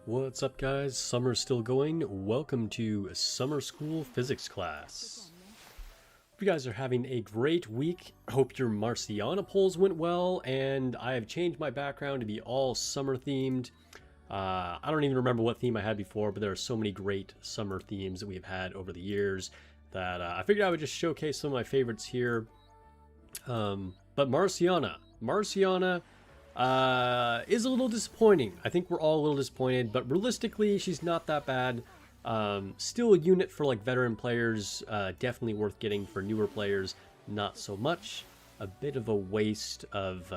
What's up, guys? Summer's still going. Welcome to summer school physics class. Hope you guys are having a great week. Hope your Marciana polls went well, and I have changed my background to be all summer themed. I don't even remember what theme I had before, but there are so many great summer themes that we've had over the years that I figured I would just showcase some of my favorites here. But Marciana is a little disappointing. I think we're all a little disappointed, but realistically, she's not that bad. Still a unit for like veteran players, definitely worth getting. For newer players, not so much. A bit of a waste of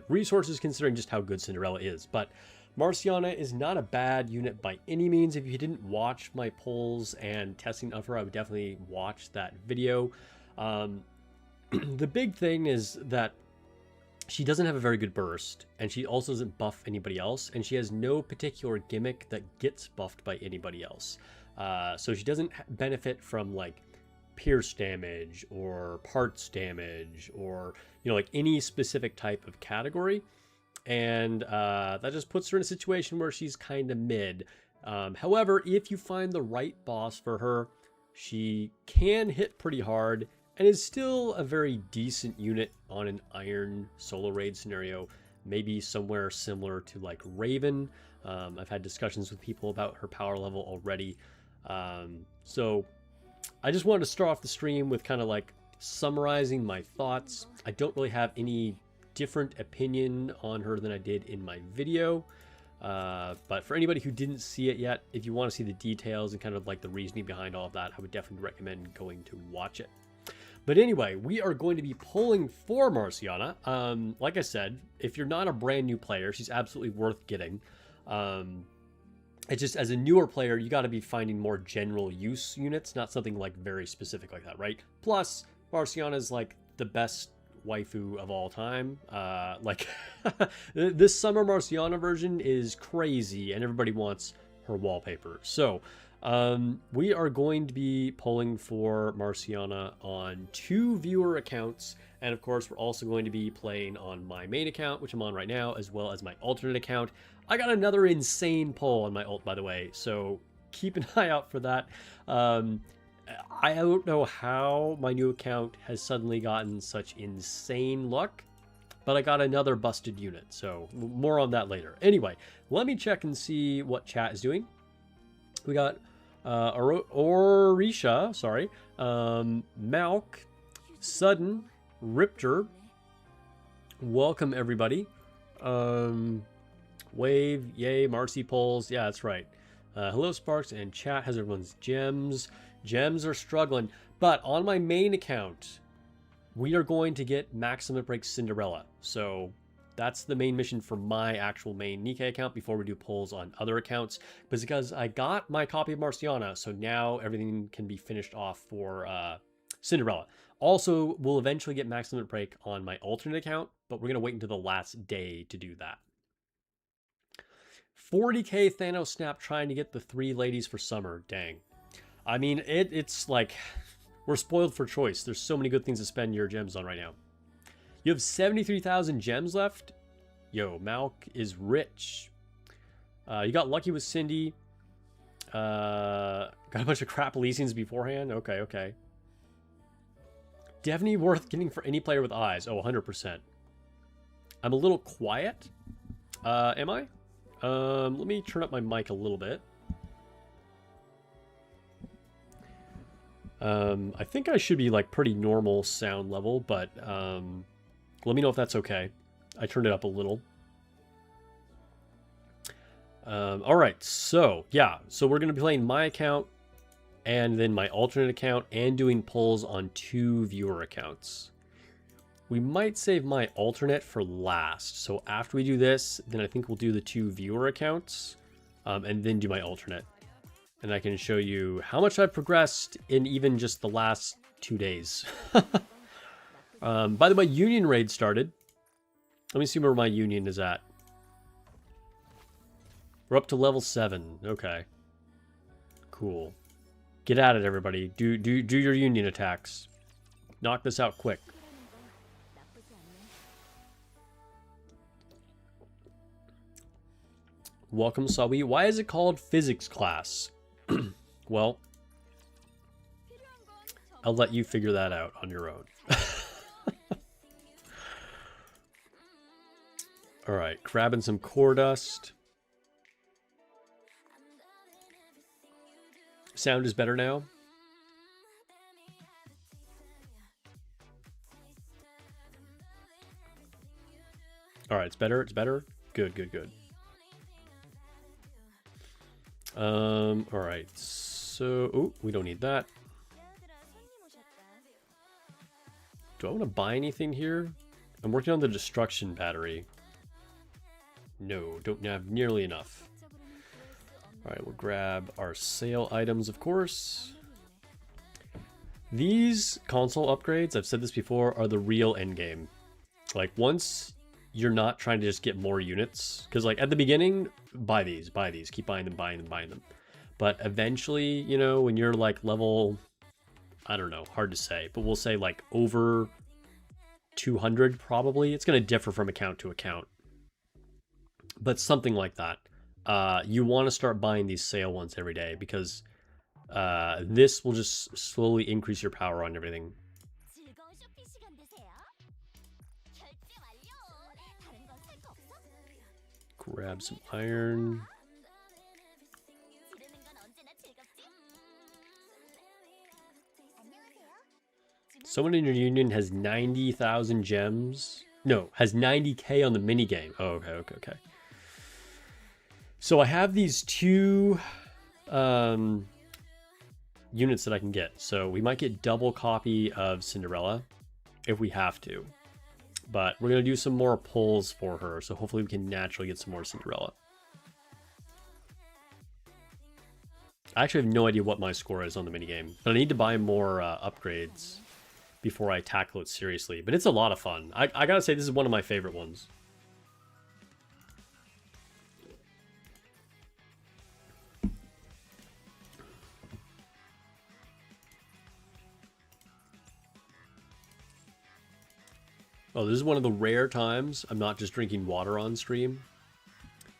resources considering just how good Cinderella is. But Marciana is not a bad unit by any means. If you didn't watch my polls and testing of her, I would definitely watch that video. The big thing is that she doesn't have a very good burst, and she also doesn't buff anybody else, and she has no particular gimmick that gets buffed by anybody else. So she doesn't benefit from like pierce damage or parts damage or, you know, like any specific type of category. And that just puts her in a situation where she's kind of mid. However, if you find the right boss for her, she can hit pretty hard and is still a very decent unit on an iron solo raid scenario, maybe somewhere similar to like Raven. I've had discussions with people about her power level already. So I just wanted to start off the stream with kind of like summarizing my thoughts. I don't really have any different opinion on her than I did in my video. But for anybody who didn't see it yet, if you want to see the details and kind of like the reasoning behind all of that, I would definitely recommend going to watch it. But anyway, we are going to be pulling for Marciana. Like I said, if you're not a brand new player, she's absolutely worth getting. It's just as a newer player, you got to be finding more general use units, not something like very specific like that, right? Plus, Marciana is like the best waifu of all time. Like this summer Marciana version is crazy, and everybody wants her wallpaper. So we are going to be pulling for Marciana on 2 viewer accounts, and of course we're also going to be playing on my main account, which I'm on right now, as well as my alternate account. I got another insane pull on my ult, by the way, so keep an eye out for that. I don't know how my new account has suddenly gotten such insane luck, but I got another busted unit, so more on that later. Anyway, let me check and see what chat is doing. We got Orisha, sorry, Malk, Sudden, Ripter. Welcome everybody. Wave, yay, Marcy polls. Yeah, that's right. Hello Sparks, and chat has everyone's gems. Gems are struggling, but on my main account, we are going to get Maximum Break Cinderella. So that's the main mission for my actual main Nikke account before we do polls on other accounts. But it's because I got my copy of Marciana, so now everything can be finished off for Cinderella. Also, we'll eventually get Maximum Break on my alternate account, but we're going to wait until the last day to do that. 40k Thanos Snap trying to get the 3 ladies for summer. Dang. I mean, it's like we're spoiled for choice. There's so many good things to spend your gems on right now. You have 73,000 gems left. Yo, Malk is rich. You got lucky with Cindy. Got a bunch of crap Elysians beforehand. Okay. Definitely worth getting for any player with eyes. Oh, 100%. I'm a little quiet. Am I? Let me turn up my mic a little bit. I think I should be like pretty normal sound level, but let me know if that's okay. I turned it up a little. All right, so yeah, so we're gonna be playing my account and then my alternate account and doing polls on 2 viewer accounts. We might save my alternate for last. So after we do this, then I think we'll do the 2 viewer accounts and then do my alternate. And I can show you how much I've progressed in even just the last 2 days. By the way, Union Raid started. Let me see where my Union is at. We're up to level 7. Okay. Cool. Get at it, everybody. Do your Union attacks. Knock this out quick. Welcome, Sawi. Why is it called physics class? Well, I'll let you figure that out on your own. Alright, grabbing some core dust. Sound is better now. Alright, it's better, it's better. Good, good, good. Alright, so... Oh, we don't need that. Do I want to buy anything here? I'm working on the destruction battery. No, don't have nearly enough. Alright, we'll grab our sale items, of course. These console upgrades, I've said this before, are the real endgame. Like, once you're not trying to just get more units, because, like, at the beginning, buy these, keep buying them, buying them, buying them. But eventually, you know, when you're, like, level, I don't know, hard to say, but we'll say, like, over 200, probably. It's going to differ from account to account. But something like that. You want to start buying these sale ones every day, because this will just slowly increase your power on everything. Grab some iron. Someone in your union has 90,000 gems. No, has 90k on the minigame. Oh, okay, okay, okay. So I have these two units that I can get. So we might get double copy of Cinderella if we have to. But we're going to do some more pulls for her. So hopefully we can naturally get some more Cinderella. I actually have no idea what my score is on the minigame. But I need to buy more upgrades before I tackle it seriously. But it's a lot of fun. I gotta say, this is one of my favorite ones. Oh, this is one of the rare times I'm not just drinking water on stream.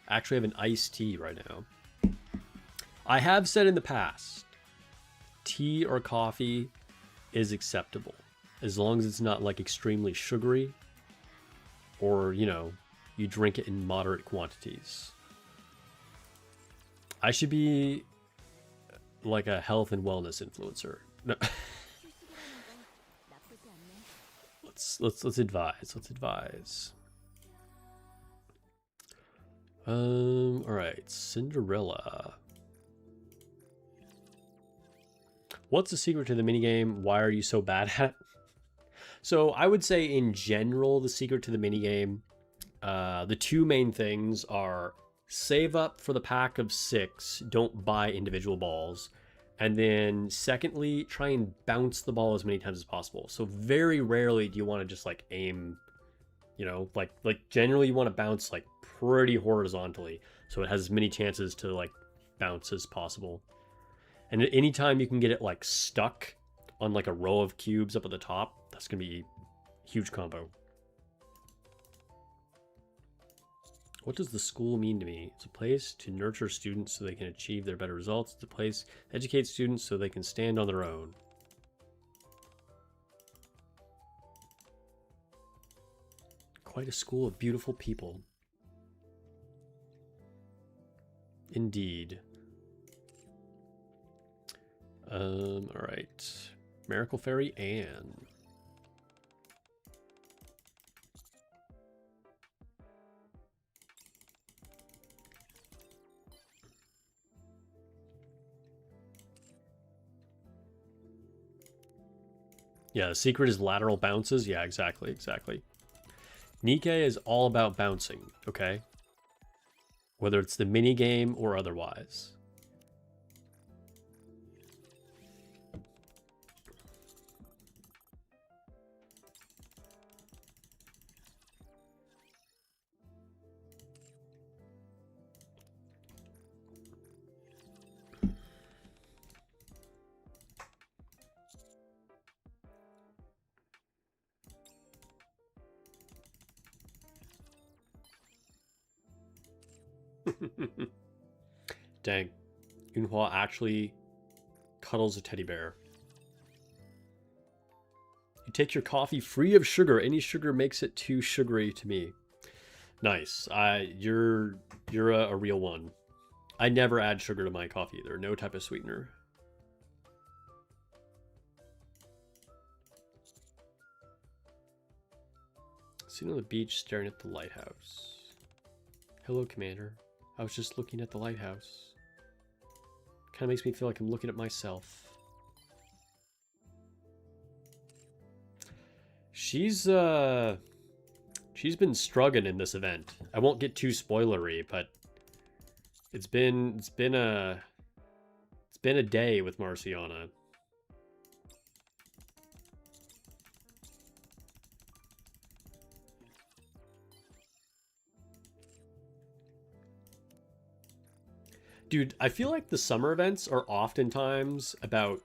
I actually have an iced tea right now. I have said in the past, tea or coffee is acceptable, as long as it's not like extremely sugary, or, you know, you drink it in moderate quantities. I should be like a health and wellness influencer. No. Let's advise. Let's advise. All right, Cinderella. What's the secret to the minigame? Why are you so bad at it? So I would say in general, the secret to the minigame, the two main things are save up for the pack of 6, don't buy individual balls. And then secondly, try and bounce the ball as many times as possible. So very rarely do you want to just like aim, you know, like generally you want to bounce like pretty horizontally. So it has as many chances to like bounce as possible. And at any time you can get it like stuck on like a row of cubes up at the top, that's going to be a huge combo. What does the school mean to me? It's a place to nurture students so they can achieve their better results. It's a place to educate students so they can stand on their own. Quite a school of beautiful people. Indeed. All right. Miracle Fairy Anne. Yeah, the secret is lateral bounces. Yeah, exactly, exactly. Nikke is all about bouncing, okay? Whether it's the mini game or otherwise. Dang. Yunhua actually cuddles a teddy bear. You take your coffee free of sugar. Any sugar makes it too sugary to me. Nice. You're a real one. I never add sugar to my coffee either. No type of sweetener. Sitting on the beach staring at the lighthouse. Hello, Commander. I was just looking at the lighthouse. Kind of makes me feel like I'm looking at myself. She's been struggling in this event. I won't get too spoilery, but it's been a day with Marciana. Dude, I feel like the summer events are oftentimes about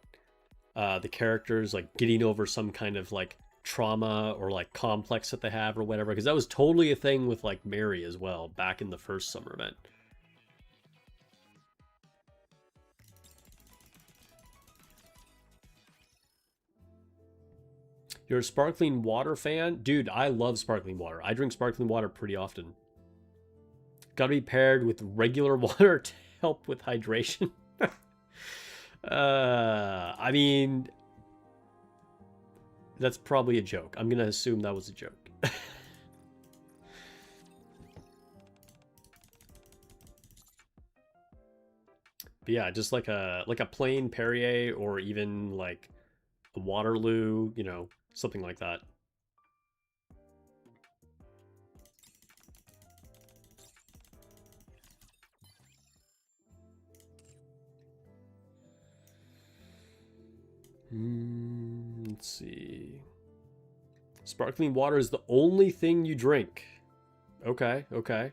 the characters like getting over some kind of like trauma or like complex that they have or whatever, because that was totally a thing with like Mary as well back in the first summer event. You're a sparkling water fan? Dude, I love sparkling water. I drink sparkling water pretty often. Gotta be paired with regular water to help with hydration. I mean, that's probably a joke. I'm gonna assume that was a joke. But yeah, just like a plain Perrier or even like a Waterloo, you know, something like that. Let's see. Sparkling water is the only thing you drink. Okay, okay.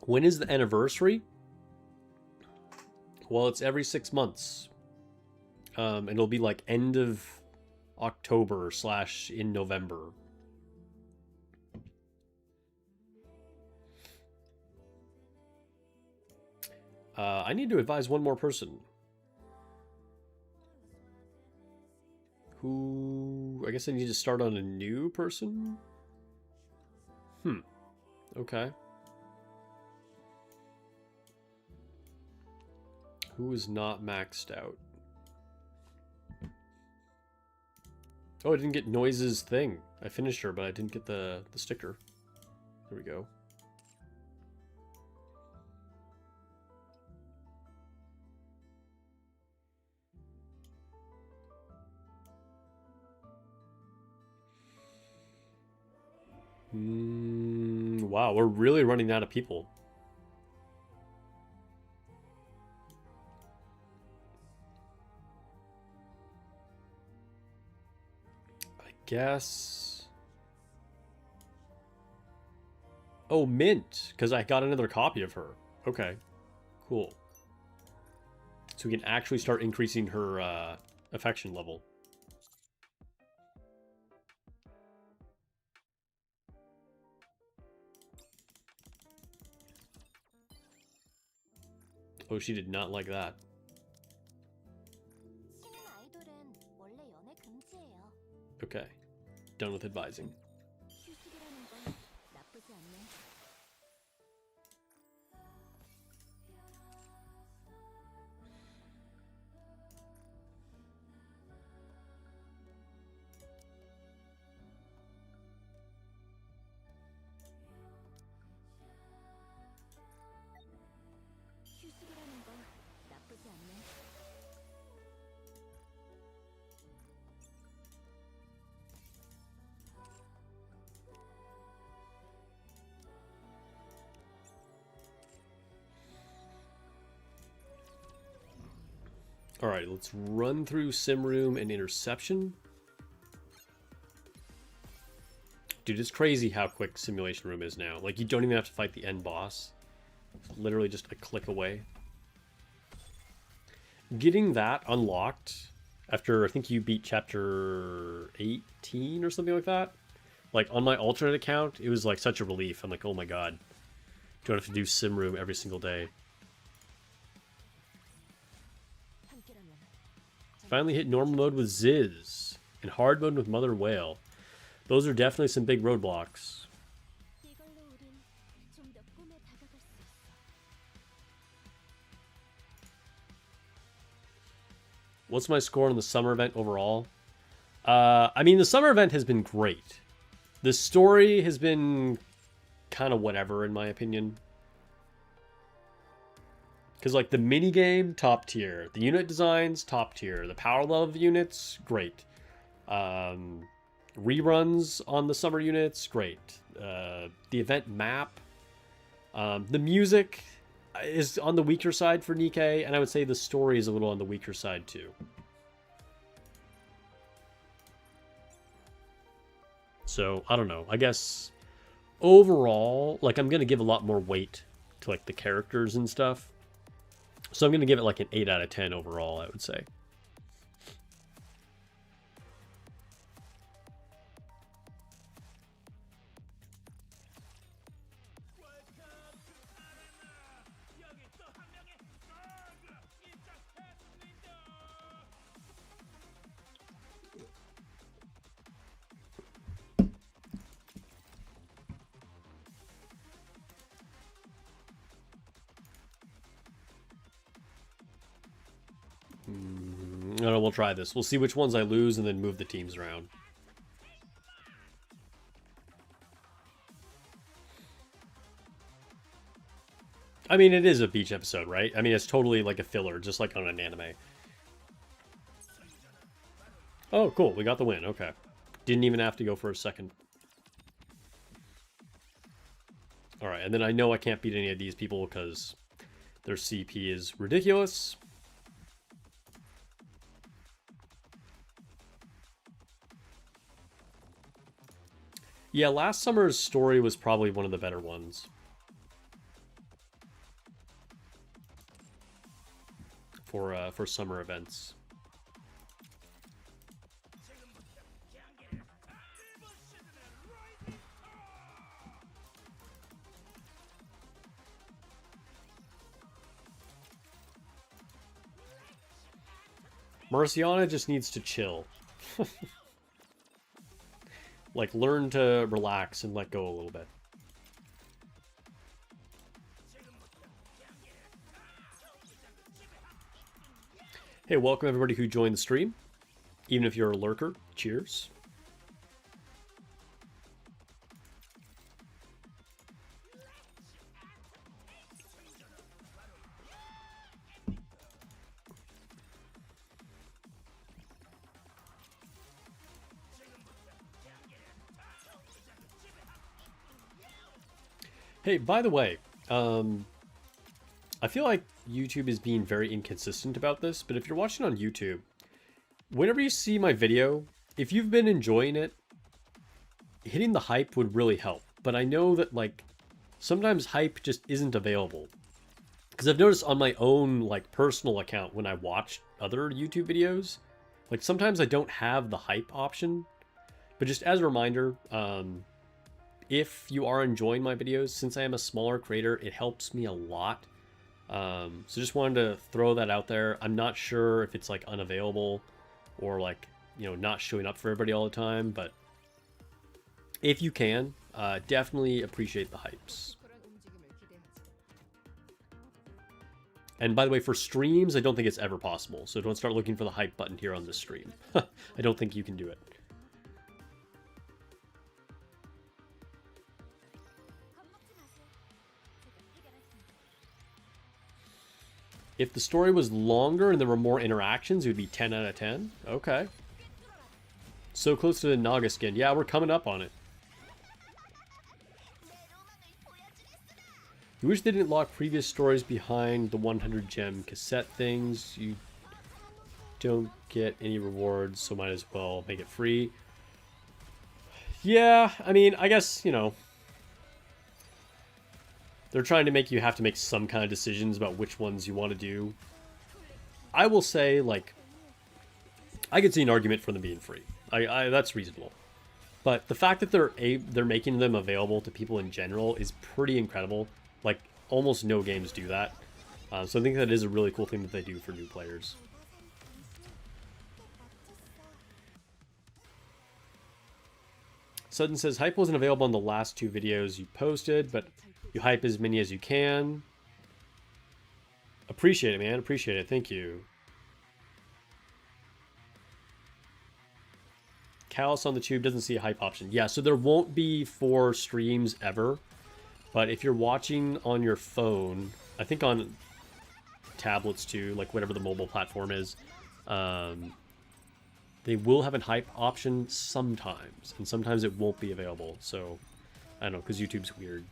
When is the anniversary? Well, it's every 6 months. And it'll be like end of October / in November. I need to advise one more person. Who... I guess I need to start on a new person? Okay. Who is not maxed out? Oh, I didn't get Noise's thing. I finished her, but I didn't get the sticker. There we go. Wow, we're really running out of people. I guess... Oh, Mint, because I got another copy of her. Okay, cool. So we can actually start increasing her affection level. Oh, she did not like that. Okay, done with advising. Alright, let's run through Sim Room and Interception. Dude, it's crazy how quick Simulation Room is now. Like, you don't even have to fight the end boss. It's literally just a click away. Getting that unlocked after, I think you beat chapter 18 or something like that, Like, on my alternate account, it was, like, such a relief. I'm like, oh my god. Don't have to do sim room every single day. Finally hit normal mode with Ziz. And hard mode with Mother Whale. Those are definitely some big roadblocks. What's my score on the summer event overall? I mean, the summer event has been great. The story has been kind of whatever, in my opinion. Because, like, the minigame, top tier. The unit designs, top tier. The power level of the units, great. Reruns on the summer units, great. The event map. The music is on the weaker side for Nikke, and I would say the story is a little on the weaker side, too. So, I don't know. I guess, overall, like, I'm going to give a lot more weight to, like, the characters and stuff. So I'm going to give it like an 8 out of 10 overall, I would say. No, we'll try this. We'll see which ones I lose and then move the teams around. I mean, it is a beach episode, right? I mean, it's totally like a filler, just like on an anime. Oh, cool. We got the win. Okay. Didn't even have to go for a second. Alright, and then I know I can't beat any of these people because their CP is ridiculous. Yeah, last summer's story was probably one of the better ones. For summer events. Marciana just needs to chill. Like, learn to relax and let go a little bit. Hey, welcome everybody who joined the stream. Even if you're a lurker, cheers. Hey, by the way, I feel like YouTube is being very inconsistent about this, but if you're watching on YouTube, whenever you see my video, if you've been enjoying it, hitting the hype would really help. But I know that, like, sometimes hype just isn't available. Because I've noticed on my own, like, personal account when I watch other YouTube videos, like, sometimes I don't have the hype option. But just as a reminder, if you are enjoying my videos, since I am a smaller creator, it helps me a lot. So just wanted to throw that out there. I'm not sure if it's like unavailable or like, you know, not showing up for everybody all the time, but if you can, definitely appreciate the hypes. And by the way, for streams, I don't think it's ever possible. So don't start looking for the hype button here on this stream. I don't think you can do it. If the story was longer and there were more interactions, it would be 10 out of 10. Okay. So close to the Naga skin. Yeah, we're coming up on it. You wish they didn't lock previous stories behind the 100 gem cassette things. You don't get any rewards, so might as well make it free. Yeah, I mean, I guess, you know, they're trying to make you have to make some kind of decisions about which ones you want to do. I will say, like, I could see an argument for them being free. That's reasonable. But the fact that they're making them available to people in general is pretty incredible. Like, almost no games do that. So I think that is a really cool thing that they do for new players. Sudden says, hype wasn't available on the last 2 videos you posted, but you hype as many as you can. Appreciate it, man. Appreciate it. Thank you. Callus on the tube doesn't see a hype option. Yeah, so there won't be for streams ever. But if you're watching on your phone, I think on tablets too, like whatever the mobile platform is, they will have a hype option sometimes, and sometimes it won't be available. So, I don't know, because YouTube's weird.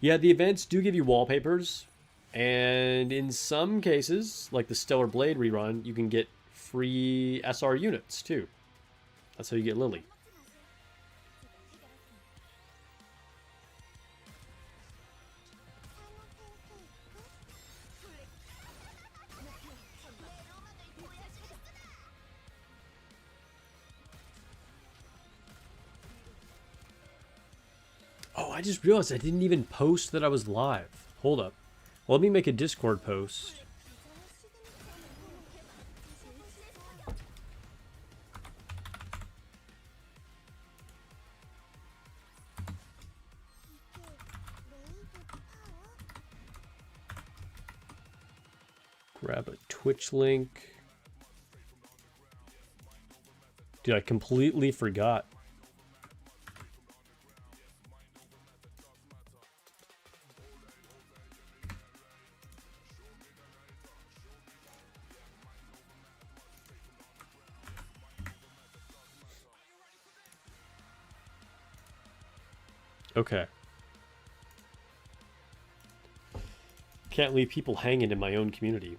Yeah, the events do give you wallpapers, and in some cases, like the Stellar Blade rerun, you can get free SR units too. That's how you get Lily. Oh, I just realized I didn't even post that I was live. Hold up. Well, let me make a Discord post. Grab a Twitch link. Dude, I completely forgot. Okay. Can't leave people hanging in my own community.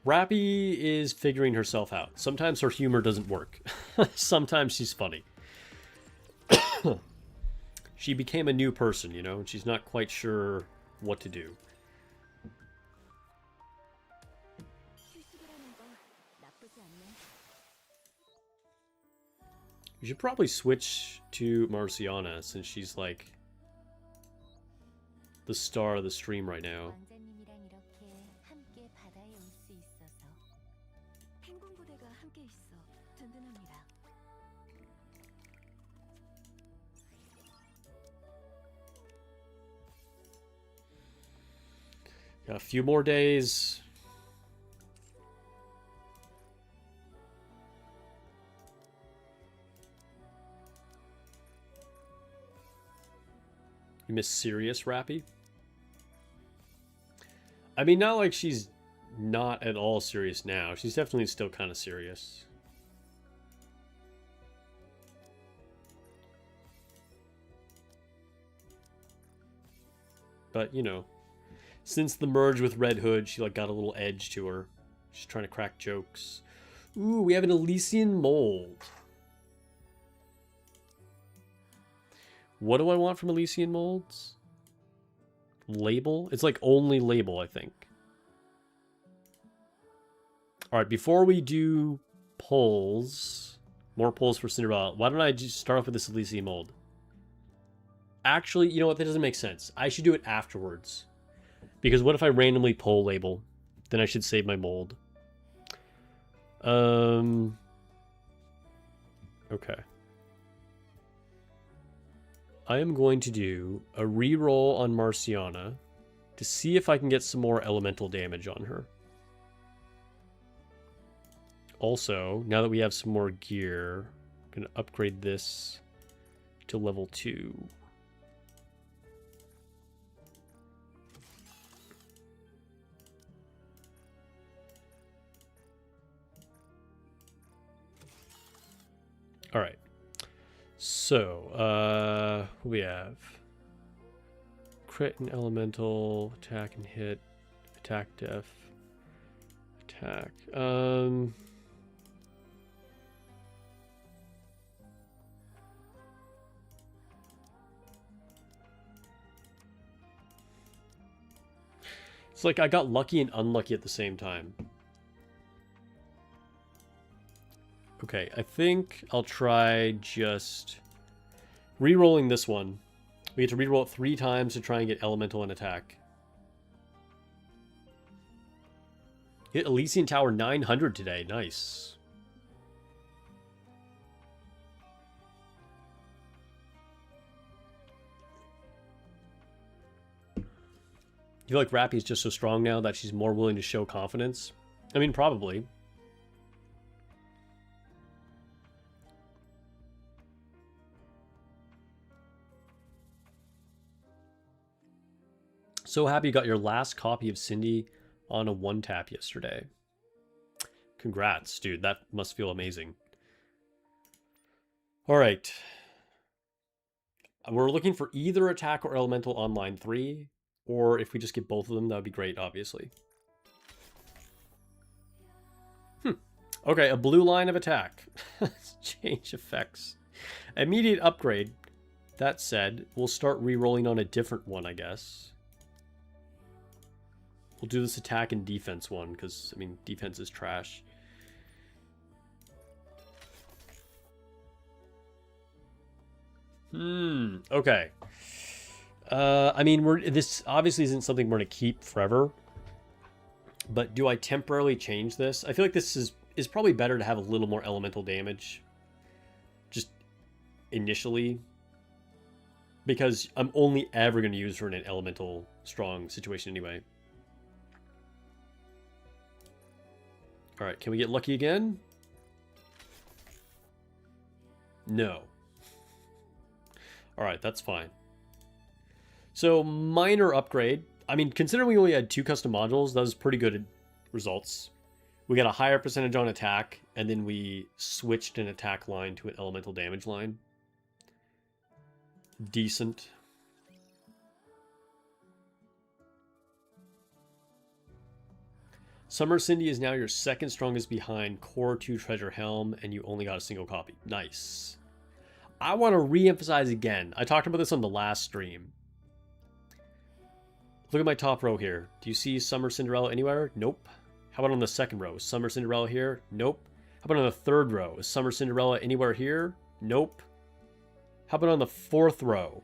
Rappy is figuring herself out. Sometimes her humor doesn't work. Sometimes she's funny. She became a new person, you know, and she's not quite sure what to do. You should probably switch to Marciana since she's like the star of the stream right now. Got a few more days. You miss serious Rappy? I mean, not like she's not at all serious now. She's definitely still kind of serious. But, you know, since the merge with Red Hood, she like got a little edge to her. She's trying to crack jokes. Ooh, we have an Elysian mold. What do I want from Elysian molds? Label? It's like only label, I think. Alright, before we do polls, more polls for Cinderella, why don't I just start off with this Elysian mold? Actually, you know what? That doesn't make sense. I should do it afterwards. Because what if I randomly poll label? Then I should save my mold. Okay. I am going to do a reroll on Marciana to see if I can get some more elemental damage on her. Also, now that we have some more gear, I'm going to upgrade this to level 2. All right. So, we have crit and elemental, attack and hit, attack def, attack. It's like I got lucky and unlucky at the same time. Okay, I think I'll try just re-rolling this one. We get to re-roll it 3 times to try and get elemental and attack. Hit Elysian Tower 900 today. Nice. You feel like Rappy's just so strong now that she's more willing to show confidence? I mean, probably. So happy you got your last copy of Cindy on a 1-tap yesterday. Congrats, dude. That must feel amazing. All right. We're looking for either attack or elemental on line 3, or if we just get both of them, that would be great, obviously. Okay, a blue line of attack. Change effects. Immediate upgrade. That said, we'll start re-rolling on a different one, I guess. We'll do this attack and defense one, because, I mean, defense is trash. Okay. I mean, this obviously isn't something we're going to keep forever. But do I temporarily change this? I feel like this is probably better to have a little more elemental damage. Just initially. Because I'm only ever going to use her in an elemental strong situation anyway. Alright, can we get lucky again? No. Alright, that's fine. So, minor upgrade. I mean, considering we only had 2 custom modules, that was pretty good results. We got a higher percentage on attack, and then we switched an attack line to an elemental damage line. Decent. Summer Cindy is now your 2nd strongest behind Core 2 Treasure Helm, and you only got a single copy. Nice. I want to re-emphasize again. I talked about this on the last stream. Look at my top row here. Do you see Summer Cinderella anywhere? Nope. How about on the 2nd row? Summer Cinderella here? Nope. How about on the 3rd row? Is Summer Cinderella anywhere here? Nope. How about on the 4th row?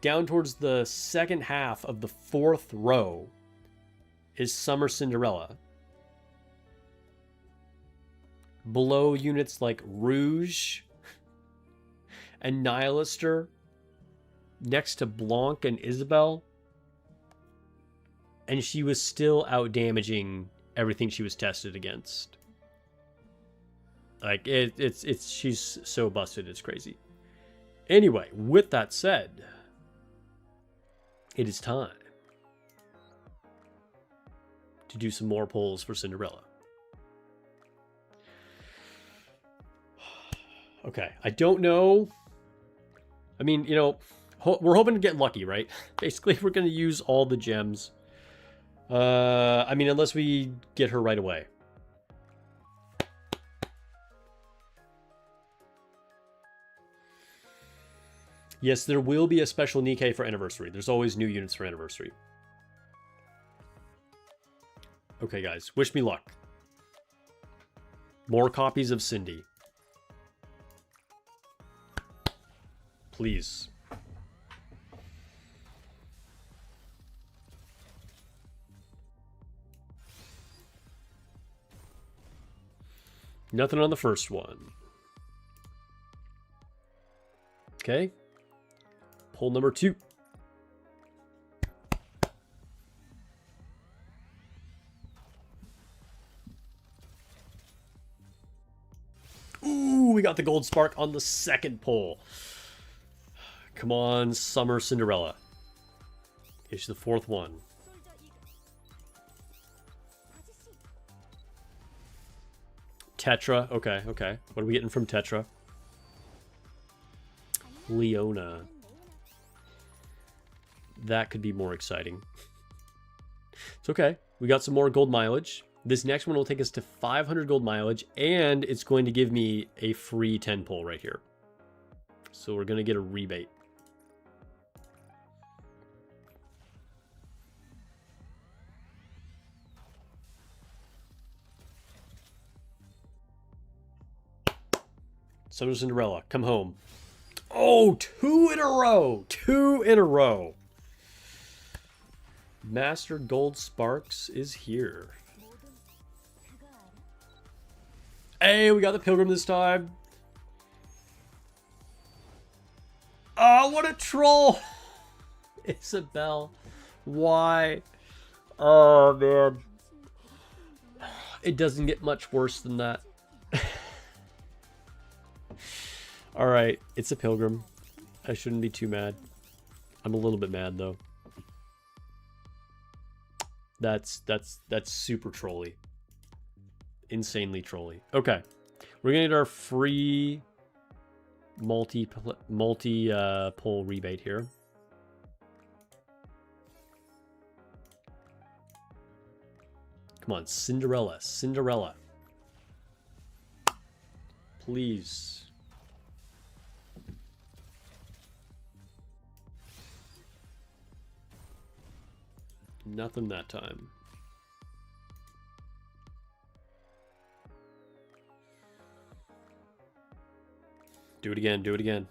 Down towards the 2nd half of the 4th row is Summer Cinderella. Below units like Rouge and Nihilister, next to Blanc and Isabel, and she was still out damaging everything she was tested against. Like, she's so busted, it's crazy. Anyway, with that said, it is time to do some more polls for Cinderella. Okay, I don't know. I mean, you know, we're hoping to get lucky, right? Basically, we're going to use all the gems. I mean, unless we get her right away. Yes, there will be a special nikke for Anniversary. There's always new units for Anniversary. Okay, guys, wish me luck. More copies of Cindy. Please. Nothing on the first one. Okay. Poll number 2. Ooh, we got the gold spark on the 2nd poll. Come on, Summer Cinderella. Okay, she's the 4th one. Tetra. Okay, okay. What are we getting from Tetra? Leona. That could be more exciting. It's okay. We got some more gold mileage. This next one will take us to 500 gold mileage, and it's going to give me a free 10 pull right here. So we're going to get a rebate. Summer Cinderella, come home. Oh, 2 in a row. 2 in a row. Master Gold Sparks is here. Hey, we got the Pilgrim this time. Oh, what a troll. Isabel. Why? Oh, man. It doesn't get much worse than that. Alright, it's a Pilgrim. I shouldn't be too mad. I'm a little bit mad, though. That's super trolly. Insanely trolly. Okay. We're gonna get our free multi pull rebate here. Come on, Cinderella. Cinderella. Please. Nothing that time. Do it again, do it again.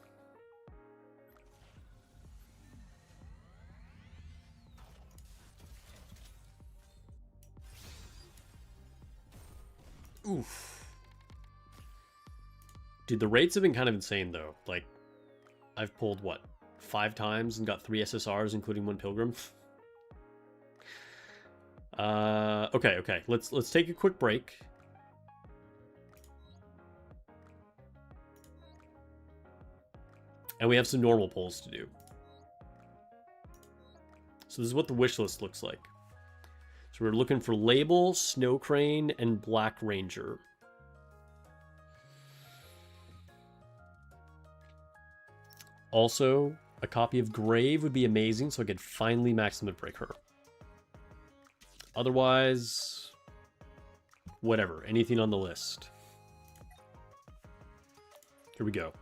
Oof. Dude, the rates have been kind of insane, though. Like, I've pulled, what, 5 times and got 3 SSRs, including 1 Pilgrim? Okay. Let's take a quick break. And we have some normal pulls to do. So this is what the wish list looks like. So we're looking for Label, Snow Crane, and Black Ranger. Also, a copy of Grave would be amazing, so I could finally max limit break her. Otherwise, whatever. Anything on the list. Here we go.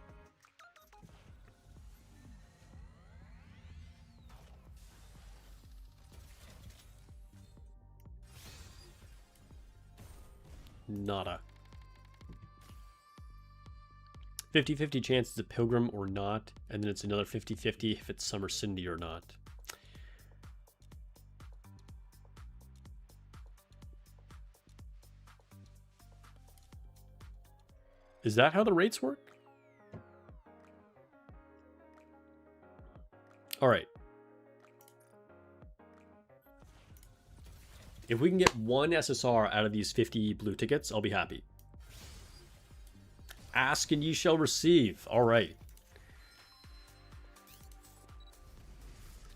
Nada. 50-50 chance it's a Pilgrim or not, and then it's another 50-50 if it's Summer Cindy or not. Is that how the rates work? All right. If we can get 1 SSR out of these 50 blue tickets, I'll be happy. Ask and ye shall receive. All right.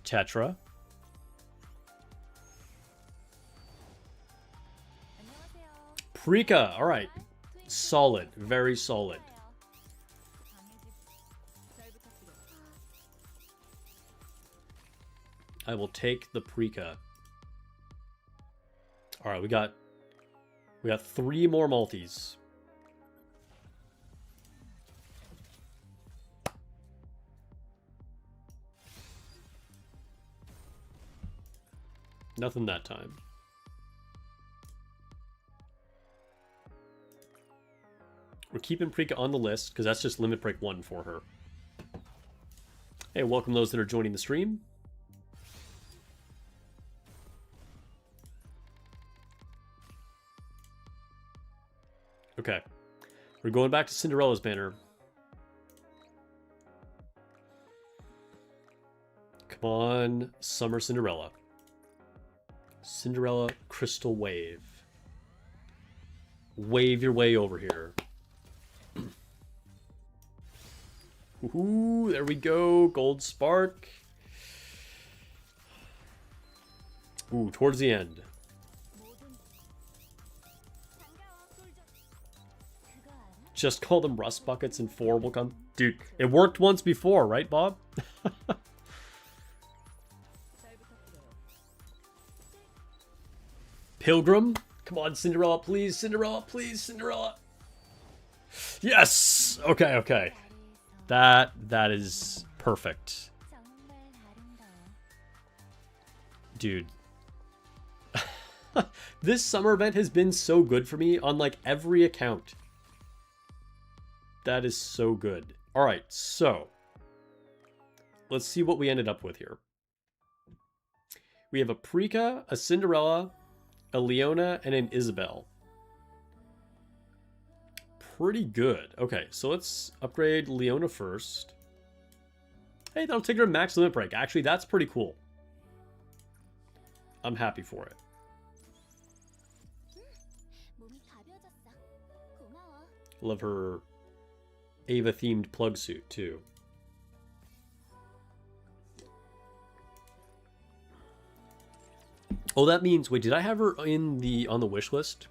Tetra. Prika. All right. Solid. Very solid. I will take the Prika. All right, we got 3 more multis. Nothing that time. We're keeping Prika on the list because that's just limit break 1 for her. Hey, welcome those that are joining the stream. Okay. We're going back to Cinderella's banner. Come on, Summer Cinderella. Cinderella Crystal Wave. Wave your way over here. Ooh, there we go. Gold Spark. Ooh, towards the end. Just call them rust buckets and 4 will come. Dude, it worked once before, right, Bob? Pilgrim? Come on, Cinderella, please. Cinderella, please. Cinderella. Yes! Okay. That is perfect. Dude. This summer event has been so good for me on, like, every account. That is so good. All right, so let's see what we ended up with here. We have a Prika, a Cinderella, a Leona, and an Isabel. Pretty good. Okay, so let's upgrade Leona first. Hey, that'll take her to max limit break. Actually, that's pretty cool. I'm happy for it. Love her Ava-themed plug suit, too. Oh, that means... Wait, did I have her on the wish list?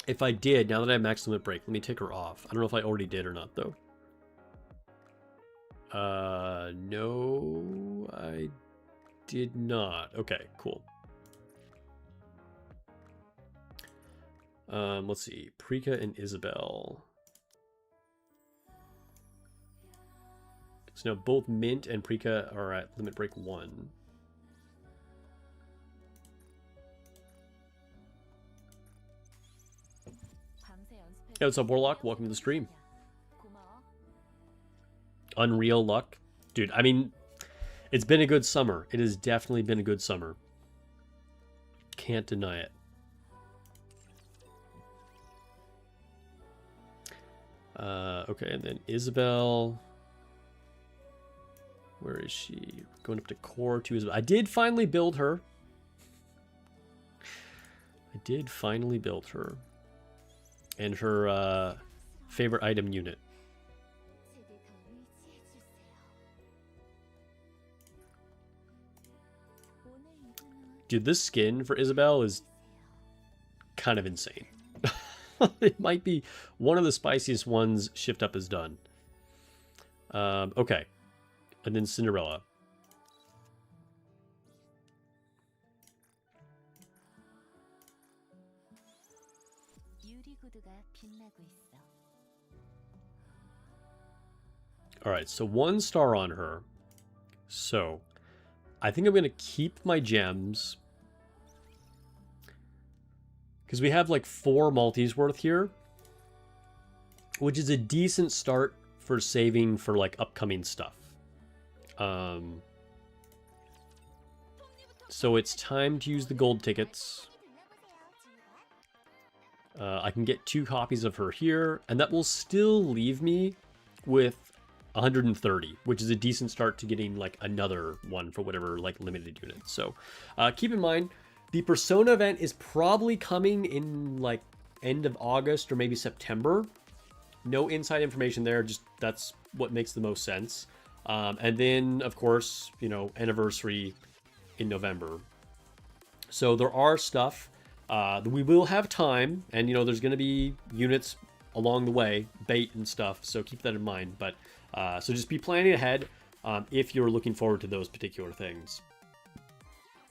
If I did, now that I have max limit break, let me take her off. I don't know if I already did or not, though. No, I did not. Okay, cool. Let's see. Prika and Isabel. So now both Mint and Prika are at limit break 1. Hey, what's up, Warlock? Welcome to the stream. Unreal luck. Dude, I mean, it's been a good summer. It has definitely been a good summer. Can't deny it. Okay, and then Isabel. Where is she? Going up to core to Isabel. I did finally build her. And her favorite item unit. Dude, this skin for Isabel is kind of insane. It might be one of the spiciest ones Shift Up has done. Okay. And then Cinderella. Alright, so 1 star on her. So, I think I'm going to keep my gems. Because we have like 4 multis worth here. Which is a decent start for saving for like upcoming stuff. So it's time to use the gold tickets. I can get 2 copies of her here. And that will still leave me with 130, which is a decent start to getting like another one for whatever like limited unit. So keep in mind, the Persona event is probably coming in like end of August or maybe September. No inside information there, just that's what makes the most sense. And then, of course, you know, anniversary in November. So there are stuff. We will have time, and, you know, there's going to be units along the way, bait and stuff, so keep that in mind. But so just be planning ahead if you're looking forward to those particular things.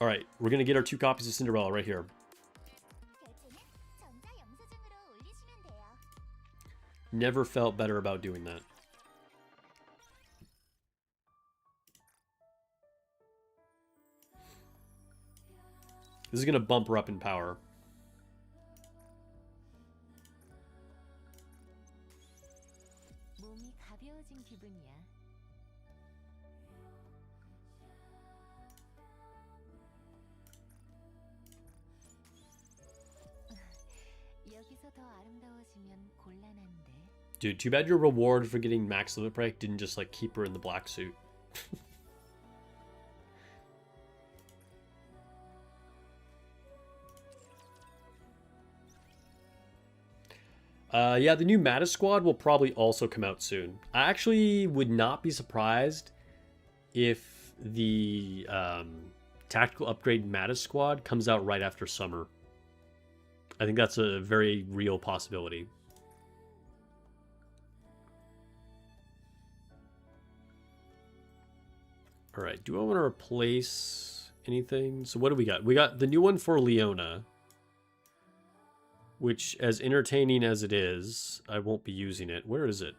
All right, we're going to get our 2 copies of Cinderella right here. Never felt better about doing that. This is going to bump her up in power. Dude, too bad your reward for getting max limit break didn't just like keep her in the black suit. Yeah, the new Mata Squad will probably also come out soon. I actually would not be surprised if the tactical upgrade Mata Squad comes out right after summer. I think that's a very real possibility. All right, do I want to replace anything? So what do we got? We got the new one for Leona, which, as entertaining as it is, I won't be using it. Where is it?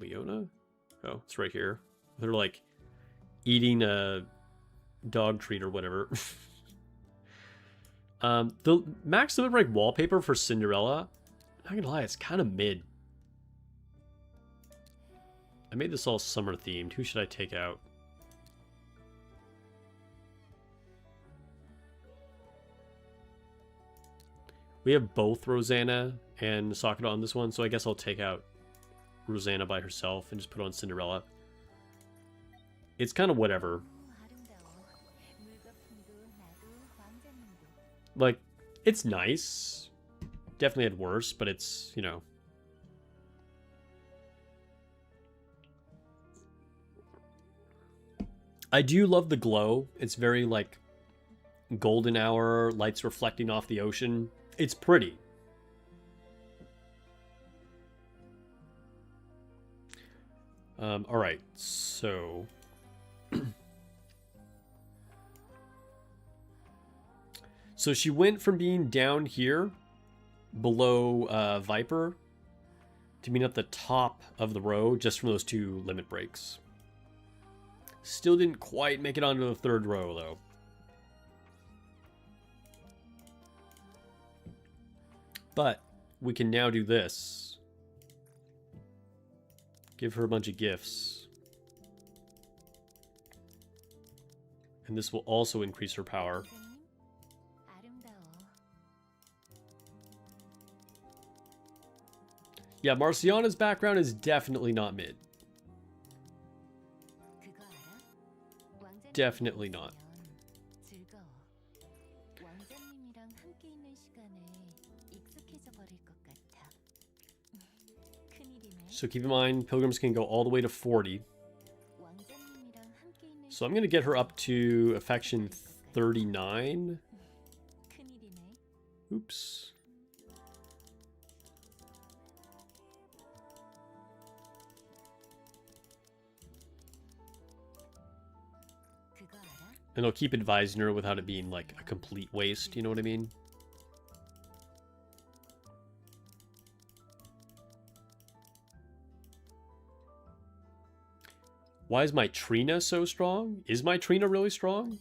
Leona? Oh, it's right here. They're like eating a dog treat or whatever. The max limit break wallpaper for Cinderella Not gonna lie, it's kind of mid. I made this all summer themed. Who should I take out? We have both Rosanna and Sakura on this one, so I guess I'll take out Rosanna by herself and just put on Cinderella. It's kind of whatever. Like, it's nice. Definitely had worse, but it's, you know. I do love the glow. It's very, like, golden hour, lights reflecting off the ocean. It's pretty. All right, so... So she went from being down here, below Viper, to being at the top of the row just from those two limit breaks. Still didn't quite make it onto the third row, though. But we can now do this. Give her a bunch of gifts. And this will also increase her power. Yeah, Marciana's background is definitely not mid. Definitely not. So keep in mind, pilgrims can go all the way to 40. So I'm going to get her up to affection 39. Oops. And I'll keep advising her without it being like a complete waste, you know what I mean? Why is my Trina so strong? Is my Trina really strong?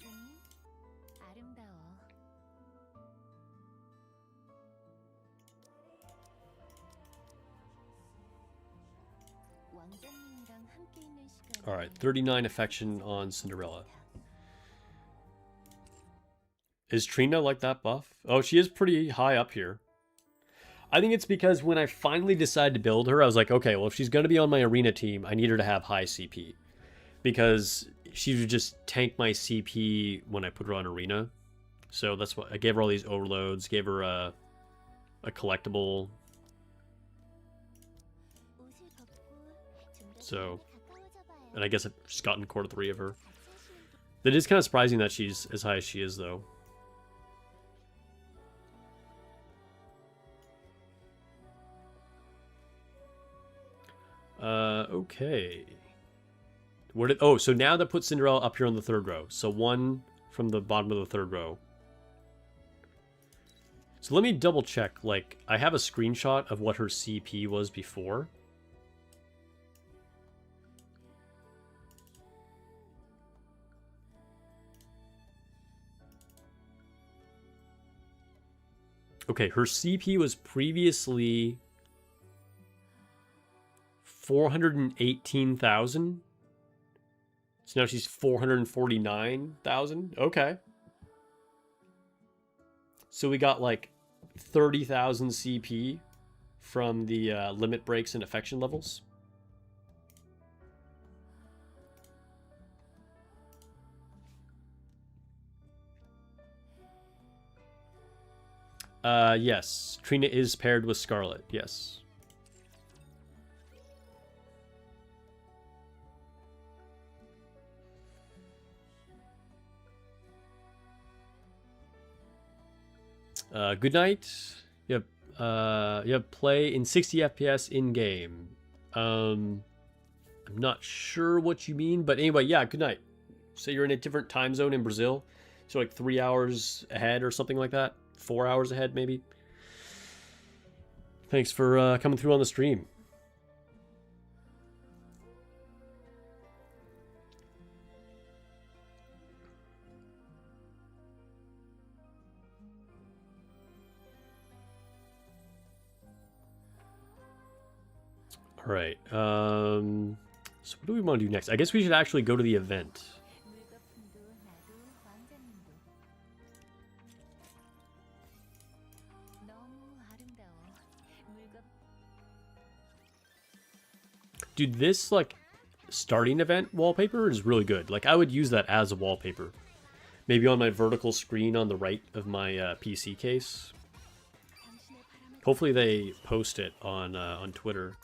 Alright, 39 affection on Cinderella. Is Trina like that buff? Oh, she is pretty high up here. I think it's because when I finally decided to build her, I was like, okay, well, if she's going to be on my arena team, I need her to have high CP. Because she would just tank my CP when I put her on arena. So that's what I gave her all these overloads, gave her a collectible. So, and I guess I've just gotten quarter 3 of her. That is kind of surprising that she's as high as she is, though. Okay. Where did... Oh, so now that puts Cinderella up here on the third row. So 1 from the bottom of the third row. So let me double check. Like, I have a screenshot of what her CP was before. Okay, her CP was previously 418,000. So now she's 449,000. Okay. So we got like 30,000 CP from the limit breaks and affection levels. Yes. Trina is paired with Scarlet. Yes. Good night. You have play in 60 FPS in game. I'm not sure what you mean, but anyway, yeah. Good night. So you're in a different time zone in Brazil, so like 3 hours ahead or something like that. 4 hours ahead, maybe. Thanks for coming through on the stream. All right. So what do we want to do next? I guess we should actually go to the event. Dude, this, like, starting event wallpaper is really good. Like, I would use that as a wallpaper. Maybe on my vertical screen on the right of my PC case. Hopefully they post it on Twitter.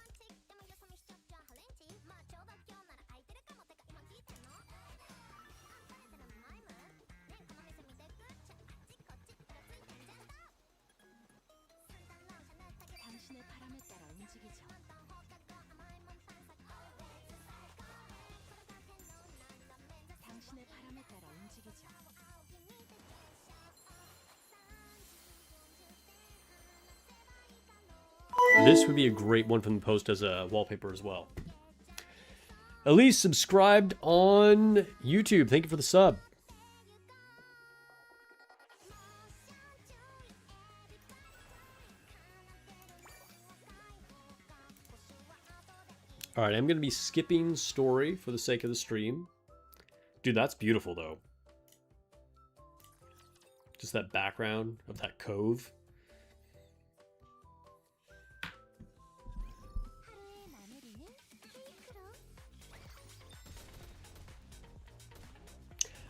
This would be a great one from the post as a wallpaper as well. Elise subscribed on YouTube. Thank you for the sub. All right, I'm going to be skipping story for the sake of the stream. Dude, that's beautiful, though. Just that background of that cove.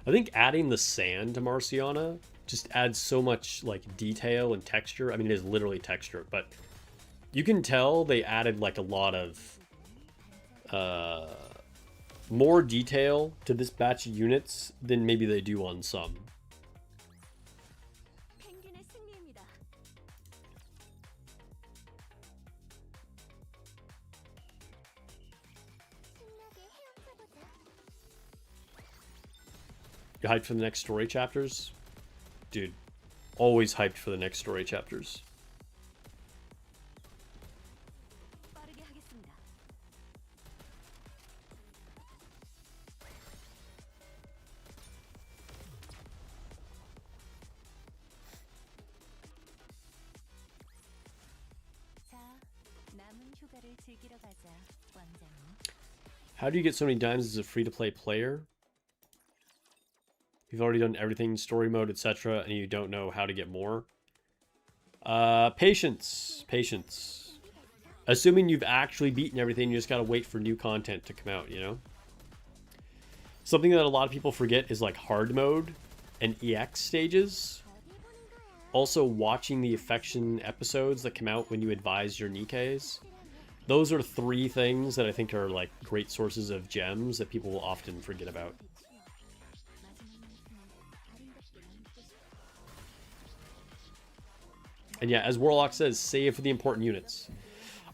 I think adding the sand to Marciana just adds so much like detail and texture. I mean, it is literally texture, but you can tell they added like a lot of more detail to this batch of units than maybe they do on some. You hyped for the next story chapters? Dude, always hyped for the next story chapters. How do you get so many dimes as a free-to-play player? You've already done everything, story mode, etc., and you don't know how to get more. Patience. Patience. Assuming you've actually beaten everything, you just gotta wait for new content to come out, you know? Something that a lot of people forget is like hard mode and EX stages. Also watching the affection episodes that come out when you advise your nikkes. Those are 3 things that I think are like great sources of gems that people will often forget about. And yeah, as Warlock says, save for the important units.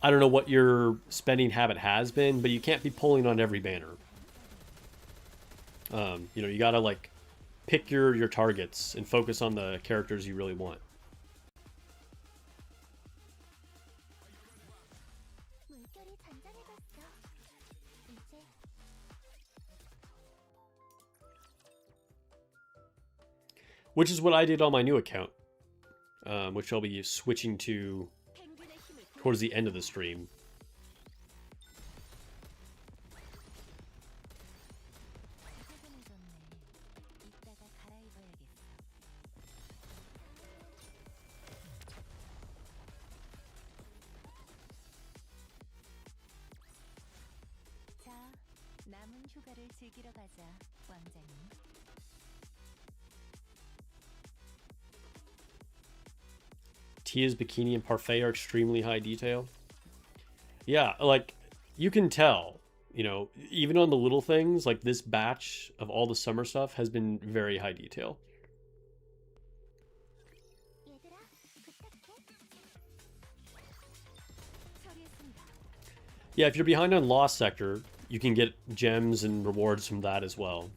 I don't know what your spending habit has been, but you can't be pulling on every banner. You know, you gotta like pick your targets and focus on the characters you really want. Which is what I did on my new account. Which I'll be switching to towards the end of the stream. Tia's bikini and parfait are extremely high detail. Yeah, like, you can tell, you know, even on the little things, like this batch of all the summer stuff has been very high detail. Yeah, if you're behind on Lost Sector, you can get gems and rewards from that as well.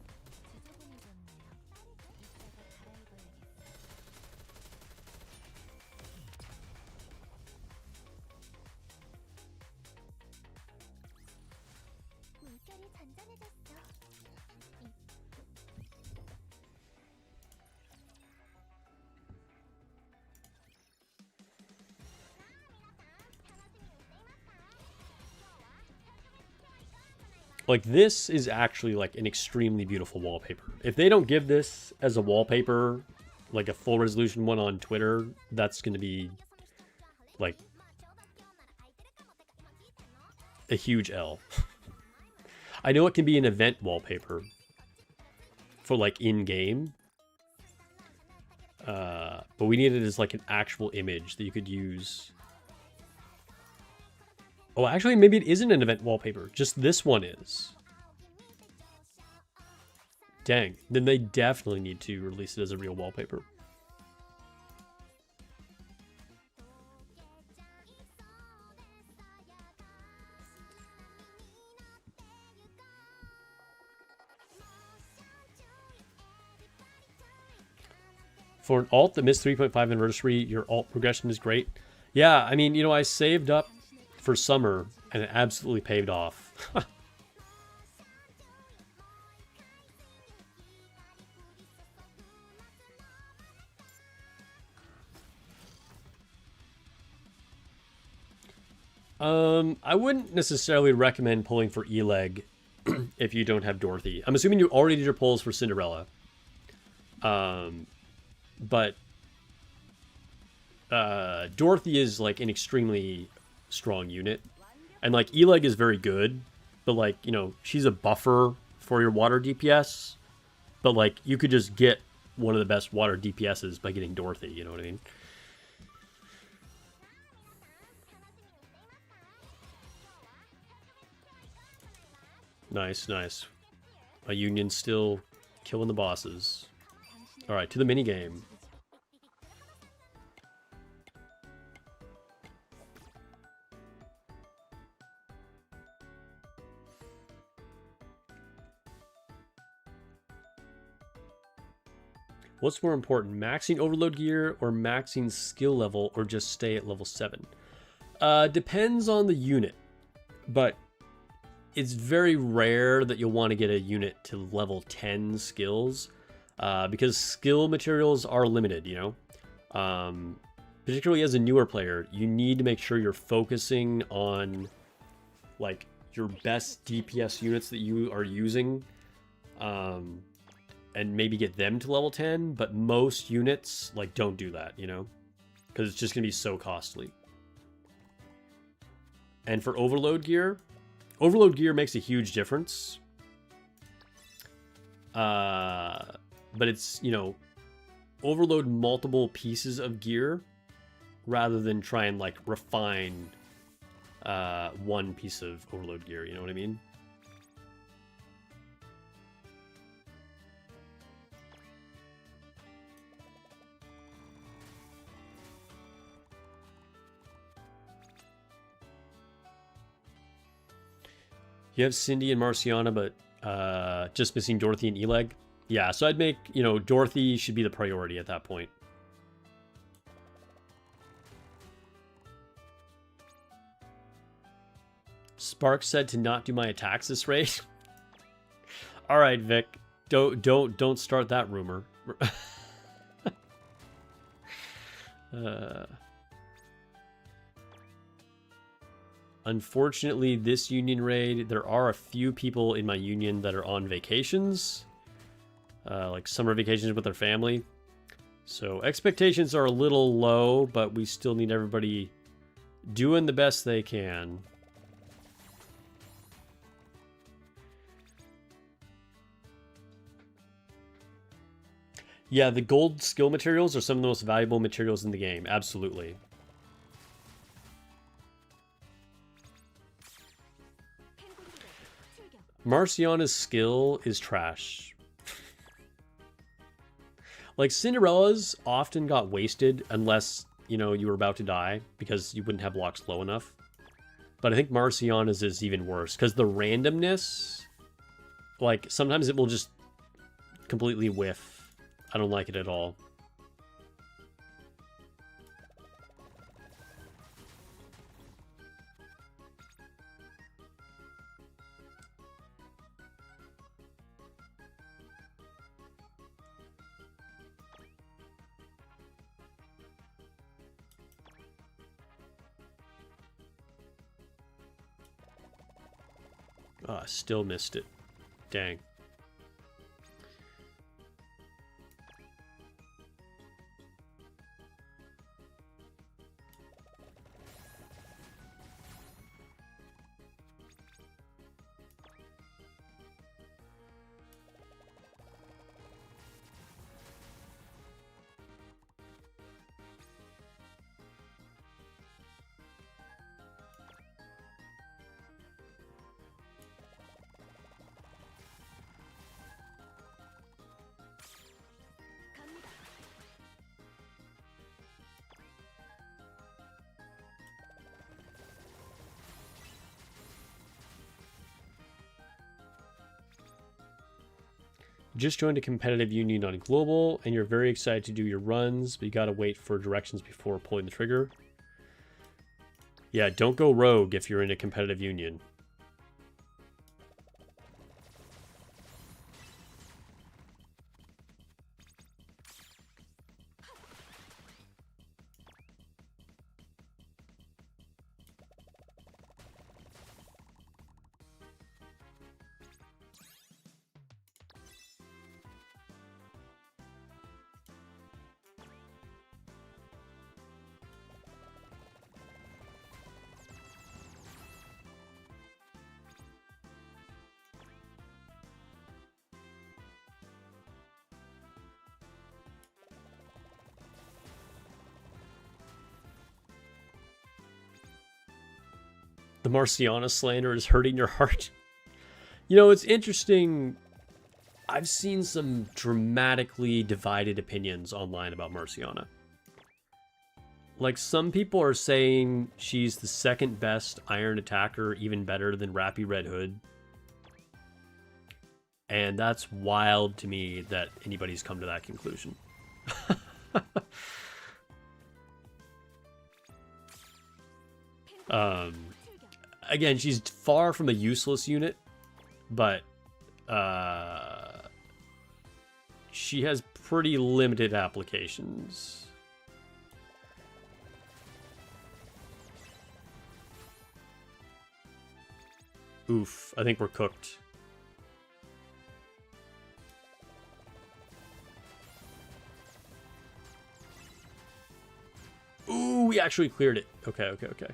Like, this is actually, like, an extremely beautiful wallpaper. If they don't give this as a wallpaper, like a full resolution one on Twitter, that's going to be, like, a huge L. I know it can be an event wallpaper for, like, in-game. But we need it as, like, an actual image that you could use. Oh, actually, maybe it isn't an event wallpaper. Just this one is. Dang. Then they definitely need to release it as a real wallpaper. For an alt that missed 3.5 anniversary, your alt progression is great. Yeah, I mean, you know, I saved up for summer, and it absolutely paid off. I wouldn't necessarily recommend pulling for E-Leg if you don't have Dorothy. I'm assuming you already did your pulls for Cinderella. But Dorothy is, like, an extremely strong unit. And, like, E-Leg is very good, but, like, you know, she's a buffer for your water DPS. But, like, you could just get one of the best water DPSs by getting Dorothy, you know what I mean? Nice, nice. My union's still killing the bosses. Alright, to the minigame. What's more important, maxing overload gear or maxing skill level, or just stay at level 7? Depends on the unit, but it's very rare that you'll want to get a unit to level 10 skills, because skill materials are limited, you know? Particularly as a newer player, you need to make sure you're focusing on, like, your best DPS units that you are using, and maybe get them to level 10, but most units, like, don't do that, you know? Because it's just going to be so costly. And for overload gear makes a huge difference. But it's, you know, overload multiple pieces of gear rather than try and, like, refine one piece of overload gear, you know what I mean? You have Cindy and Marciana, but just missing Dorothy and E-Leg. Yeah, so I'd make, you know, Dorothy should be the priority at that point. Spark said to not do my attacks this raid. All right, Vic, don't start that rumor. Unfortunately, this union raid, there are a few people in my union that are on vacations, like summer vacations with their family. So expectations are a little low, but we still need everybody doing the best they can. Yeah, the gold skill materials are some of the most valuable materials in the game. Absolutely. Marciana's skill is trash. Like, Cinderella's often got wasted unless, you know, you were about to die because you wouldn't have blocks low enough. But I think Marciana's is even worse because the randomness, like, sometimes it will just completely whiff. I don't like it at all. Oh, I still missed it. Dang. Just joined a competitive union on global, and you're very excited to do your runs, but you gotta wait for directions before pulling the trigger. Yeah, don't go rogue if you're in a competitive union. The Marciana slander is hurting your heart. You know, it's interesting. I've seen some dramatically divided opinions online about Marciana. Like, some people are saying she's the second best Iron attacker, even better than Rappy Red Hood. And that's wild to me that anybody's come to that conclusion. Again, she's far from a useless unit, but she has pretty limited applications. Oof, I think we're cooked. Ooh, we actually cleared it. Okay, okay, okay.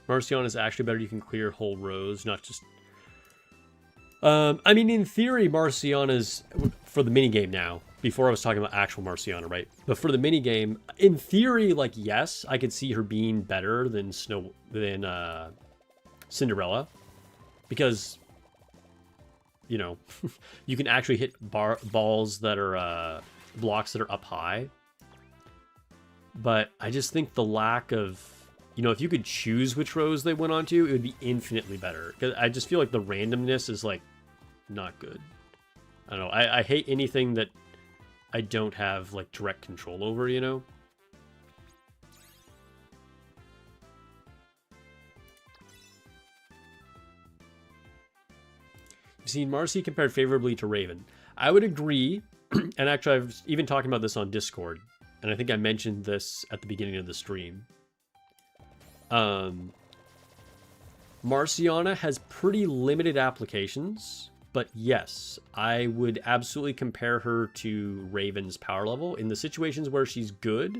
Marciana is actually better. You can clear whole rows, not just... I mean, in theory, Marciana's... For the minigame now. Before I was talking about actual Marciana, right? But for the minigame, in theory, like, yes, I could see her being better than Cinderella. Because, you know, you can actually hit balls that are... blocks that are up high. But I just think the lack of... You know, if you could choose which rows they went onto, it would be infinitely better. Because I just feel like the randomness is, like, not good. I don't know. I hate anything that I don't have, like, direct control over, you know? You've seen Marcy compared favorably to Raven. I would agree. And actually, I was even talking about this on Discord. And I think I mentioned this at the beginning of the stream. Marciana has pretty limited applications, but yes, I would absolutely compare her to Raven's power level. In the situations where she's good,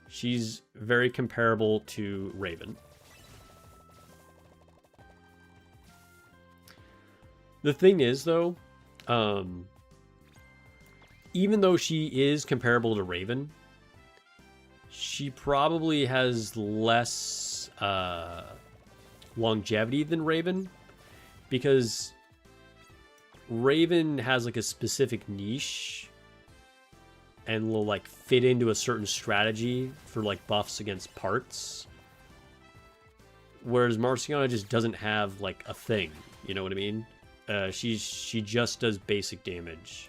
she's very comparable to Raven. The thing is, though, even though she is comparable to Raven, she probably has less longevity than Raven, because Raven has like a specific niche and will like fit into a certain strategy for like buffs against parts, whereas Marciana just doesn't have like a thing, you know what I mean? She just does basic damage.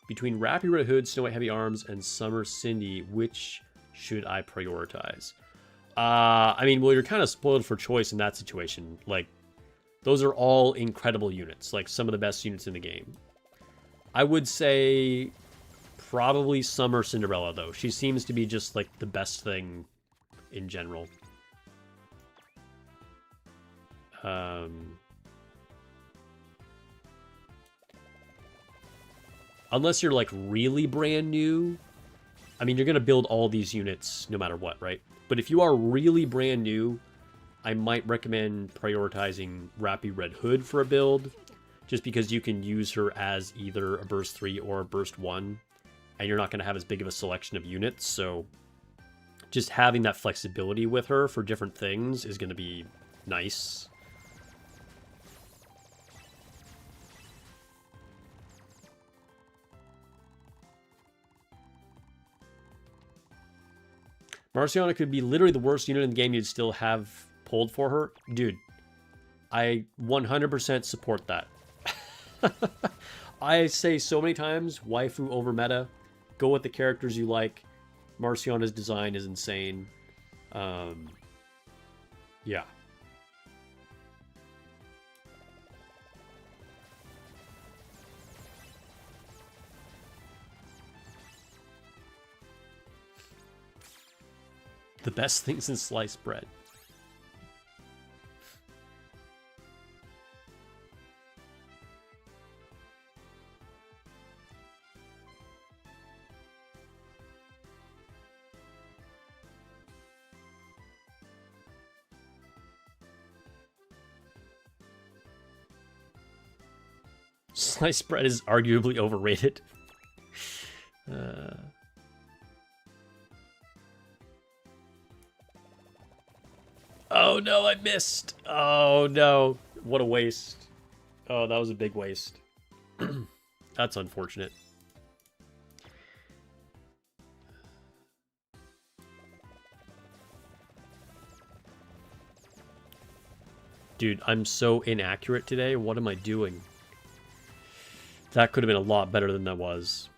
Between Rappy Red Hood, Snow White Heavy Arms, and Summer Cindy, which should I prioritize? I mean, well, you're kind of spoiled for choice in that situation. Like, those are all incredible units, like some of the best units in the game. I would say probably Summer Cinderella, though. She seems to be just, like, the best thing in general. Unless you're, like, really brand new. I mean, you're going to build all these units no matter what, right? But if you are really brand new, I might recommend prioritizing Rappy Red Hood for a build, just because you can use her as either a Burst 3 or a Burst 1, and you're not going to have as big of a selection of units, so just having that flexibility with her for different things is going to be nice. Marciana could be literally the worst unit in the game you'd still have pulled for her. Dude, I 100% support that. I say so many times, waifu over meta. Go with the characters you like. Marciana's design is insane. Yeah. The best things in sliced bread. Sliced bread is arguably overrated. Oh no, I missed. Oh no. What a waste. Oh, that was a big waste. That's unfortunate. Dude, I'm so inaccurate today. What am I doing? That could have been a lot better than that was.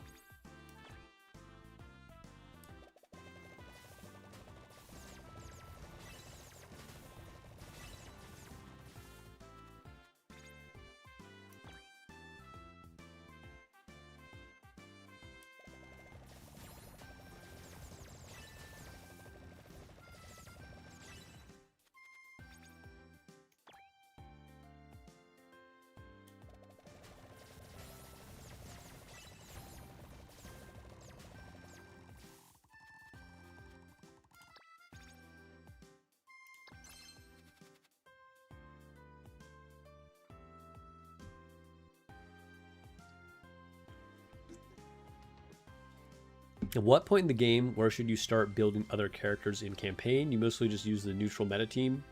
At what point in the game, where should you start building other characters in campaign? You mostly just use the neutral meta team.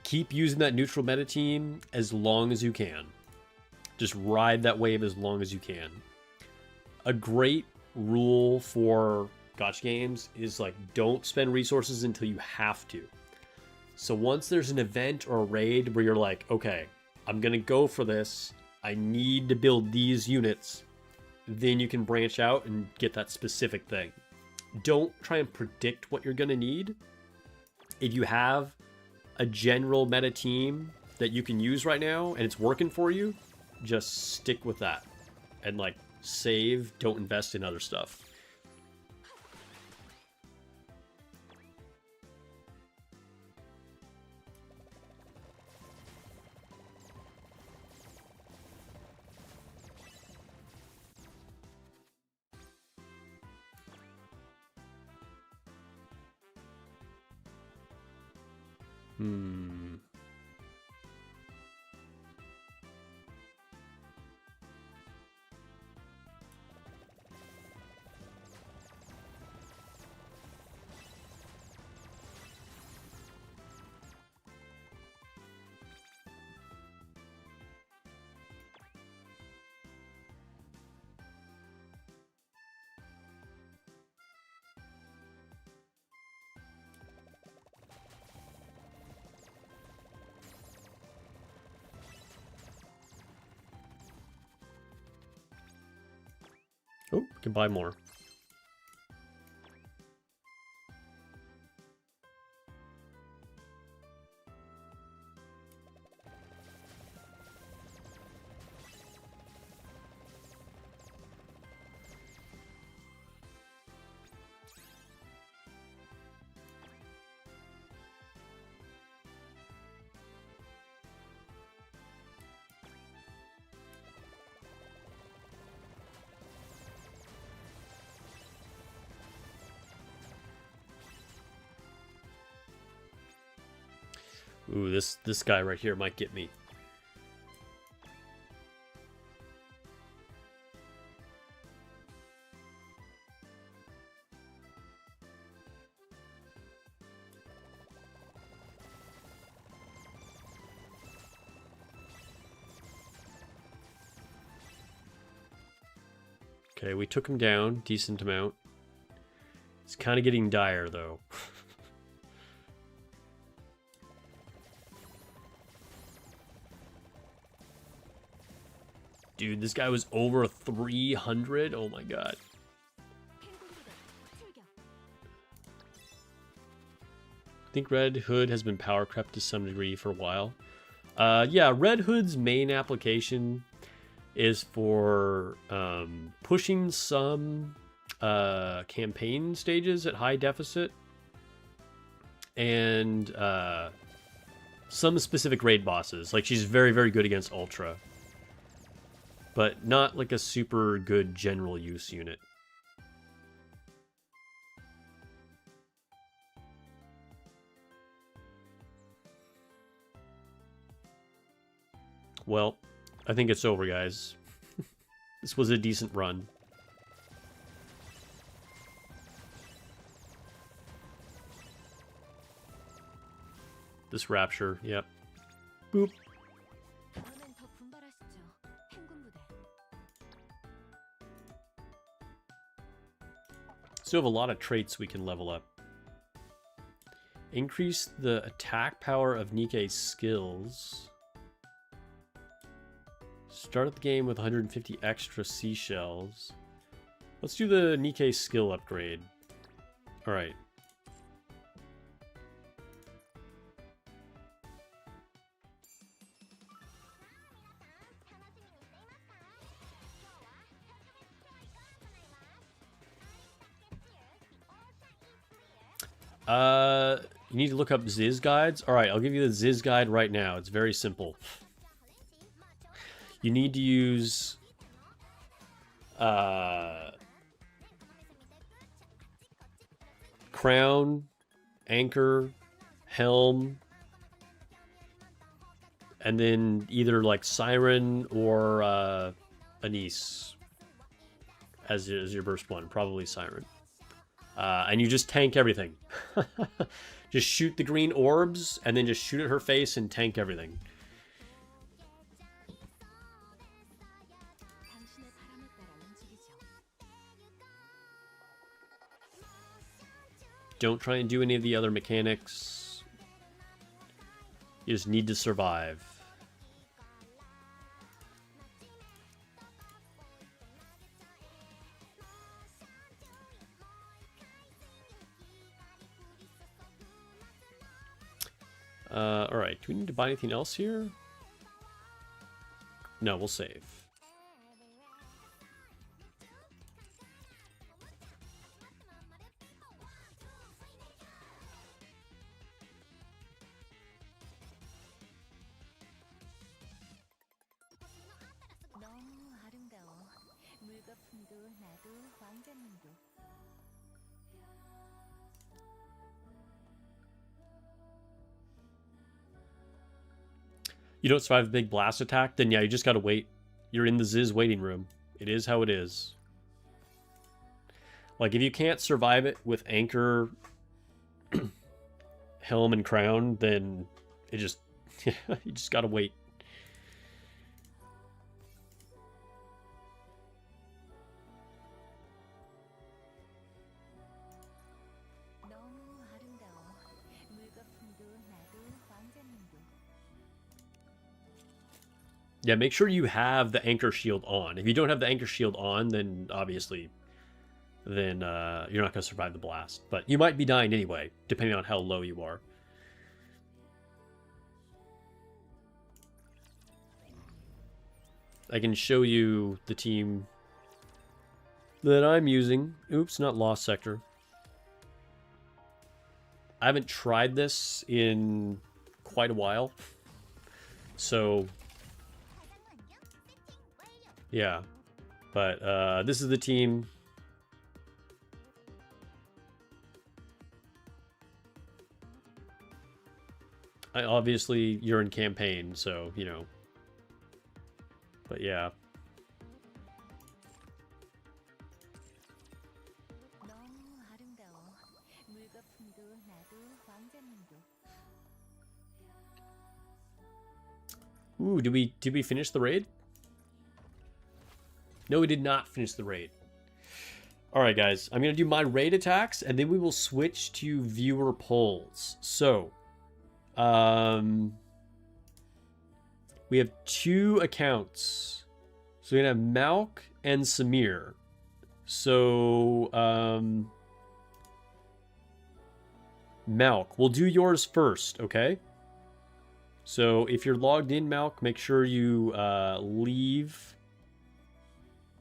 Keep using that neutral meta team as long as you can. Just ride that wave as long as you can. A great rule for gacha games is like, don't spend resources until you have to. So once there's an event or a raid where you're like, okay, I'm gonna go for this, I need to build these units, then you can branch out and get that specific thing. Don't try and predict what you're gonna need. If you have a general meta team that you can use right now and it's working for you, just stick with that. And like, save, don't invest in other stuff. Oh, can buy more. Ooh, this guy right here might get me. Okay, we took him down, decent amount. It's kind of getting dire, though. Dude, this guy was over 300? Oh my god. I think Red Hood has been power crept to some degree for a while. Yeah, Red Hood's main application is for pushing some campaign stages at high deficit and some specific raid bosses. Like, she's very, very good against Ultra, but not like a super good general use unit. Well, I think it's over, guys. This was a decent run. This Rapture, yep. Boop. Still have a lot of traits we can level up. Increase the attack power of Nikke's skills. Start the game with 150 extra seashells. Let's do the Nikke skill upgrade. Alright. You need to look up Ziz guides. Alright, I'll give you the Ziz guide right now. It's very simple. You need to use crown, anchor, helm, and then either like Siren or Anise as your first one. Probably Siren. And you just tank everything. Just shoot the green orbs and then just shoot at her face and tank everything. Don't try and do any of the other mechanics. You just need to survive. Alright, do we need to buy anything else here? No, we'll save. You don't survive a big blast attack, then yeah, you just gotta wait. You're in the Ziz waiting room. It is how it is. Like, if you can't survive it with anchor, helm, and crown, then it just... you just gotta wait. Yeah, make sure you have the anchor shield on. If you don't have the anchor shield on, then obviously, then you're not going to survive the blast. But you might be dying anyway, depending on how low you are. I can show you the team that I'm using. Oops, not Lost Sector. I haven't tried this in quite a while. So... yeah, but this is the team. Obviously, you're in campaign, so, you know. But yeah. Ooh, did we finish the raid? No, we did not finish the raid. All right, guys. I'm going to do my raid attacks, and then we will switch to viewer polls. So, we have 2 accounts. So, we're going to have Malk and Samir. So, Malk, we'll do yours first, okay? So, if you're logged in, Malk, make sure you leave.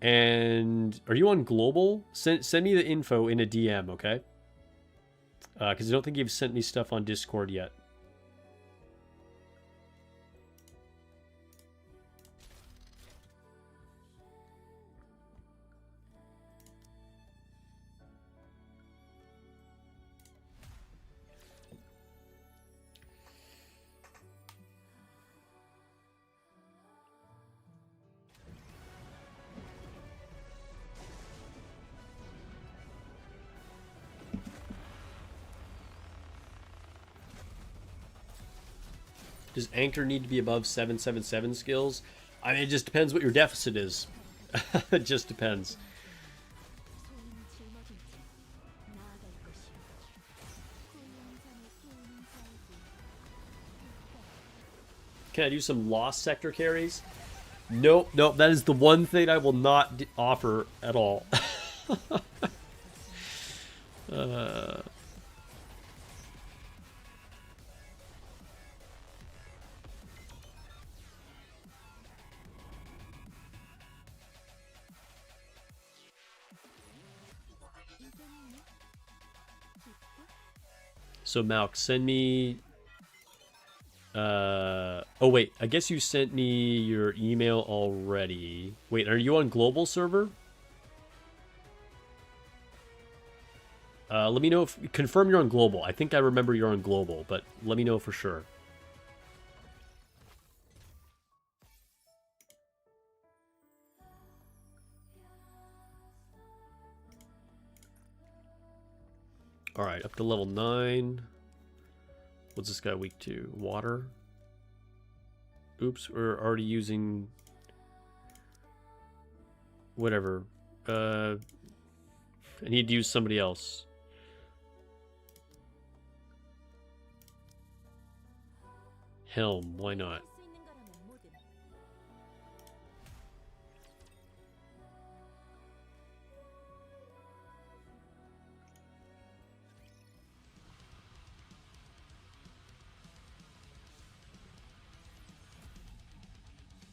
And are you on global? Send me the info in a DM, okay? Because I don't think you've sent me stuff on Discord yet. Does Anchor need to be above 777 skills? I mean, it just depends what your deficit is. It just depends. Can I do some lost sector carries? Nope, nope. That is the one thing I will not offer at all. So Malk, send me. Oh wait, I guess you sent me your email already. Wait, are you on global server? Let me know if confirm you're on global. I think I remember you're on global, but let me know for sure. All right, up to level 9. What's this guy weak to? Water. Oops, we're already using whatever. I need to use somebody else. Helm, why not?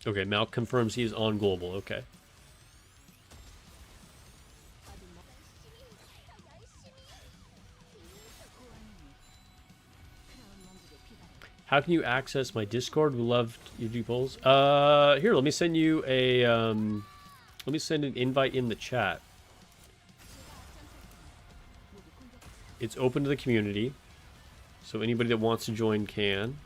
Okay, Mal confirms he's on global. Okay. How can you access my Discord? We love you do polls. Here, let me send you a let me send an invite in the chat. It's open to the community, so anybody that wants to join can.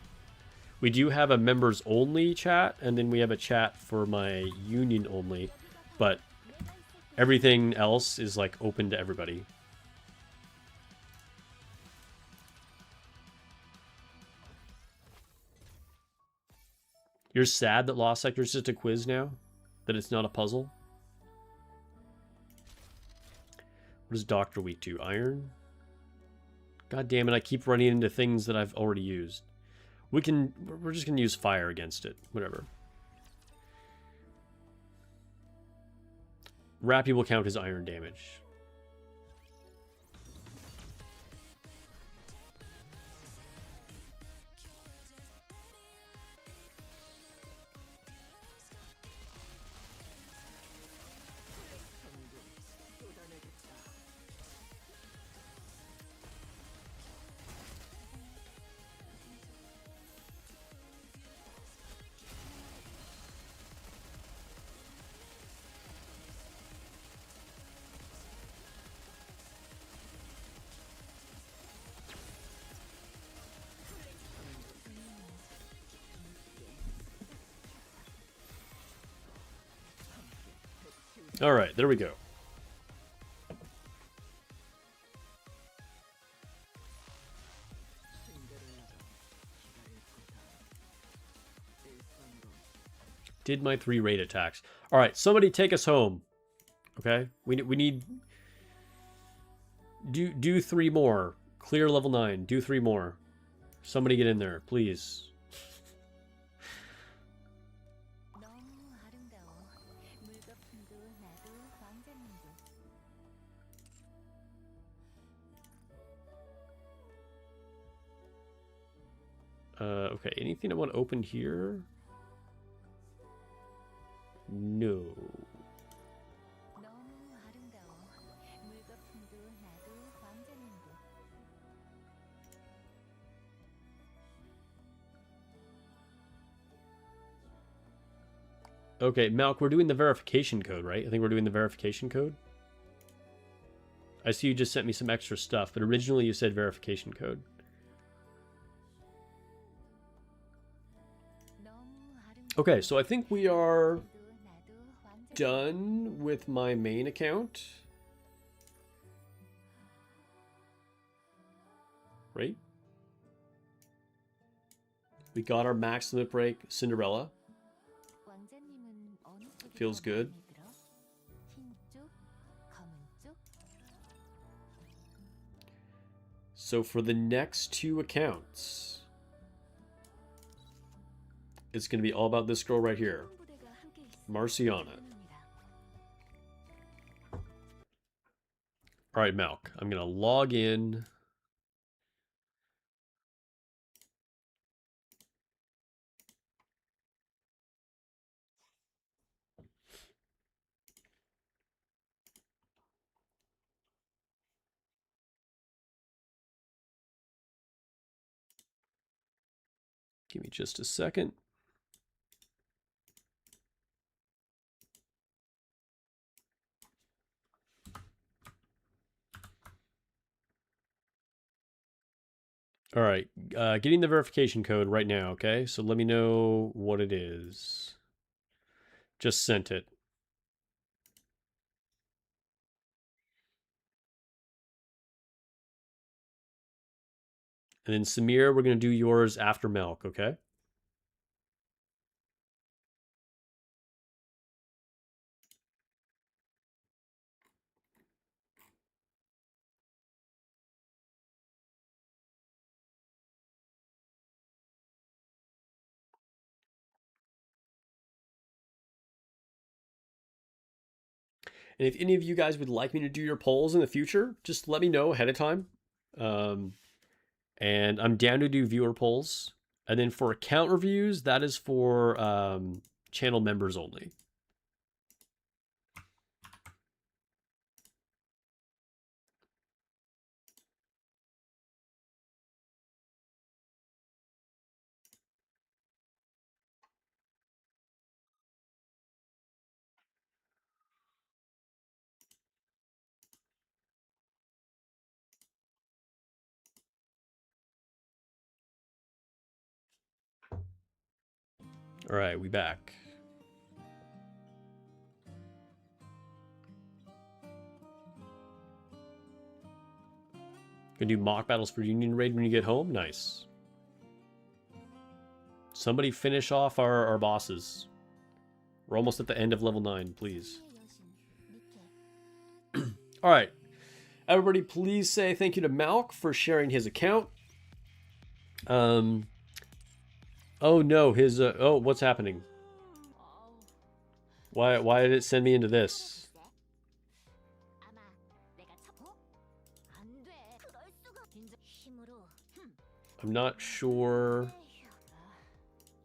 We do have a members only chat, and then we have a chat for my union only, but everything else is like open to everybody. You're sad that Lost Sector is just a quiz now? That it's not a puzzle? What is Doctor weak to? Iron? God damn it, I keep running into things that I've already used. We're just gonna use fire against it. Whatever. Rappy will count as iron damage. All right, there we go. Did my 3 raid attacks. All right, somebody take us home. Okay, we need do 3 more. Clear level 9. Do 3 more. Somebody get in there, please. Okay, anything I want opened here? No. Okay, Malk, we're doing the verification code, right? I think we're doing the verification code. I see you just sent me some extra stuff, but originally you said verification code. Okay, so I think we are done with my main account. Right? We got our max limit break, Cinderella. Feels good. So for the next 2 accounts, it's going to be all about this girl right here, Marciana. All right, Malk, I'm going to log in. Give me just a second. All right, getting the verification code right now, okay? So let me know what it is. Just sent it. And then Samir, we're going to do yours after Milk, okay? And if any of you guys would like me to do your polls in the future, just let me know ahead of time. And I'm down to do viewer polls. And then for account reviews, that is for channel members only. All right, we back. Gonna do mock battles for Union Raid when you get home? Nice. Somebody finish off our bosses. We're almost at the end of level 9, please. All right. Everybody, please say thank you to Malk for sharing his account. Oh no, his oh, what's happening? Why did it send me into this? I'm not sure.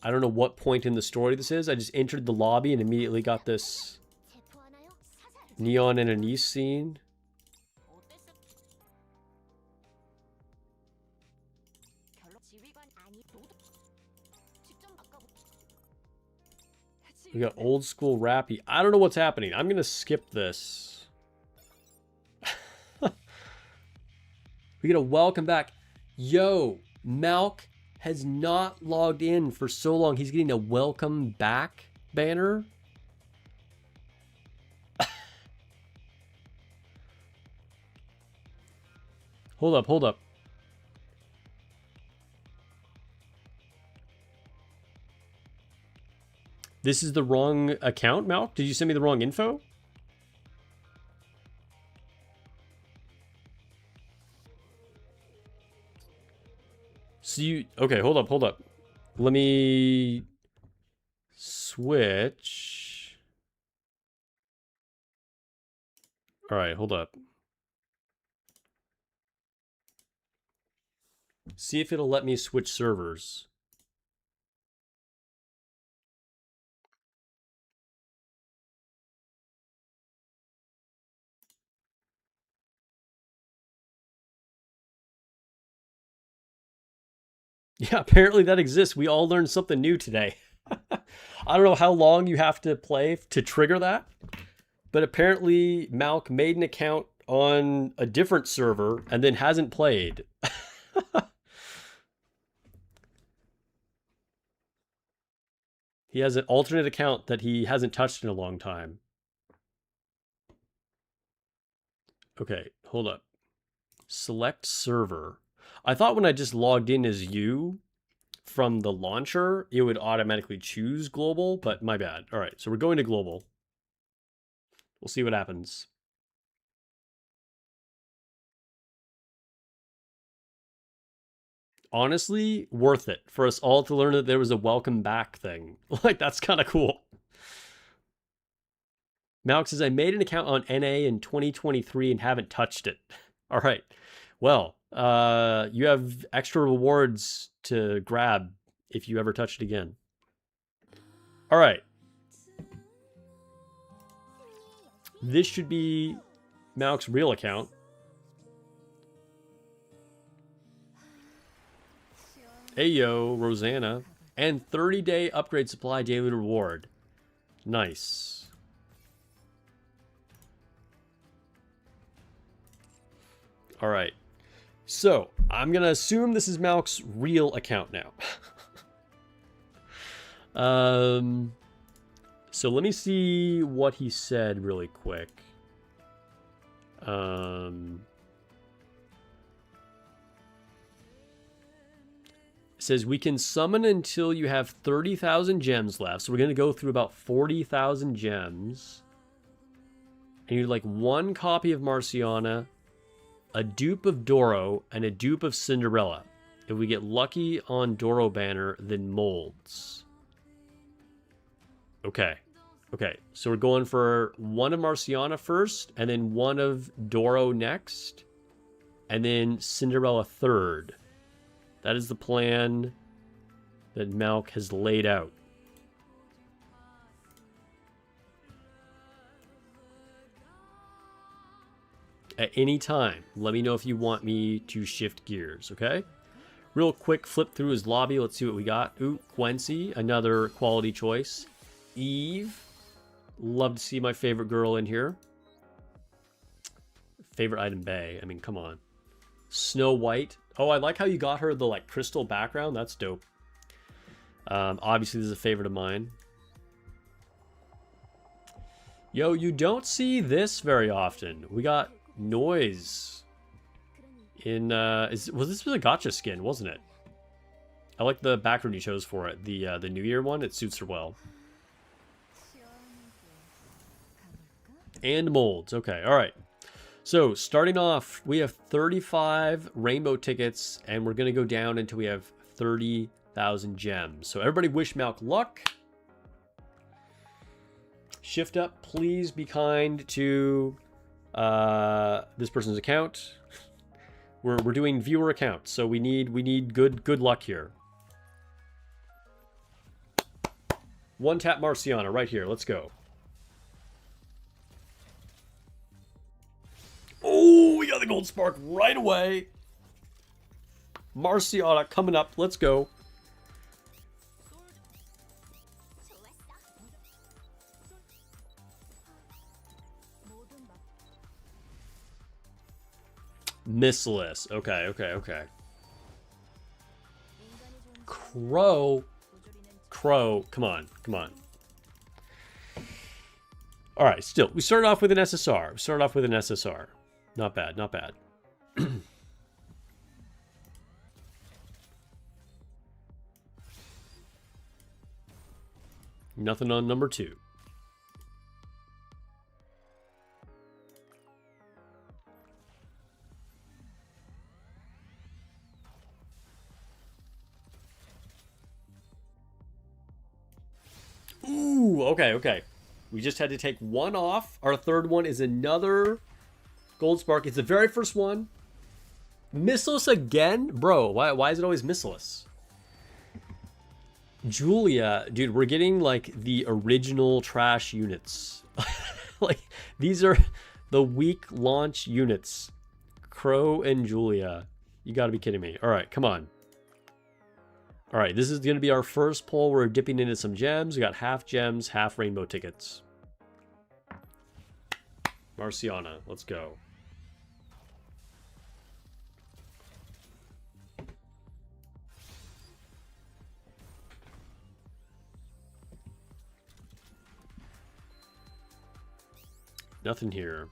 I don't know what point in the story this is. I just entered the lobby and immediately got this Neon and Anise scene. We got old school rappy. I don't know what's happening. I'm gonna skip this. We get a welcome back. Yo, Malk has not logged in for so long. He's getting a welcome back banner. Hold up, hold up. This is the wrong account, Malk? Did you send me the wrong info? So you... Okay, hold up, hold up. Let me... switch. Alright, hold up. See if it'll let me switch servers. Yeah, apparently that exists. We all learned something new today. I don't know how long you have to play to trigger that, but apparently Malk made an account on a different server and then hasn't played. He has an alternate account that he hasn't touched in a long time. Okay, hold up. Select server. I thought when I just logged in as you from the launcher, it would automatically choose global, but my bad. All right, so we're going to global. We'll see what happens. Honestly, worth it for us all to learn that there was a welcome back thing. Like, that's kind of cool. Malk says, I made an account on NA in 2023 and haven't touched it. All right. Well, you have extra rewards to grab if you ever touch it again. All right. This should be Malk's real account. Hey, yo, Rosanna. And 30-day upgrade supply daily reward. Nice. All right. So, I'm going to assume this is Malk's real account now. So let me see what he said really quick. It says we can summon until you have 30,000 gems left. So we're going to go through about 40,000 gems. And you'd like one copy of Marciana, a dupe of Doro, and a dupe of Cinderella. If we get lucky on Doro banner, then molds. Okay. Okay, so we're going for one of Marciana first, and then one of Doro next, and then Cinderella third. That is the plan that Malk has laid out. At any time, let me know if you want me to shift gears, okay? Real quick flip through his lobby. Let's see what we got. Ooh, Quincy, another quality choice. Eve. Love to see my favorite girl in here. Favorite item bay. I mean, come on. Snow White. Oh, I like how you got her the like crystal background. That's dope. Obviously, this is a favorite of mine. Yo, you don't see this very often. We got Noise in well, this was a gotcha skin, wasn't it? I like the background you chose for it. The New Year one. It suits her well. And molds. Okay, all right. So starting off, we have 35 rainbow tickets, and we're going to go down until we have 30,000 gems. So everybody wish Malk luck. Shift up. Please be kind to this person's account. We're doing viewer accounts, so we need good luck here. One tap Marciana right here. Let's go. Oh, we got the gold spark right away. Marciana coming up. Let's go. Missless. Okay, okay, okay. Crow. Crow. Come on, come on. All right, still. We started off with an SSR. Not bad, not bad. Nothing on number 2. Ooh, okay, okay. We just had to take one off. Our third one is another Gold Spark. It's the very first one. Missless again? Bro, why is it always missless? Julia, dude, we're getting like the original trash units. Like, these are the weak launch units. Crow and Julia. You gotta be kidding me. All right, come on. All right, this is going to be our first pull. We're dipping into some gems. We got half gems, half rainbow tickets. Marciana, let's go. Nothing here.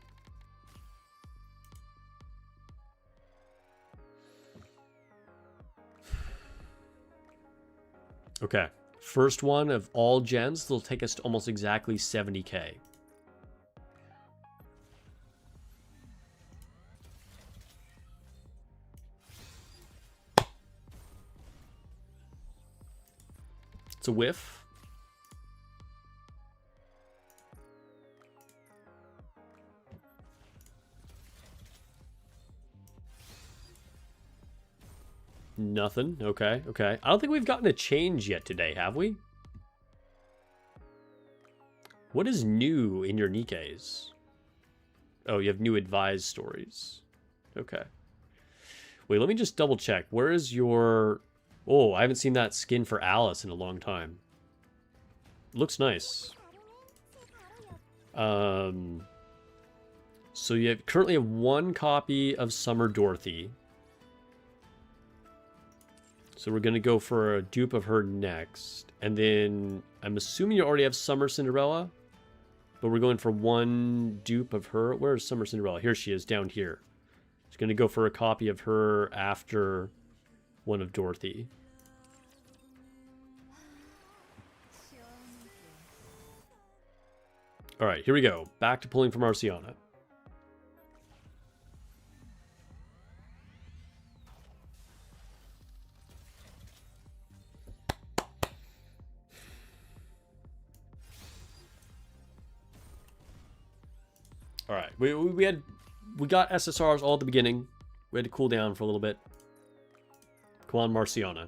Okay, first one of all gens. They'll take us to almost exactly 70k. It's a whiff. Nothing. Okay, okay. I don't think we've gotten a change yet today, have we? What is new in your nikkes? Oh, you have new advised stories. Okay. Wait, let me just double check. Where is your... Oh, I haven't seen that skin for Alice in a long time. Looks nice. So you currently have one copy of Summer Dorothy. So we're going to go for a dupe of her next. And then I'm assuming you already have Summer Cinderella. But we're going for one dupe of her. Where's Summer Cinderella? Here she is, down here. Just going to go for a copy of her after one of Dorothy. All right, here we go. Back to pulling from Marciana. All right, we got SSRs all at the beginning. We had to cool down for a little bit. Come on, Marciana.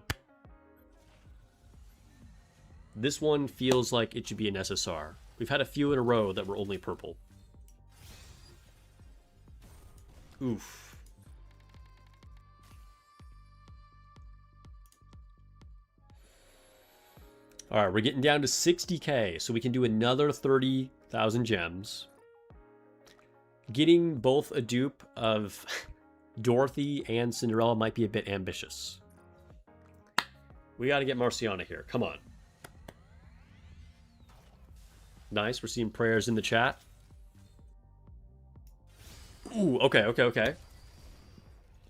This one feels like it should be an SSR. We've had a few in a row that were only purple. Oof. All right, we're getting down to 60k, so we can do another 30,000 gems. Getting both a dupe of Dorothy and Cinderella might be a bit ambitious. We got to get Marciana here. Come on. Nice. We're seeing prayers in the chat. Ooh, okay, okay, okay.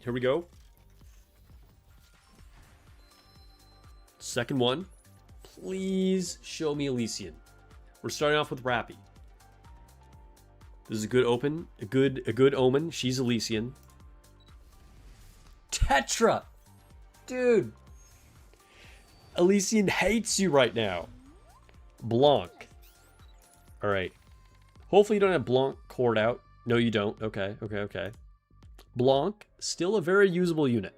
Here we go. Second one. Please show me Elysian. We're starting off with Rappy. This is a good open, a good omen. She's Elysian. Tetra! Dude. Elysian hates you right now. Blanc. Alright. Hopefully you don't have Blanc cord out. No, you don't. Okay, okay, okay. Blanc, still a very usable unit.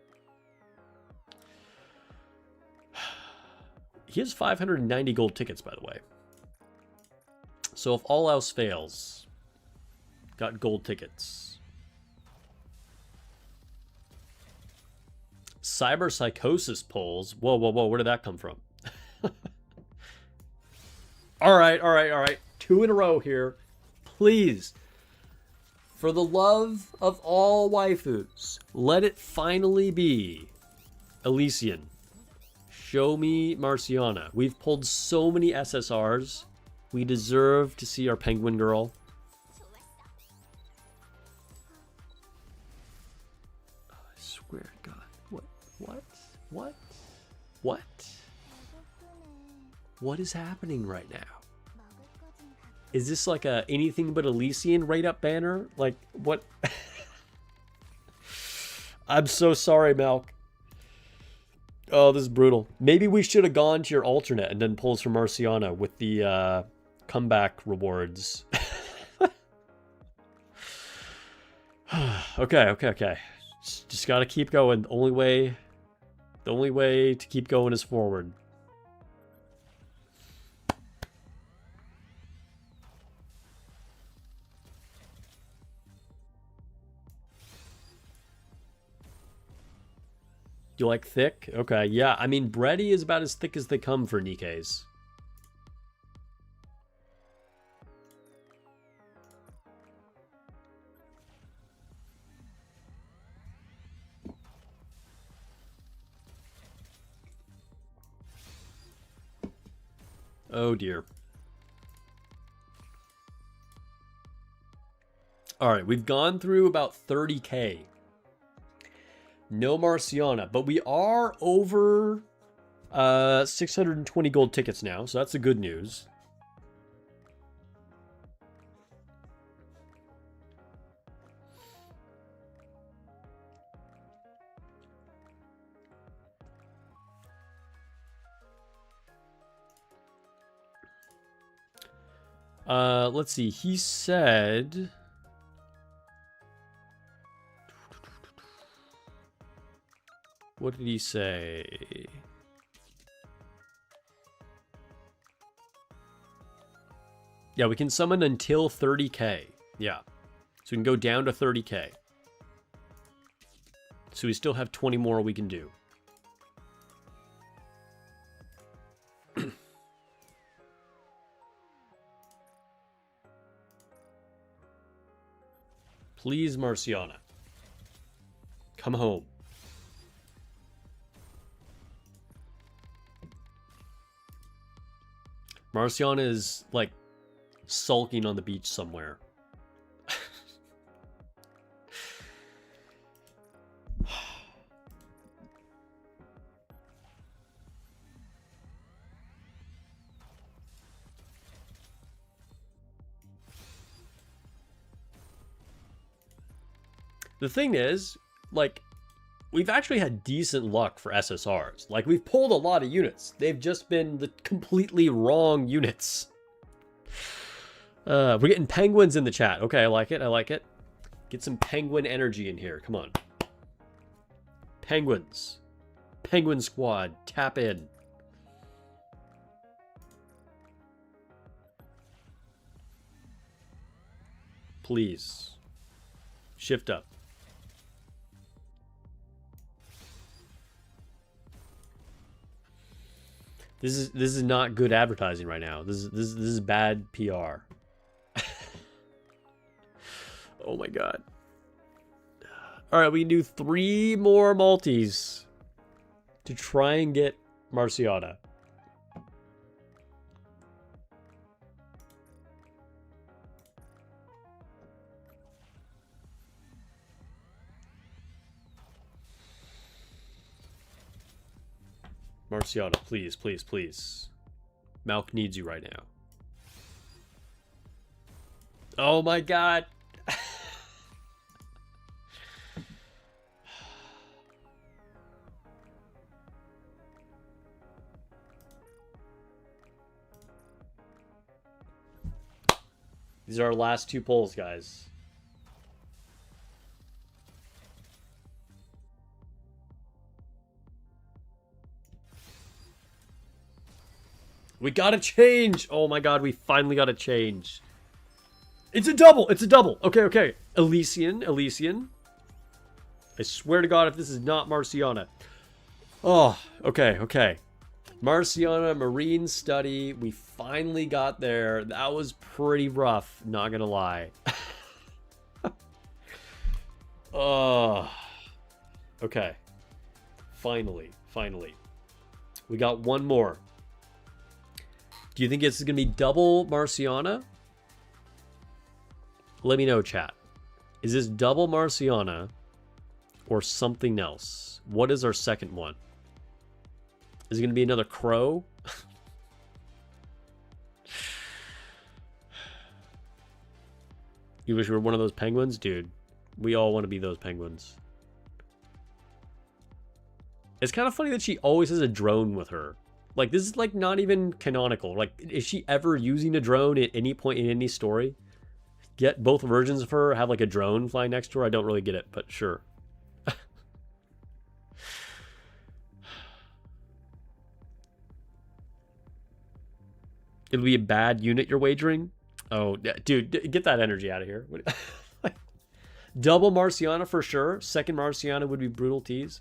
He has 590 gold tickets, by the way. So if all else fails... Got gold tickets. Cyber Psychosis pulls. Whoa, whoa, whoa. Where did that come from? All right, all right, all right. 2 in a row here. Please. For the love of all waifus, let it finally be Elysian. Show me Marciana. We've pulled so many SSRs. We deserve to see our penguin girl. Swear to God. What? What? What? What? What is happening right now? Is this like a anything but Elysian rate up banner? Like, what? I'm so sorry, Malk. Oh, this is brutal. Maybe we should have gone to your alternate and then pulls from Marciana with the comeback rewards. Okay. Just gotta keep going. The only way to keep going is forward. You like thick? Okay, yeah. I mean, bready is about as thick as they come for nikkes. Oh dear. All right, we've gone through about 30k. No Marciana, but we are over 620 gold tickets now, so that's the good news. Let's see. He said... What did he say? Yeah, we can summon until 30k. Yeah. So we can go down to 30k. So we still have 20 more we can do. Please, Marciana. Come home. Marciana is, like, sulking on the beach somewhere. The thing is, like, we've actually had decent luck for SSRs. Like, we've pulled a lot of units. They've just been the completely wrong units. We're getting penguins in the chat. Okay, I like it. I like it. Get some penguin energy in here. Come on. Penguins. Penguin squad. Tap in. Please. Shift up. This is not good advertising right now. This is bad PR. Oh my god. All right, we can do 3 more multis to try and get Marciana. Marciana, please, please, please. Malk needs you right now. Oh my god. These are our last 2 polls, guys. We got a change. Oh my god, we finally got a change. It's a double. It's a double. Okay, okay. Elysian. I swear to god if this is not Marciana. Oh, okay, okay. Marciana, Marine Study. We finally got there. That was pretty rough, not gonna lie. Oh. Okay. Finally. We got one more. Do you think it's going to be double Marciana? Let me know, chat. Is this double Marciana or something else? What is our second one? Is it going to be another crow? You wish you were one of those penguins? Dude, we all want to be those penguins. It's kind of funny that she always has a drone with her. Like, this is, like, not even canonical. Like, is she ever using a drone at any point in any story? Get both versions of her have, like, a drone flying next to her? I don't really get it, but sure. It'll be a bad unit you're wagering? Oh, dude, get that energy out of here. Double Marciana for sure. Second Marciana would be brutal tease.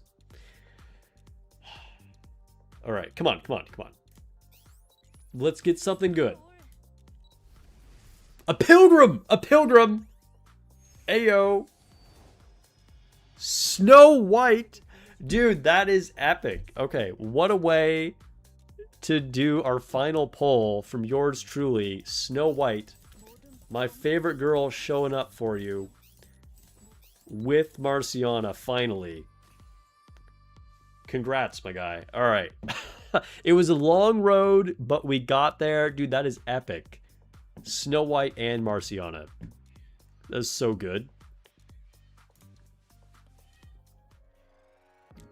All right, come on, come on, come on. Let's get something good. A pilgrim! A pilgrim! Ayo. Snow White! Dude, that is epic. Okay, what a way to do our final poll from yours truly, Snow White. My favorite girl showing up for you with Marciana, finally. Congrats, my guy. All right. It was a long road, but we got there. Dude, that is epic. Snow White and Marciana. That's so good.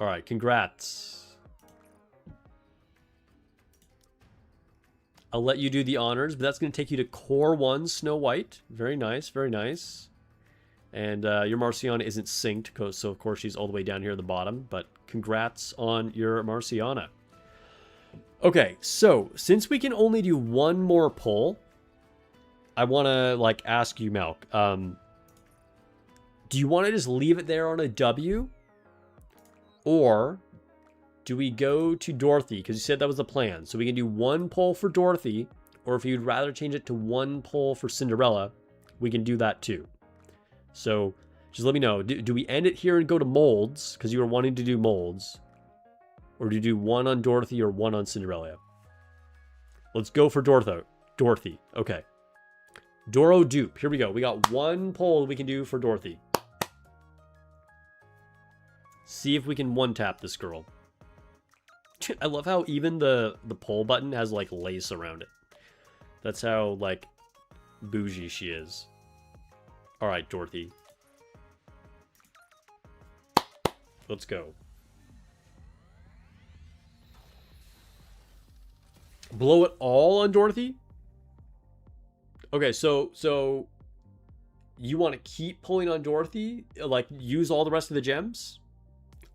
All right, congrats. I'll let you do the honors, but that's going to take you to Core 1 Snow White. Very nice, very nice. And your Marciana isn't synced, so of course she's all the way down here at the bottom. But congrats on your Marciana. Okay, so since we can only do one more poll, I want to like ask you, Malk. Do you want to just leave it there on a W? Or do we go to Dorothy? Because you said that was the plan. So we can do one poll for Dorothy, or if you'd rather change it to one poll for Cinderella, we can do that too. So just let me know. Do we end it here and go to molds, because you were wanting to do molds? Or do you do one on Dorothy or one on Cinderella? Let's go for Dorothy. Okay. Doro dupe. Here we go. We got one poll we can do for Dorothy. See if we can one-tap this girl. I love how even the poll button has like lace around it. That's how like bougie she is. All right, Dorothy. Let's go. Blow it all on Dorothy? Okay, so you want to keep pulling on Dorothy? Like use all the rest of the gems?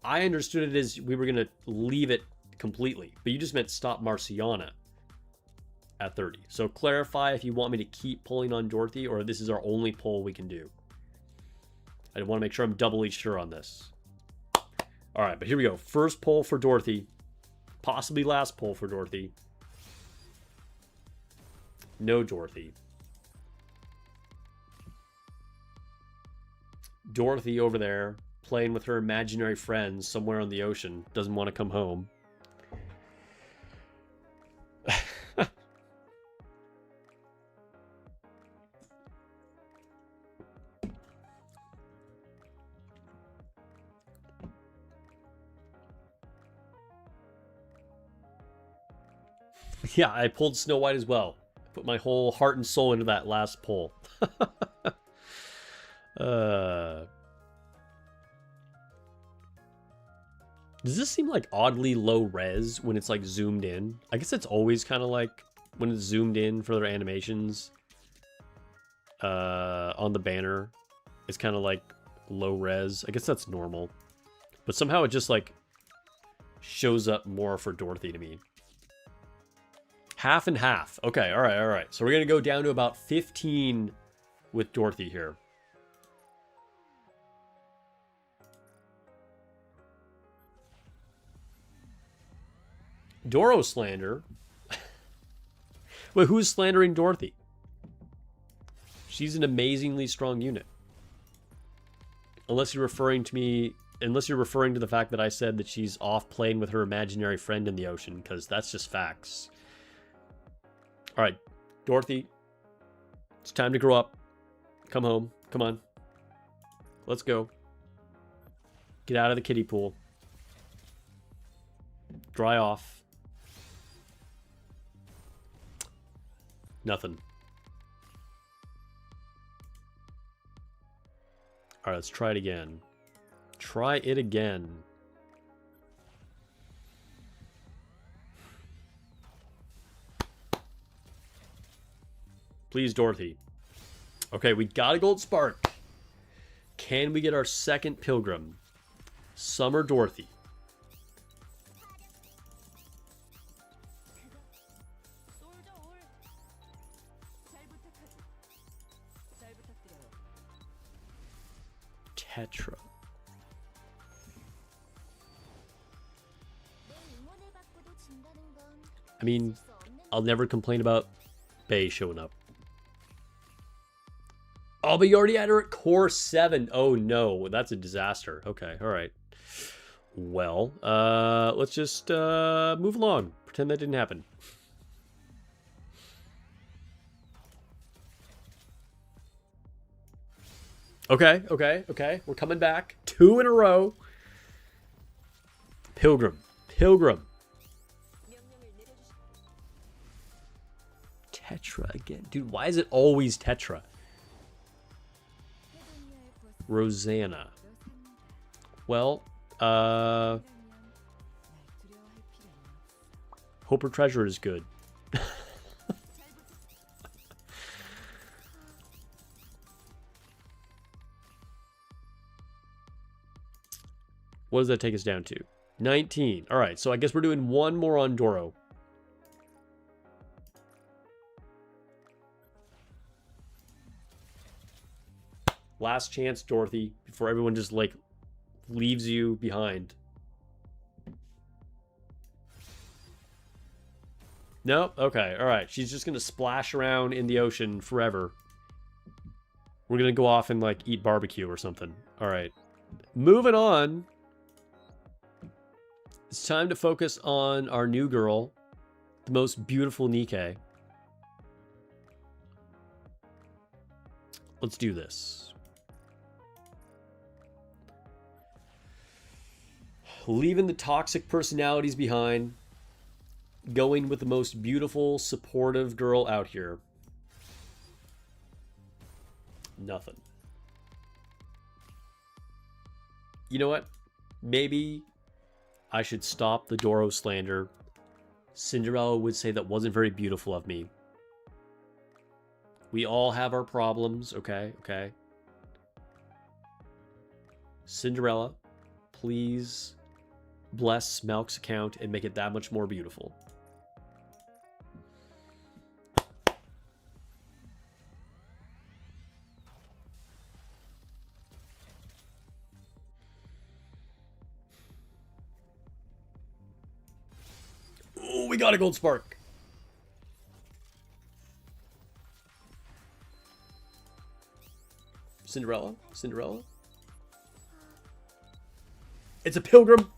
I understood it as we were going to leave it completely, but you just meant stop Marciana at 30. So clarify if you want me to keep pulling on Dorothy or if this is our only pull we can do. I want to make sure I'm doubly sure on this. All right, but here we go. First pull for Dorothy. Possibly last pull for Dorothy. No Dorothy. Dorothy over there playing with her imaginary friends somewhere on the ocean. Doesn't want to come home. Yeah, I pulled Snow White as well. Put my whole heart and soul into that last pull. Does this seem like oddly low res when it's like zoomed in? I guess it's always kind of like when it's zoomed in for their animations on the banner. It's kind of like low res. I guess that's normal. But somehow it just like shows up more for Dorothy to me. Half and half. Okay, all right, all right. So we're going to go down to about 15 with Dorothy here. Doro slander? Wait, who's slandering Dorothy? She's an amazingly strong unit. Unless you're referring to me... Unless you're referring to the fact that I said that she's off playing with her imaginary friend in the ocean, because that's just facts. All right, Dorothy, it's time to grow up. Come home. Come on. Let's go. Get out of the kiddie pool. Dry off. Nothing. Alright, let's try it again. Try it again. Please, Dorothy. Okay, we got a gold spark. Can we get our second pilgrim? Summer Dorothy. Tetra. I mean, I'll never complain about Bay showing up. Oh, but you already had her at core 7. Oh no, that's a disaster. Okay, alright. Well, let's just move along. Pretend that didn't happen. Okay, okay, okay. We're coming back. 2 in a row. Pilgrim. Pilgrim. Tetra again. Dude, why is it always Tetra? Rosanna. Well, hope her treasure is good. What does that take us down to? 19. All right, so I guess we're doing one more on Doro. Last chance, Dorothy, before everyone just, like, leaves you behind. Nope. Okay, all right. She's just going to splash around in the ocean forever. We're going to go off and, like, eat barbecue or something. All right. Moving on. It's time to focus on our new girl, the most beautiful Nikke. Let's do this. Leaving the toxic personalities behind. Going with the most beautiful, supportive girl out here. Nothing. You know what? Maybe I should stop the Doro slander. Cinderella would say that wasn't very beautiful of me. We all have our problems, okay? Okay. Cinderella, please bless Malk's account and make it that much more beautiful. Oh, we got a gold spark. Cinderella? Cinderella? It's a pilgrim.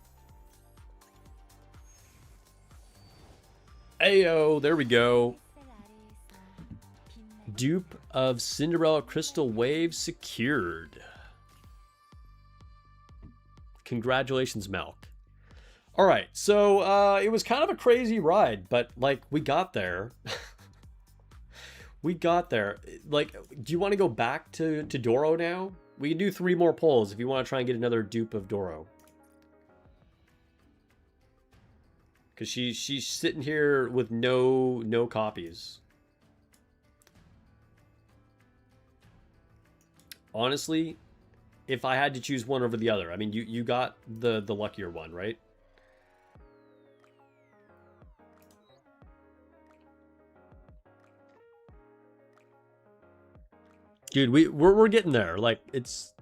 Ayo, there we go. Dupe of Cinderella Crystal Wave secured. Congratulations, Malk. All right, so it was kind of a crazy ride, but like we got there. We got there. Like, do you want to go back to Doro now? We can do 3 more polls if you want to try and get another dupe of Doro. Because she's sitting here with no copies. Honestly, if I had to choose one over the other, I mean, you got the luckier one, right? Dude, we're getting there. Like, it's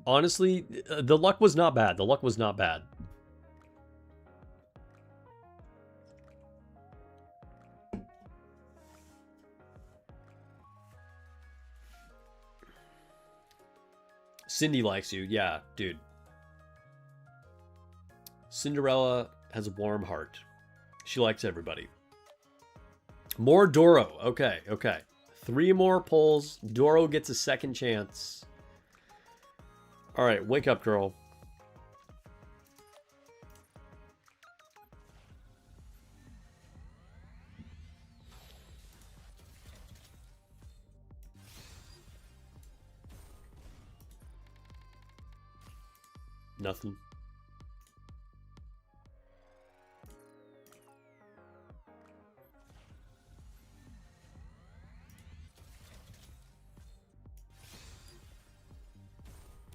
honestly, the luck was not bad. The luck was not bad. Cindy likes you. Yeah, dude. Cinderella has a warm heart. She likes everybody. More Doro. Okay, okay. 3 more polls. Doro gets a second chance. All right, wake up, girl. Nothing.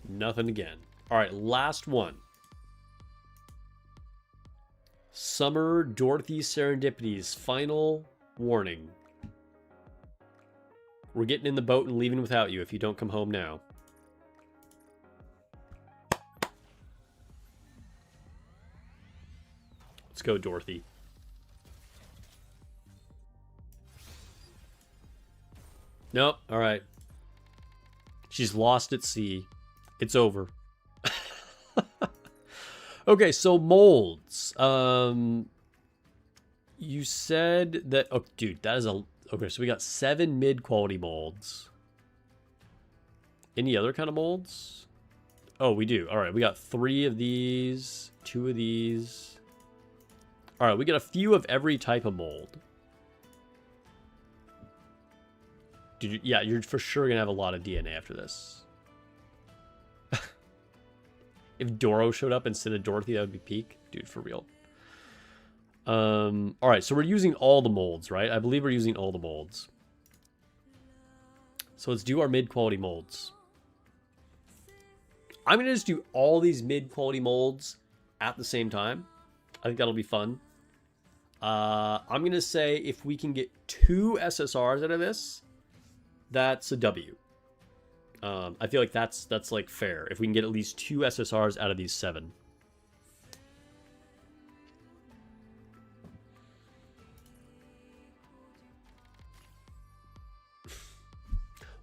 Nothing again. All right, last one. Summer Dorothy Serendipity's final warning. We're getting in the boat and leaving without you if you don't come home now. Let's go, Dorothy. Nope. All right. She's lost at sea. It's over. Okay, so molds. You said that... Oh, dude, that is a... Okay, so we got 7 mid-quality molds. Any other kind of molds? Oh, we do. All right, we got 3 of these, 2 of these. All right, we got a few of every type of mold. Dude, yeah, you're for sure going to have a lot of DNA after this. If Doro showed up instead of Dorothy, that would be peak. Dude, for real. All right, so we're using all the molds, right? I believe we're using all the molds. So let's do our mid-quality molds. I'm going to just do all these mid-quality molds at the same time. I think that'll be fun. I'm going to say if we can get 2 SSRs out of this, that's a W. I feel like that's like fair. If we can get at least 2 SSRs out of these 7.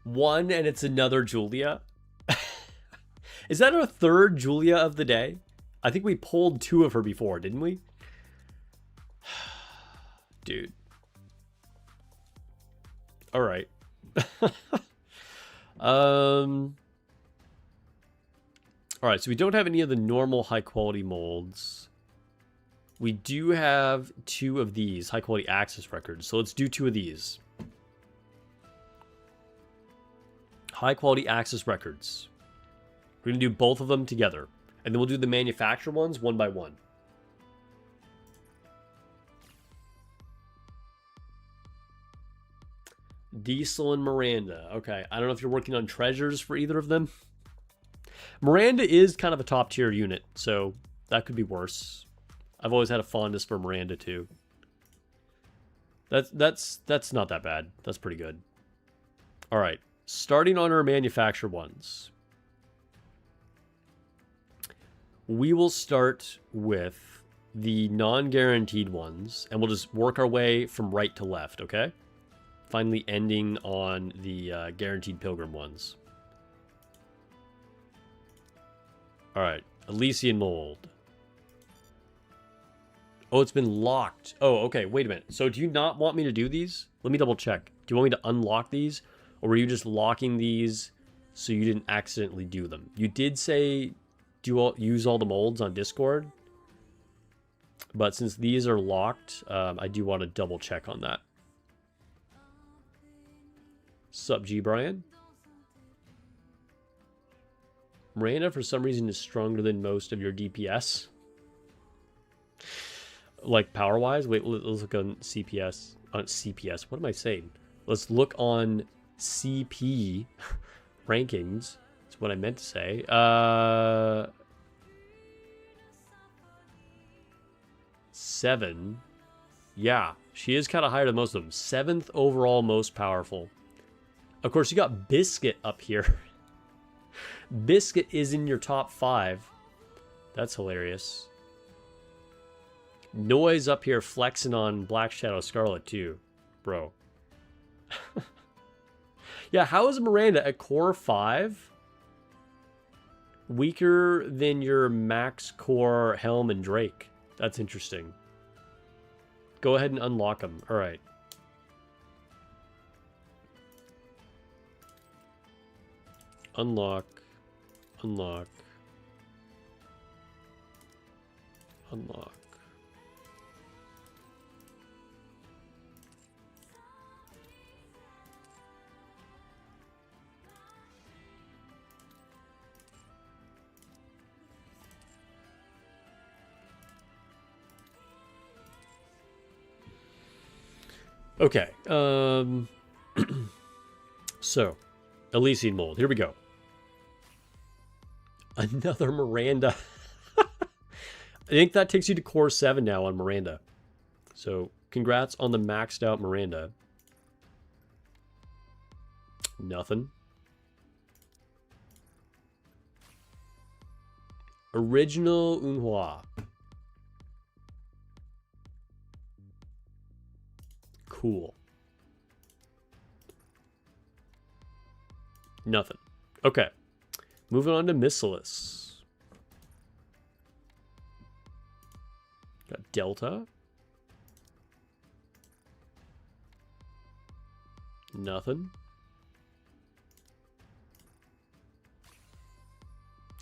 One, and it's another Julia. Is that our 3rd Julia of the day? I think we pulled 2 of her before, didn't we? Dude. All right. All right, so we don't have any of the normal high quality molds. We do have 2 of these high quality access records. So let's do 2 of these. High quality access records. We're going to do both of them together. And then we'll do the manufacturer ones one by one. Diesel and Miranda. Okay, I don't know if you're working on treasures for either of them. Miranda is kind of a top tier unit, so that could be worse. I've always had a fondness for Miranda too. That's not that bad. That's pretty good. All right, starting on our manufacturer ones. We will start with the non-guaranteed ones, and we'll just work our way from right to left, okay? Finally ending on the guaranteed pilgrim ones. All right, Elysian mold. Oh, it's been locked. Oh, okay, wait a minute. So do you not want me to do these? Let me double check. Do you want me to unlock these? Or were you just locking these so you didn't accidentally do them? You did say use all the molds on Discord. But since these are locked, I do want to double check on that. Sup, G Brian? Miranda, for some reason, is stronger than most of your DPS. Like, power-wise? Wait, let's look on CPS. On CPS, what am I saying? Let's look on CP rankings. That's what I meant to say. 7. Yeah, she is kind of higher than most of them. 7th overall most powerful. Of course, you got Biscuit up here. Biscuit is in your top 5. That's hilarious. Noise up here flexing on Black Shadow Scarlet too, bro. Yeah, how is Miranda at core 5? Weaker than your max core Helm and Drake. That's interesting. Go ahead and unlock them. All right. Unlock. Unlock. Unlock. Okay. So, Elysian mold. Here we go. Another Miranda. I think that takes you to core 7 now on Miranda. So, congrats on the maxed out Miranda. Nothing. Original Unhua. Cool. Nothing. Okay. Moving on to Missilus. Got Delta. Nothing.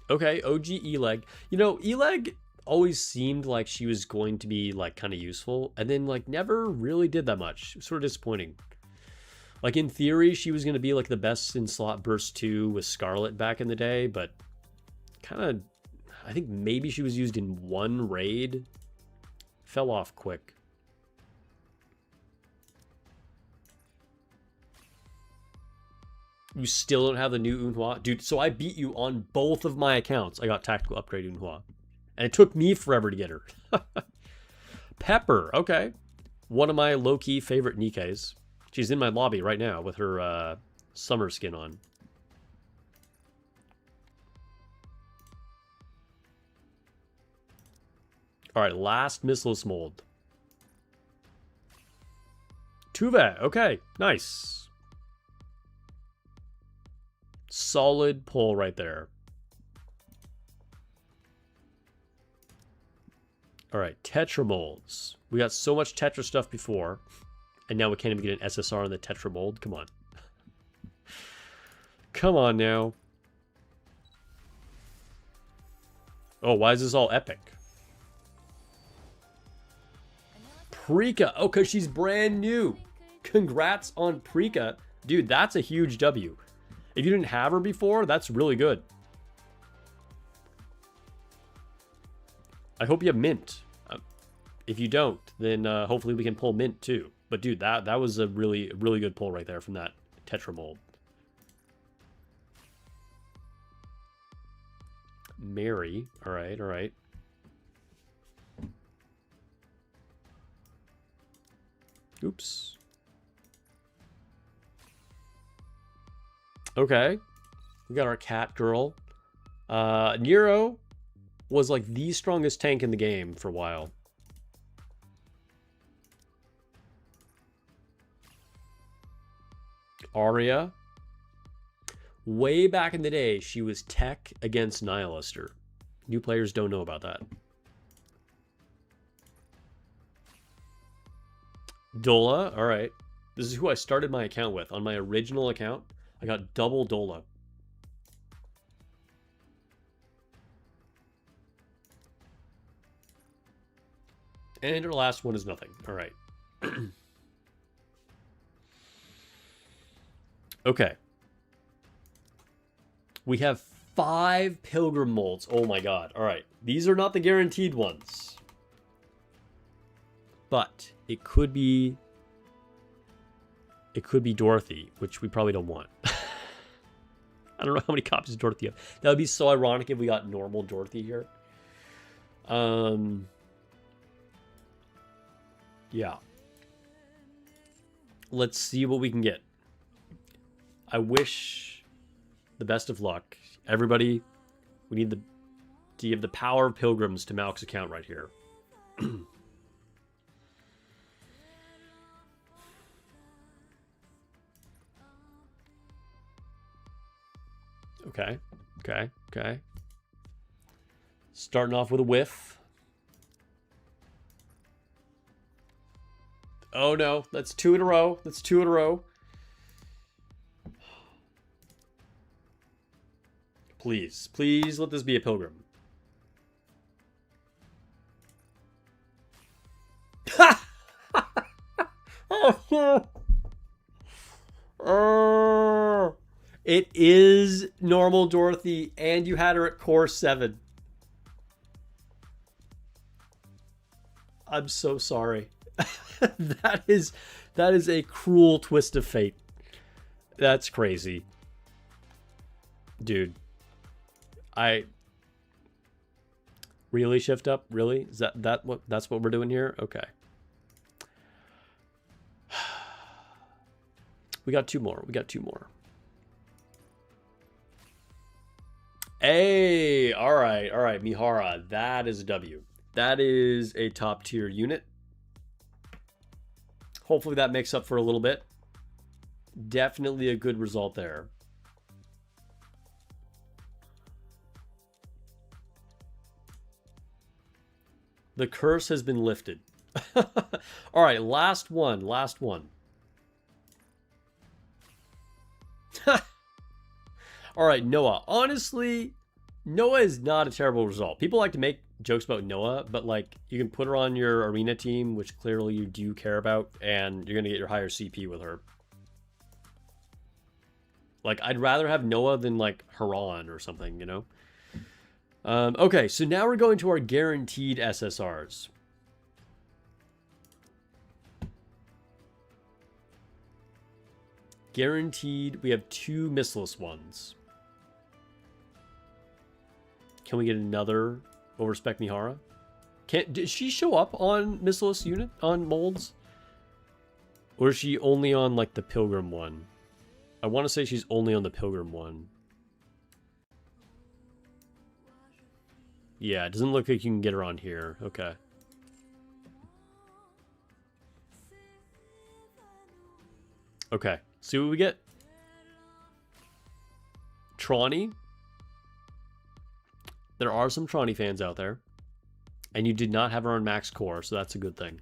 Okay, OG E-Leg. You know, E-Leg always seemed like she was going to be, like, kind of useful, and then, like, never really did that much. Sort of disappointing. Like, in theory, she was going to be, like, the best in Slot Burst 2 with Scarlet back in the day, but kind of, I think maybe she was used in one raid. Fell off quick. You still don't have the new Unhua? Dude, so I beat you on both of my accounts. I got Tactical Upgrade Unhua. And it took me forever to get her. Pepper, okay. One of my low-key favorite nikkes. She's in my lobby right now with her summer skin on. Alright, last Missilus mold. Tuve, okay, nice. Solid pull right there. All right, Tetra molds. We got so much Tetra stuff before, and now we can't even get an SSR on the Tetra mold. Come on. Come on now. Oh, why is this all epic? Prika. Oh, because she's brand new. Congrats on Prika. Dude, that's a huge W. If you didn't have her before, that's really good. I hope you have mint. If you don't, then hopefully we can pull mint too. But dude, that was a really good pull right there from that Tetra mold. Mary, all right, all right. Oops. Okay, we got our cat girl. Nero was like the strongest tank in the game for a while. Arya. Way back in the day, she was tech against Nihilister. New players don't know about that. Dola, all right. This is who I started my account with. On my original account, I got double Dola. And her last one is nothing. All right. Okay. We have 5 Pilgrim molds. Oh my god. All right. These are not the guaranteed ones. But it could be Dorothy, which we probably don't want. I don't know how many copies of Dorothy you have. That would be so ironic if we got normal Dorothy here. Yeah. Let's see what we can get. I wish the best of luck. Everybody, we need to give the power of Pilgrims to Malk's account right here. Okay, okay, okay. Starting off with a whiff. Oh no, that's 2 in a row. That's 2 in a row. Please, please let this be a Pilgrim. It is normal Dorothy, and you had her at core 7. I'm so sorry. that is a cruel twist of fate. That's crazy. Dude. I really shift up? Really? Is that's what we're doing here? Okay. We got two more. We got two more. Hey, all right, Mihara. That is a W. That is a top tier unit. Hopefully that makes up for a little bit. Definitely a good result there. The curse has been lifted. All right, last one. Last one. All right, Noah. Honestly, Noah is not a terrible result. People like to make jokes about Noah, but like you can put her on your arena team, which clearly you do care about, and you're gonna get your higher CP with her. Like I'd rather have Noah than like Haran or something, you know? Okay, so now we're going to our guaranteed SSRs. Guaranteed, we have 2 missless ones. Can we get another Overspec Mihara? Did she show up on missless unit on molds? Or is she only on like the Pilgrim one? I want to say she's only on the Pilgrim one. Yeah, it doesn't look like you can get her on here. Okay. Okay, see what we get. Tronny. There are some Tronny fans out there. And you did not have her on max core, so that's a good thing.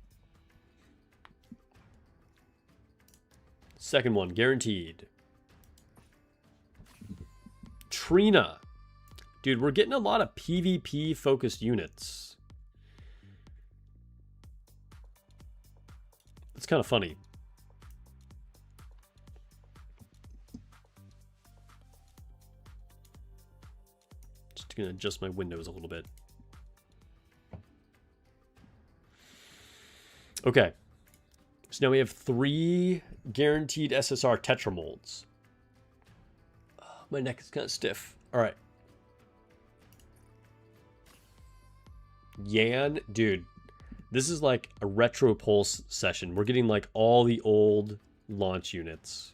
Second one, guaranteed. Trina. Dude, we're getting a lot of PvP focused units. It's kind of funny. Just gonna adjust my windows a little bit. Okay. So now we have 3 guaranteed SSR Tetra molds. Oh, my neck is kind of stiff. All right. Yan, dude, this is like a retro pulse session. We're getting like all the old launch units.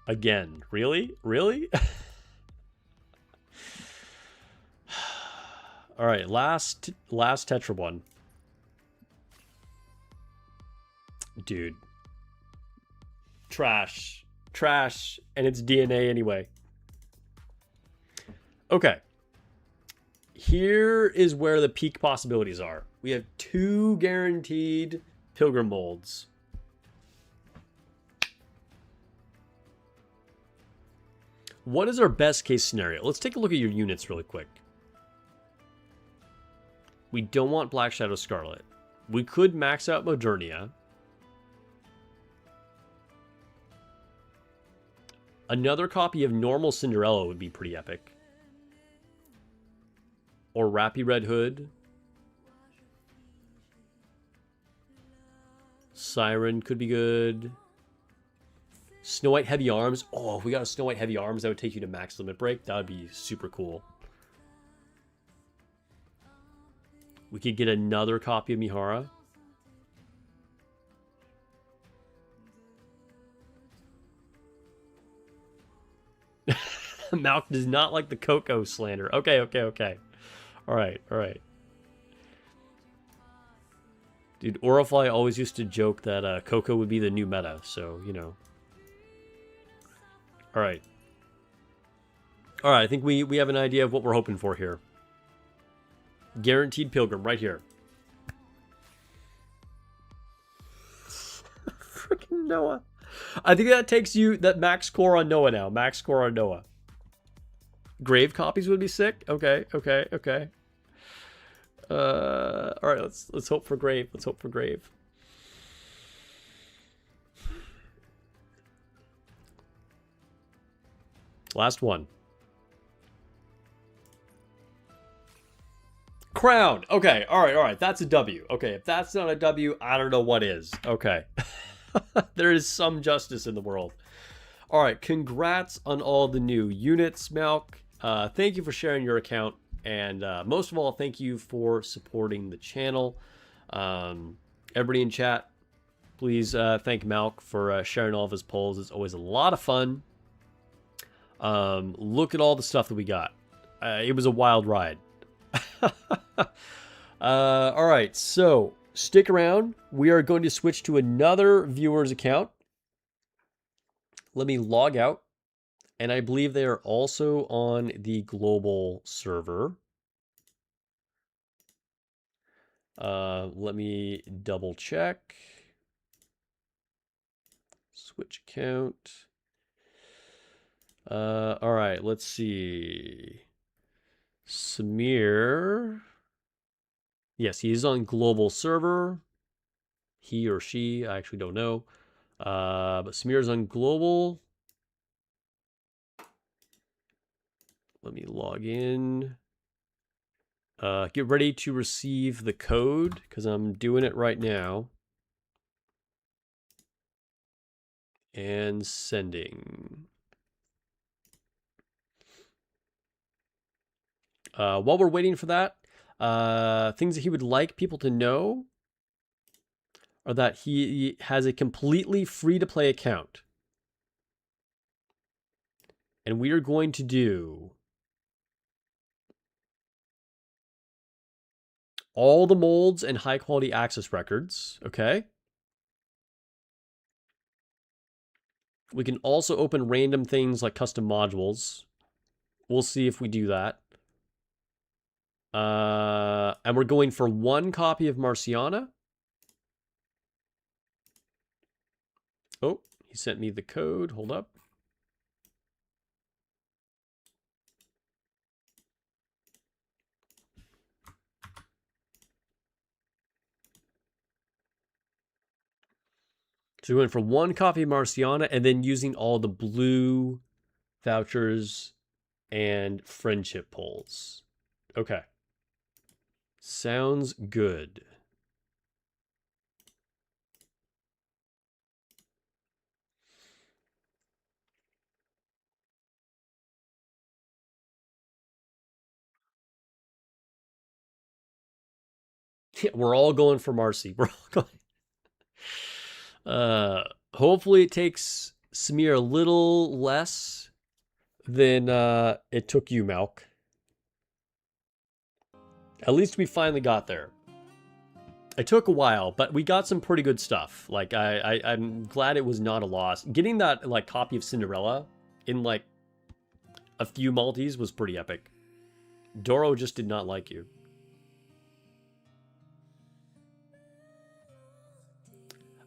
Again, really? Really? All right, last Tetra one. Dude. Trash. Trash, and it's DNA anyway. Okay. Here is where the peak possibilities are. We have 2 guaranteed Pilgrim molds. What is our best case scenario? Let's take a look at your units really quick. We don't want Black Shadow Scarlet. We could max out Modernia. Another copy of normal Cinderella would be pretty epic. Or Rappy Red Hood. Siren could be good. Snow White Heavy Arms. Oh, if we got a Snow White Heavy Arms that would take you to max limit break, that would be super cool. We could get another copy of Mihara. Malk does not like the Coco slander. Okay, okay, okay. Alright, alright. Dude, Orifly always used to joke that Coco would be the new meta, so, you know. Alright. Alright, I think we have an idea of what we're hoping for here. Guaranteed Pilgrim, right here. Freaking Noah. I think that takes you, that max core on Noah now. Max core on Noah. Grave copies would be sick. Okay, okay, okay. Alright, let's hope for Grave. Let's hope for Grave. Last one. Crown. Okay, all right. That's a W. Okay, if that's not a W, I don't know what is. Okay. There is some justice in the world. All right, congrats on all the new units, Malk. Thank you for sharing your account. And most of all, thank you for supporting the channel. Everybody in chat, please thank Malk for sharing all of his polls. It's always a lot of fun. Look at all the stuff that we got. It was a wild ride. All right, so stick around. We are going to switch to another viewer's account. Let me log out. And I believe they are also on the global server. Let me double check. Switch account. All right, let's see. Samir. Yes, he is on global server. He or she, I actually don't know. But Samir's on global. Let me log in. Get ready to receive the code because I'm doing it right now. And sending. While we're waiting for that, things that he would like people to know are that he has a completely free-to-play account. And we are going to do all the molds and high-quality access records, okay? We can also open random things like custom modules. We'll see if we do that. And we're going for 1 copy of Marciana. Oh, he sent me the code. Hold up. So we went for 1 copy of Marciana and then using all the blue vouchers and friendship polls. Okay. Sounds good. Yeah, we're all going for Marcy. We're all going. Hopefully it takes Samir a little less than it took you, Malk. At least we finally got there. It took a while, but we got some pretty good stuff. Like I'm glad it was not a loss. Getting that like copy of Cinderella in like a few multis was pretty epic. Doro just did not like you.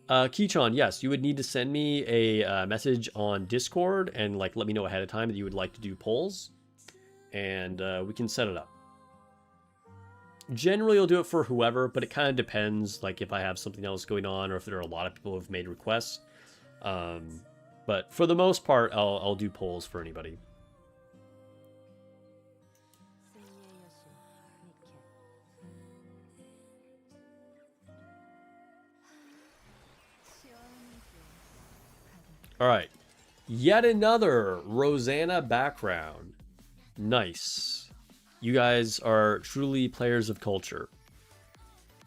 Kichon, yes, you would need to send me a message on Discord and like let me know ahead of time that you would like to do polls, and we can set it up. Generally, I'll do it for whoever, but it kind of depends, like if I have something else going on or if there are a lot of people who have made requests. But for the most part, I'll do polls for anybody. All right, yet another Rosanna background. Nice. You guys are truly players of culture.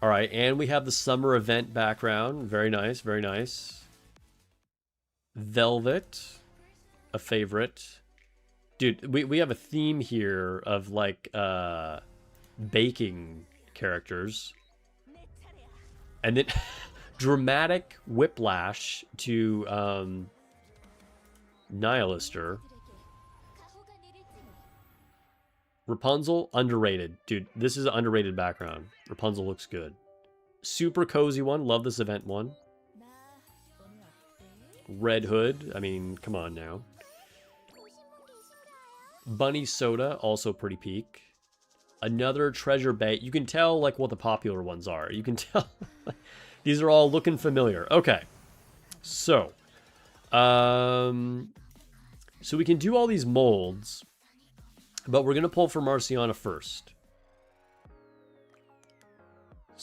All right, and we have the summer event background. Very nice, very nice. Velvet, a favorite. Dude, we have a theme here of like baking characters. And then dramatic whiplash to Nihilister. Rapunzel, underrated. Dude, this is an underrated background. Rapunzel looks good. Super cozy one. Love this event one. Red Hood. I mean, come on now. Bunny Soda, also pretty peak. Another Treasure Bay. You can tell like what the popular ones are. You can tell. These are all looking familiar. Okay. So we can do all these molds, but we're going to pull for Marciana first.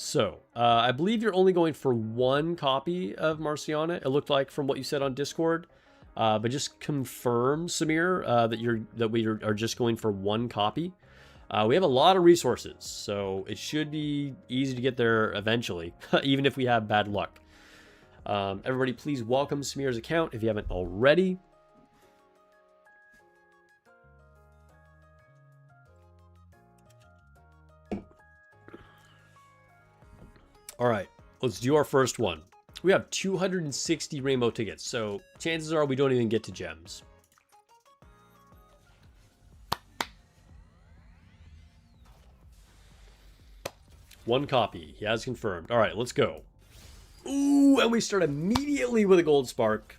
So, I believe you're only going for one copy of Marciana, it looked like from what you said on Discord. But just confirm, Samir, that we are just going for one copy. We have a lot of resources, so it should be easy to get there eventually, even if we have bad luck. Everybody, please welcome Samir's account if you haven't already. All right, let's do our first one. We have 260 rainbow tickets, so chances are we don't even get to gems. One copy, he has confirmed. All right, let's go. Ooh, and we start immediately with a gold spark.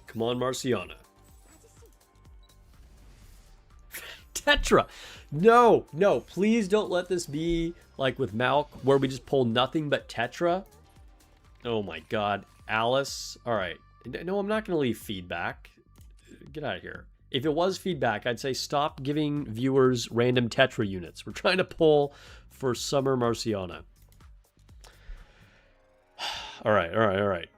Come on, Marciana. Tetra. No, no, please don't let this be like with Malk where we just pull nothing but Tetra. Oh my god. Alice. All right. No, I'm not going to leave feedback. Get out of here. If it was feedback, I'd say stop giving viewers random Tetra units. We're trying to pull for Summer Marciana. All right, all right, all right.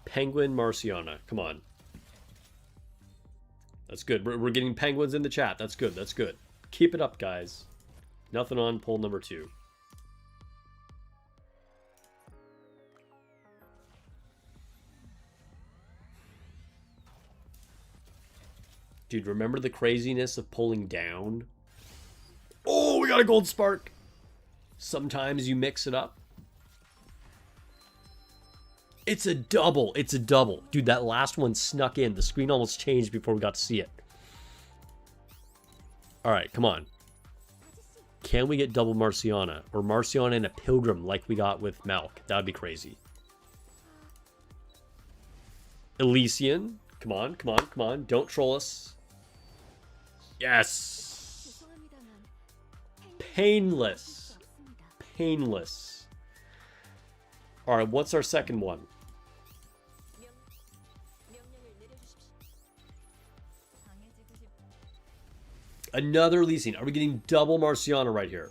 Penguin Marciana. Come on. That's good. We're getting penguins in the chat. That's good. That's good. Keep it up, guys. Nothing on poll number 2. Dude, remember the craziness of pulling down? Oh, we got a gold spark. Sometimes you mix it up. It's a double. It's a double. Dude, that last one snuck in. The screen almost changed before we got to see it. All right, come on. Can we get double Marciana? Or Marciana and a Pilgrim like we got with Malk? That would be crazy. Elysian. Come on, come on, come on. Don't troll us. Yes. Painless. Painless. All right, what's our second one? Another Elysian. Are we getting double Marciana right here?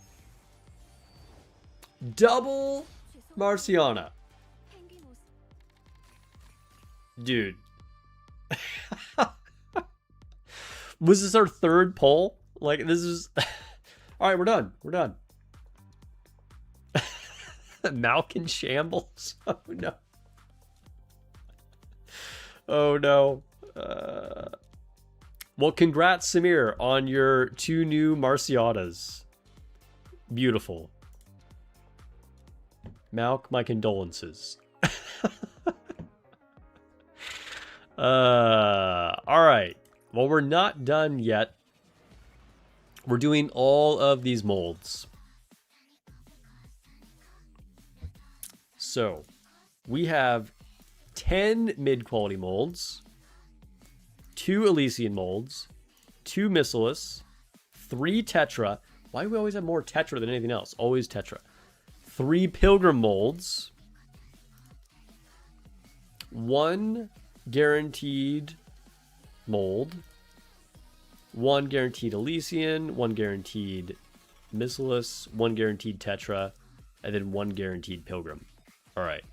Double Marciana. Dude. Was this our third poll? Like, this is... All right, we're done. We're done. Malkin shambles. Oh, no. Oh, no. Well, congrats, Samir, on your 2 new Marcianas. Beautiful. Malk, my condolences. All right. Well, we're not done yet. We're doing all of these molds. So, we have 10 mid-quality molds, 2 Elysian molds, 2 Missilus, 3 Tetra. Why do we always have more Tetra than anything else? Always Tetra. 3 Pilgrim molds, 1 guaranteed mold, 1 guaranteed Elysian, 1 guaranteed Missilus, 1 guaranteed Tetra, and then 1 guaranteed Pilgrim. All right.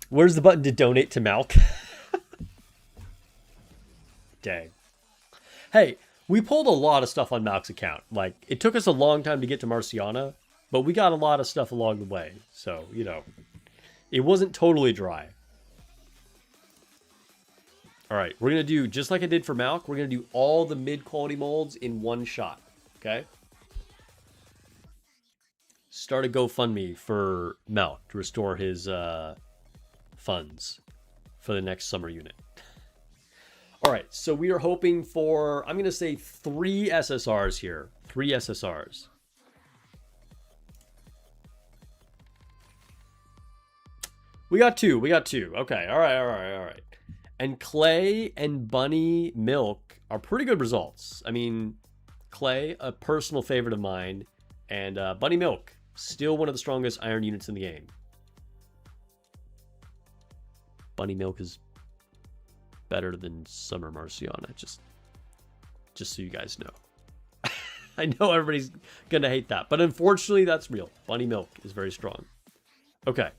Where's the button to donate to Malk? Dang. Hey, we pulled a lot of stuff on Malk's account. Like, it took us a long time to get to Marciana, but we got a lot of stuff along the way. So, you know, it wasn't totally dry. All right, we're going to do, just like I did for Malk, we're going to do all the mid-quality molds in one shot, okay? Start a GoFundMe for Malk to restore his funds for the next summer unit. All right, so we are hoping for, I'm going to say 3 SSRs here. 3 SSRs. We got 2. We got 2. Okay, all right, all right, all right. And Clay and Bunny Milk are pretty good results. I mean, Clay, a personal favorite of mine, and Bunny Milk, still one of the strongest iron units in the game. Bunny Milk is better than Summer Marciana, just so you guys know. I know everybody's gonna hate that, but unfortunately that's real. Bunny Milk is very strong. Okay.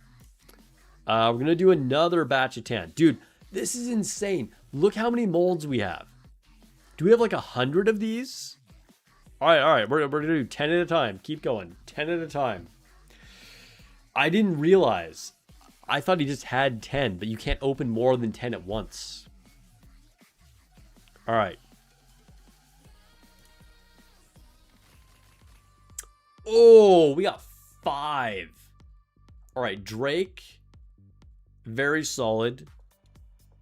We're gonna do another batch of 10. Dude, this is insane. Look how many molds we have. Do we have like 100 of these? All right. We're gonna do 10 at a time. Keep going. 10 at a time. I didn't realize. I thought he just had 10, but you can't open more than 10 at once. All right. Oh, we got 5. All right, Drake, very solid.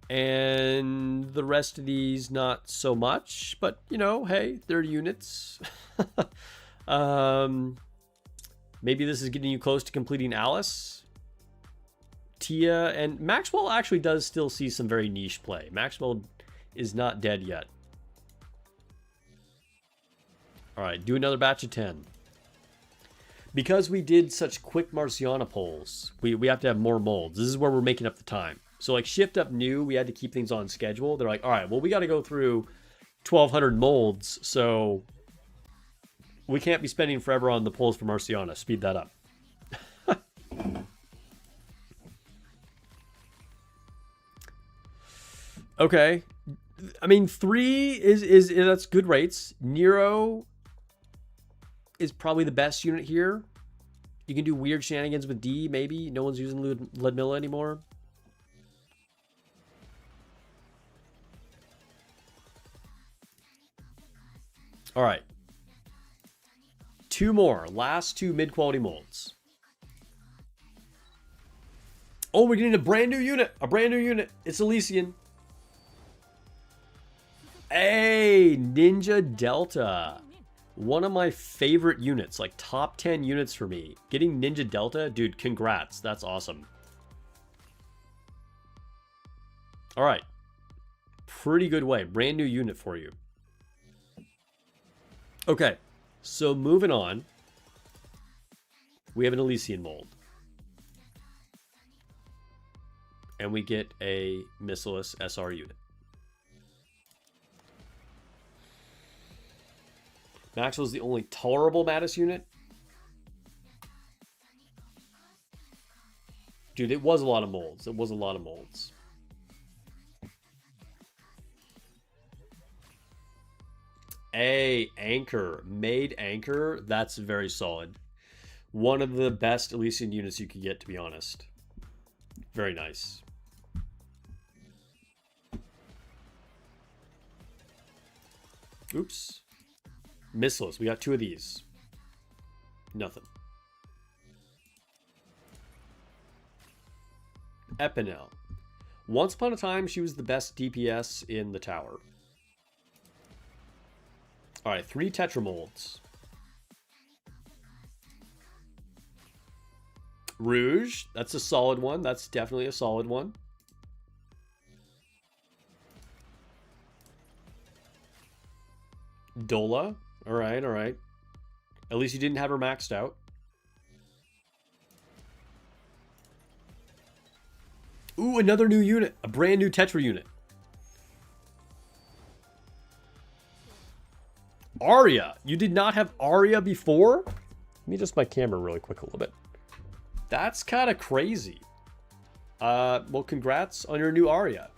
And the rest of these, not so much. But, you know, hey, they're units. Maybe this is getting you close to completing Alice. Tia and Maxwell actually does still see some very niche play. Maxwell is not dead yet. All right, do another batch of 10. Because we did such quick Marciana polls, we have to have more molds. This is where we're making up the time. So like Shift Up knew we had to keep things on schedule. They're like, all right, well, we got to go through 1,200 molds, so we can't be spending forever on the polls for Marciana. Speed that up. Okay. I mean, 3 is that's good rates. Nero is probably the best unit here. You can do weird shenanigans with D, maybe. No one's using Ludmilla anymore. All right. 2 more. Last 2 mid-quality molds. Oh, we're getting a brand new unit. A brand new unit. It's Elysian. Hey, Ninja Delta. One of my favorite units, like top 10 units for me. Getting Ninja Delta, dude, congrats. That's awesome. All right. Pretty good way. Brand new unit for you. Okay, so moving on. We have an Elysian mold. And we get a missileless SR unit. Maxwell's the only tolerable Mattis unit. Dude, it was a lot of molds. It was a lot of molds. Anchor. Made Anchor. That's very solid. One of the best Elysian units you could get, to be honest. Very nice. Oops. Missileless. We got 2 of these. Nothing. Epinel. Once upon a time, she was the best DPS in the tower. All right, 3 Tetramolds. Rouge. That's a solid one. That's definitely a solid one. Dola. All right, all right. At least you didn't have her maxed out. Ooh, another new unit. A brand new Tetra unit. Arya. You did not have Arya before? Let me adjust my camera really quick a little bit. That's kind of crazy. Well, congrats on your new Arya.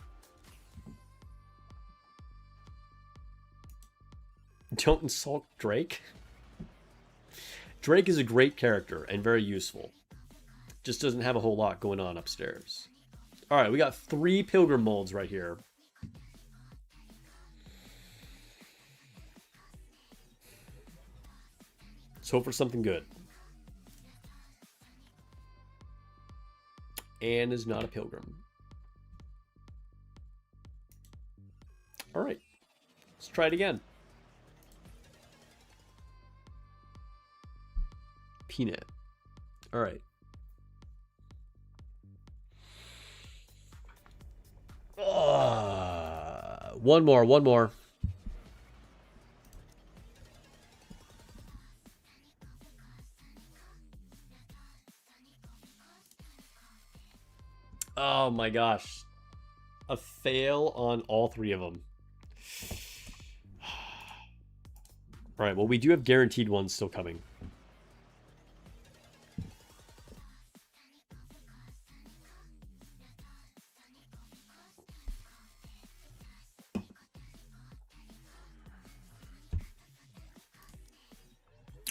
Don't insult Drake. Drake is a great character and very useful. Just doesn't have a whole lot going on upstairs. All right, we got 3 Pilgrim molds right here. Let's hope for something good. Anne is not a Pilgrim. All right, let's try it again. Peanut. All right. Oh, One more, one more. Oh my gosh. A fail on all three of them. All right, well, we do have guaranteed ones still coming.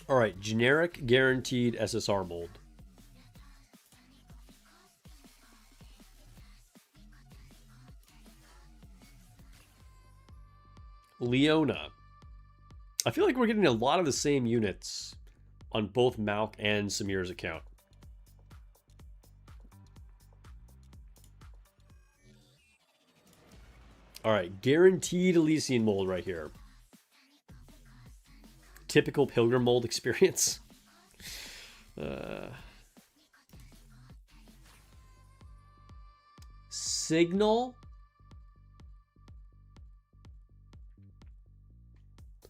All right, generic guaranteed SSR mold. Leona. I feel like we're getting a lot of the same units on both Malk and Samir's account. All right, guaranteed Elysian mold right here. Typical Pilgrim mold experience. Signal.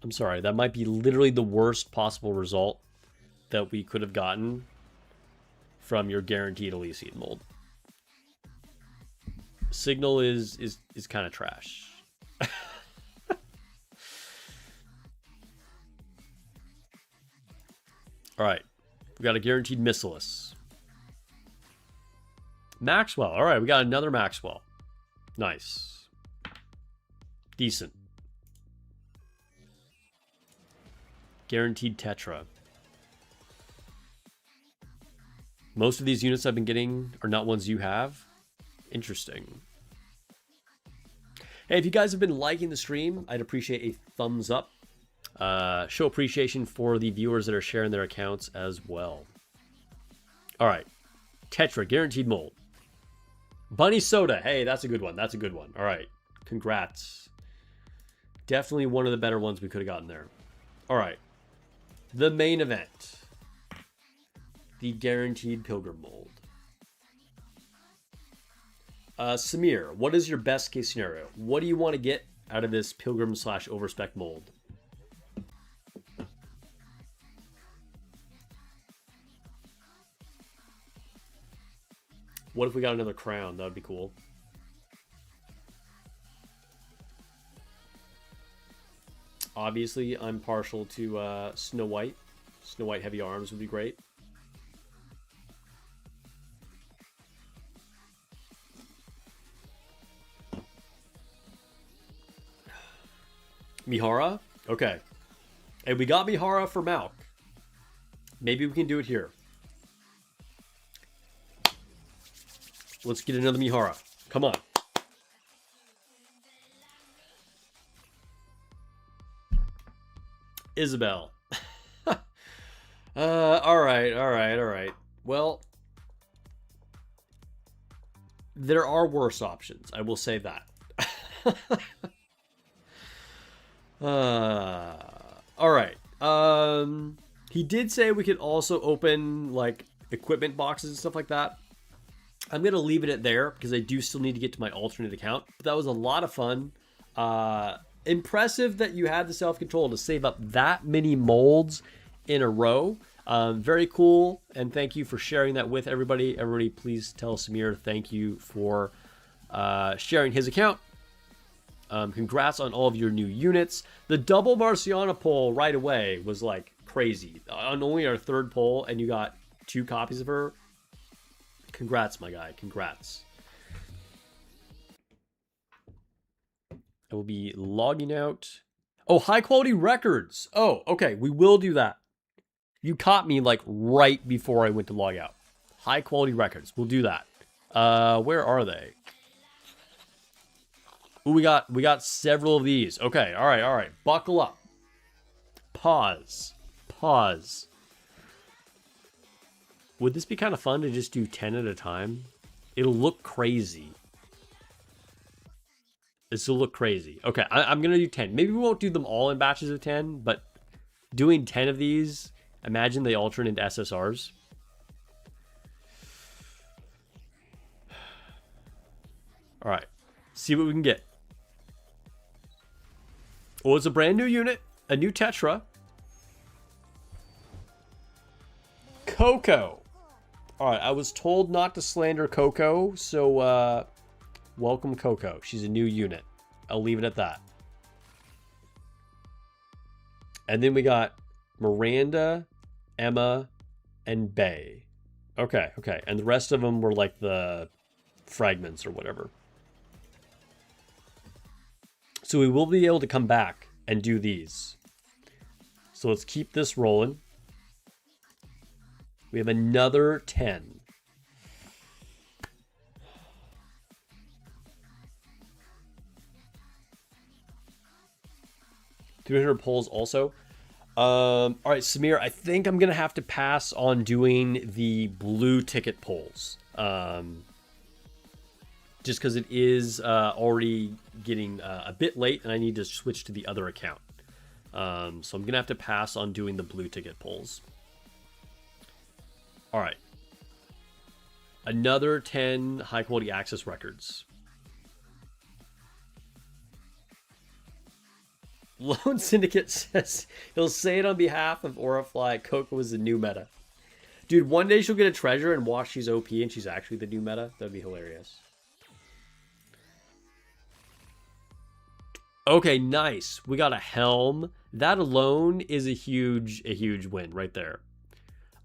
I'm sorry, that might be literally the worst possible result that we could have gotten from your guaranteed Elysian mold. Signal is kind of trash. All right, we got a guaranteed Missilus. Maxwell. All right, we got another Maxwell. Nice. Decent. Guaranteed Tetra. Most of these units I've been getting are not ones you have. Interesting. Hey, if you guys have been liking the stream, I'd appreciate a thumbs up. Show appreciation for the viewers that are sharing their accounts as well. All right. Tetra, guaranteed mold. Bunny Soda. Hey, that's a good one. That's a good one. All right. Congrats. Definitely one of the better ones we could have gotten there. All right. The main event. The guaranteed Pilgrim mold. Samir, what is your best case scenario? What do you want to get out of this Pilgrim / Overspec mold? What if we got another crown? That would be cool. Obviously, I'm partial to Snow White. Snow White heavy arms would be great. Mihara? Okay. Hey, we got Mihara for Malk. Maybe we can do it here. Let's get another Mihara. Come on. Isabel. All right. Well, there are worse options. I will say that. All right. He did say we could also open like equipment boxes and stuff like that. I'm going to leave it at there because I do still need to get to my alternate account. But that was a lot of fun. Impressive that you had the self-control to save up that many molds in a row. Very cool. And thank you for sharing that with everybody. Everybody, please tell Samir thank you for sharing his account. Congrats on all of your new units. The double Marciana poll right away was like crazy. On only our third poll, and you got 2 copies of her. Congrats, my guy. Congrats. I will be logging out. Oh, high quality records. Oh, okay. We will do that. You caught me like right before I went to log out. High quality records. We'll do that. Where are they? Ooh, we got several of these. Okay. All right. Buckle up. Pause. Would this be kind of fun to just do 10 at a time? It'll look crazy. This will look crazy. Okay, I'm going to do 10. Maybe we won't do them all in batches of 10, but doing 10 of these, imagine they alternate into SSRs. All right. See what we can get. Oh, it's a brand new unit. A new Tetra. Coco. Alright, I was told not to slander Coco, so welcome Coco. She's a new unit. I'll leave it at that. And then we got Miranda, Emma, and Bay. Okay, okay. And the rest of them were like the fragments or whatever. So we will be able to come back and do these. So let's keep this rolling. We have another 10. $300 polls also. All right, Samir, I think I'm going to have to pass on doing the blue ticket polls. Just because it is already getting a bit late and I need to switch to the other account. So I'm going to have to pass on doing the blue ticket polls. All right. Another 10 high quality access records. Lone Syndicate says he'll say it on behalf of Aurafly. Coco is the new meta. Dude, one day she'll get a treasure and watch she's OP and she's actually the new meta. That'd be hilarious. Okay, nice. We got a helm. That alone is a huge win right there.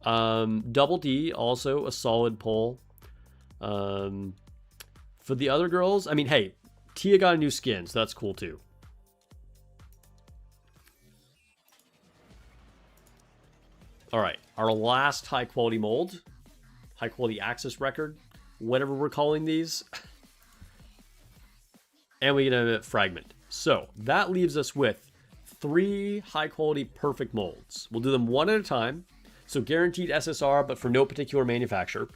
Double D, also a solid pull. For the other girls, I mean, hey, Tia got a new skin, so that's cool too. All right, our last high quality mold, high quality access record, whatever we're calling these. And we get a fragment. So that leaves us with 3 high quality perfect molds. We'll do them one at a time. So guaranteed SSR, but for no particular manufacturer.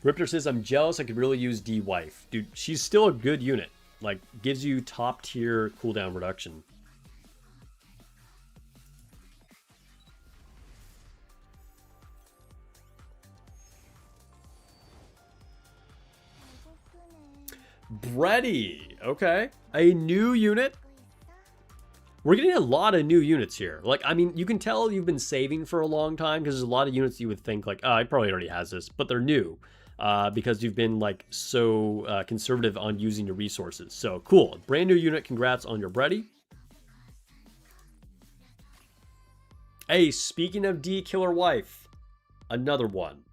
Riptor says, I'm jealous. I could really use D-Wife. Dude, she's still a good unit. Like, gives you top tier cooldown reduction. Breddy. Okay. A new unit. We're getting a lot of new units here. Like, I mean, you can tell you've been saving for a long time because there's a lot of units you would think like, oh, I probably already has this, but they're new because you've been like so conservative on using your resources. So cool. Brand new unit. Congrats on your Breddy. Hey, speaking of D Killer Wife, another one.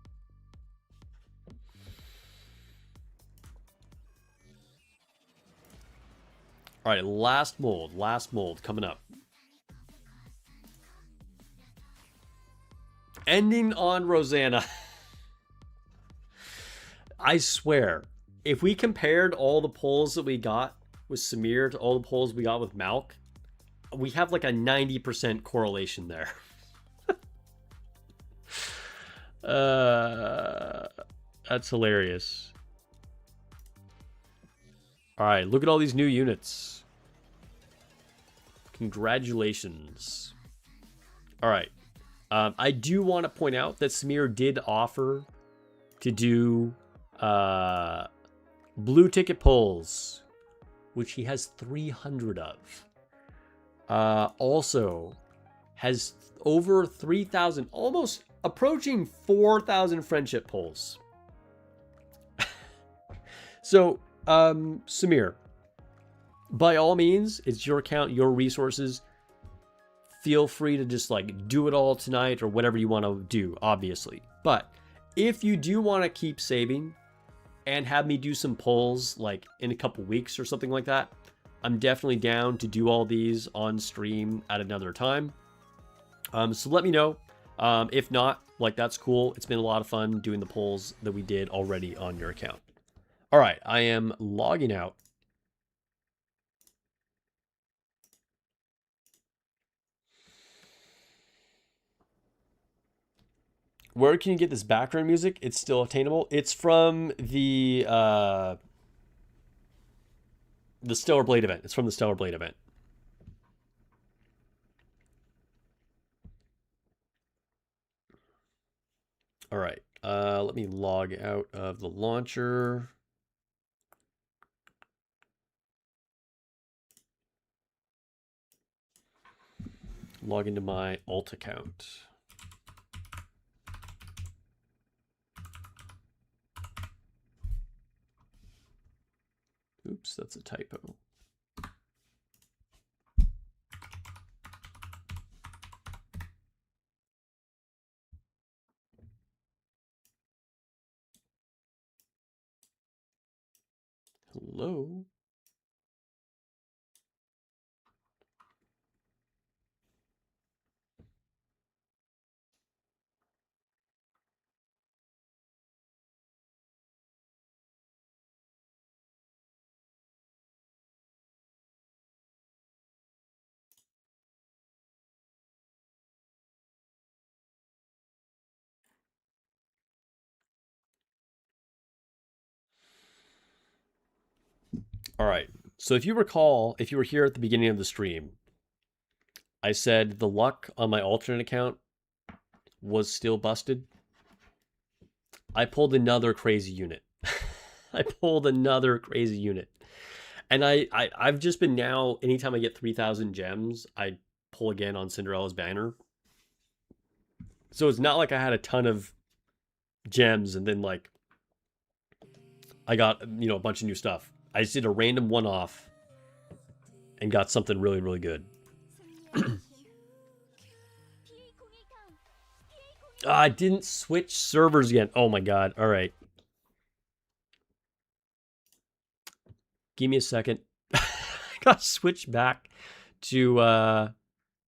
All right, last mold coming up. Ending on Rosanna. I swear, if we compared all the polls that we got with Samir to all the polls we got with Malk, we have like a 90% correlation there. That's hilarious. All right, look at all these new units. Congratulations. All right. I do want to point out that Samir did offer to do blue ticket polls, which he has 300 of. Also has over 3,000, almost approaching 4,000 friendship polls. So, Samir, by all means, it's your account, your resources. Feel free to just like do it all tonight or whatever you want to do, obviously. But if you do want to keep saving and have me do some polls like in a couple weeks or something like that, I'm definitely down to do all these on stream at another time. So let me know. If not, like that's cool. It's been a lot of fun doing the polls that we did already on your account. All right, I am logging out. Where can you get this background music? It's still attainable. It's from the Stellar Blade event. It's from the Stellar Blade event. All right. Let me log out of the launcher. Log into my alt account. Oops, that's a typo. Hello? All right. So if you recall, if you were here at the beginning of the stream, I said the luck on my alternate account was still busted. I pulled another crazy unit. I pulled another crazy unit. And I've just been now, anytime I get 3,000 gems, I pull again on Cinderella's banner. So it's not like I had a ton of gems and then like I got, you know, a bunch of new stuff. I just did a random one-off and got something really, really good. I didn't switch servers again. Oh my god. All right. Give me a second. Gotta switch back to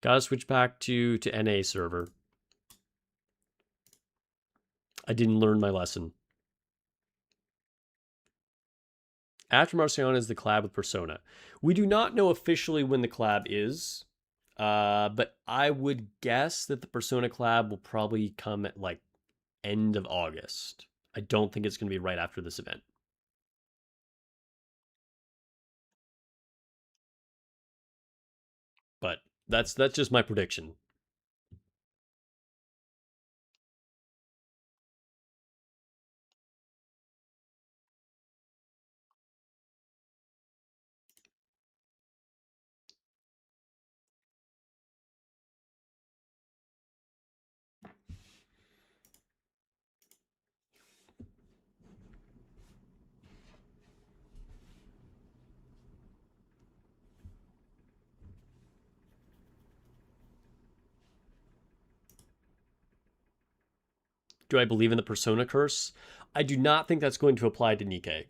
NA server. I didn't learn my lesson. After Marciana is the collab with Persona. We do not know officially when the collab is, but I would guess that the Persona collab will probably come at like end of August. I don't think it's going to be right after this event. But that's just my prediction. Do I believe in the Persona curse? I do not think that's going to apply to Nikke.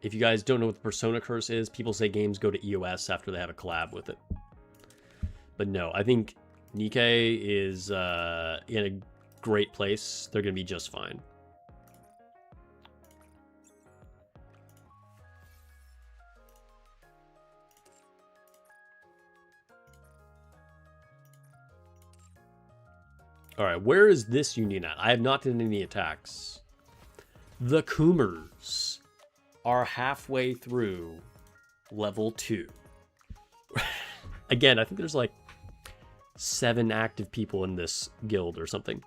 If you guys don't know what the Persona curse is, people say games go to EOS after they have a collab with it. But no, I think Nikke is in a great place. They're going to be just fine. All right, where is this union at? I have not done any attacks. The Coomers are halfway through level 2. Again, I think there's like 7 active people in this guild or something.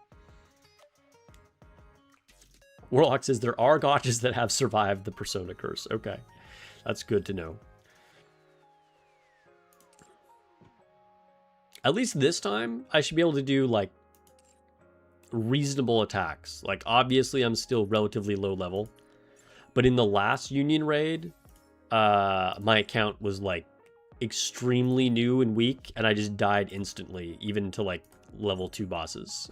Warlock says there are gotchas that have survived the Persona curse. Okay, that's good to know. At least this time, I should be able to do like reasonable attacks. Like obviously I'm still relatively low level, but in the last union raid, my account was like extremely new and weak, and I just died instantly, even to like level 2 bosses.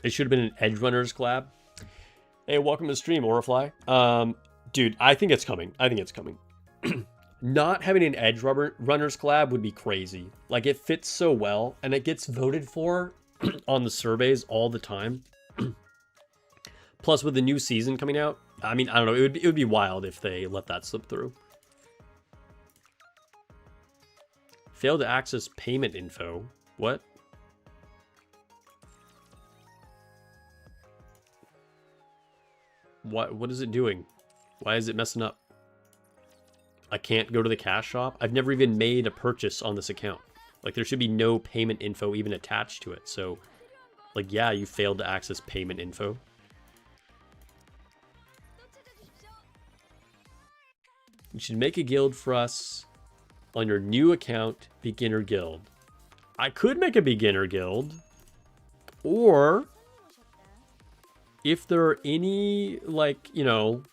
It should have been an Edge Runners collab. Hey, welcome to the stream, Orifly. Dude, I think it's coming. I think it's coming. Not having an Edge Runners collab would be crazy. Like, it fits so well, and it gets voted for on the surveys all the time. Plus, with the new season coming out, I mean, I don't know, it would be wild if they let that slip through. Failed to access payment info. What? What is it doing? Why is it messing up? I can't go to the cash shop? I've never even made a purchase on this account. Like, there should be no payment info even attached to it. So, like, yeah, you failed to access payment info. You should make a guild for us on your new account, beginner guild. I could make a beginner guild. Or, if there are any, like, you know,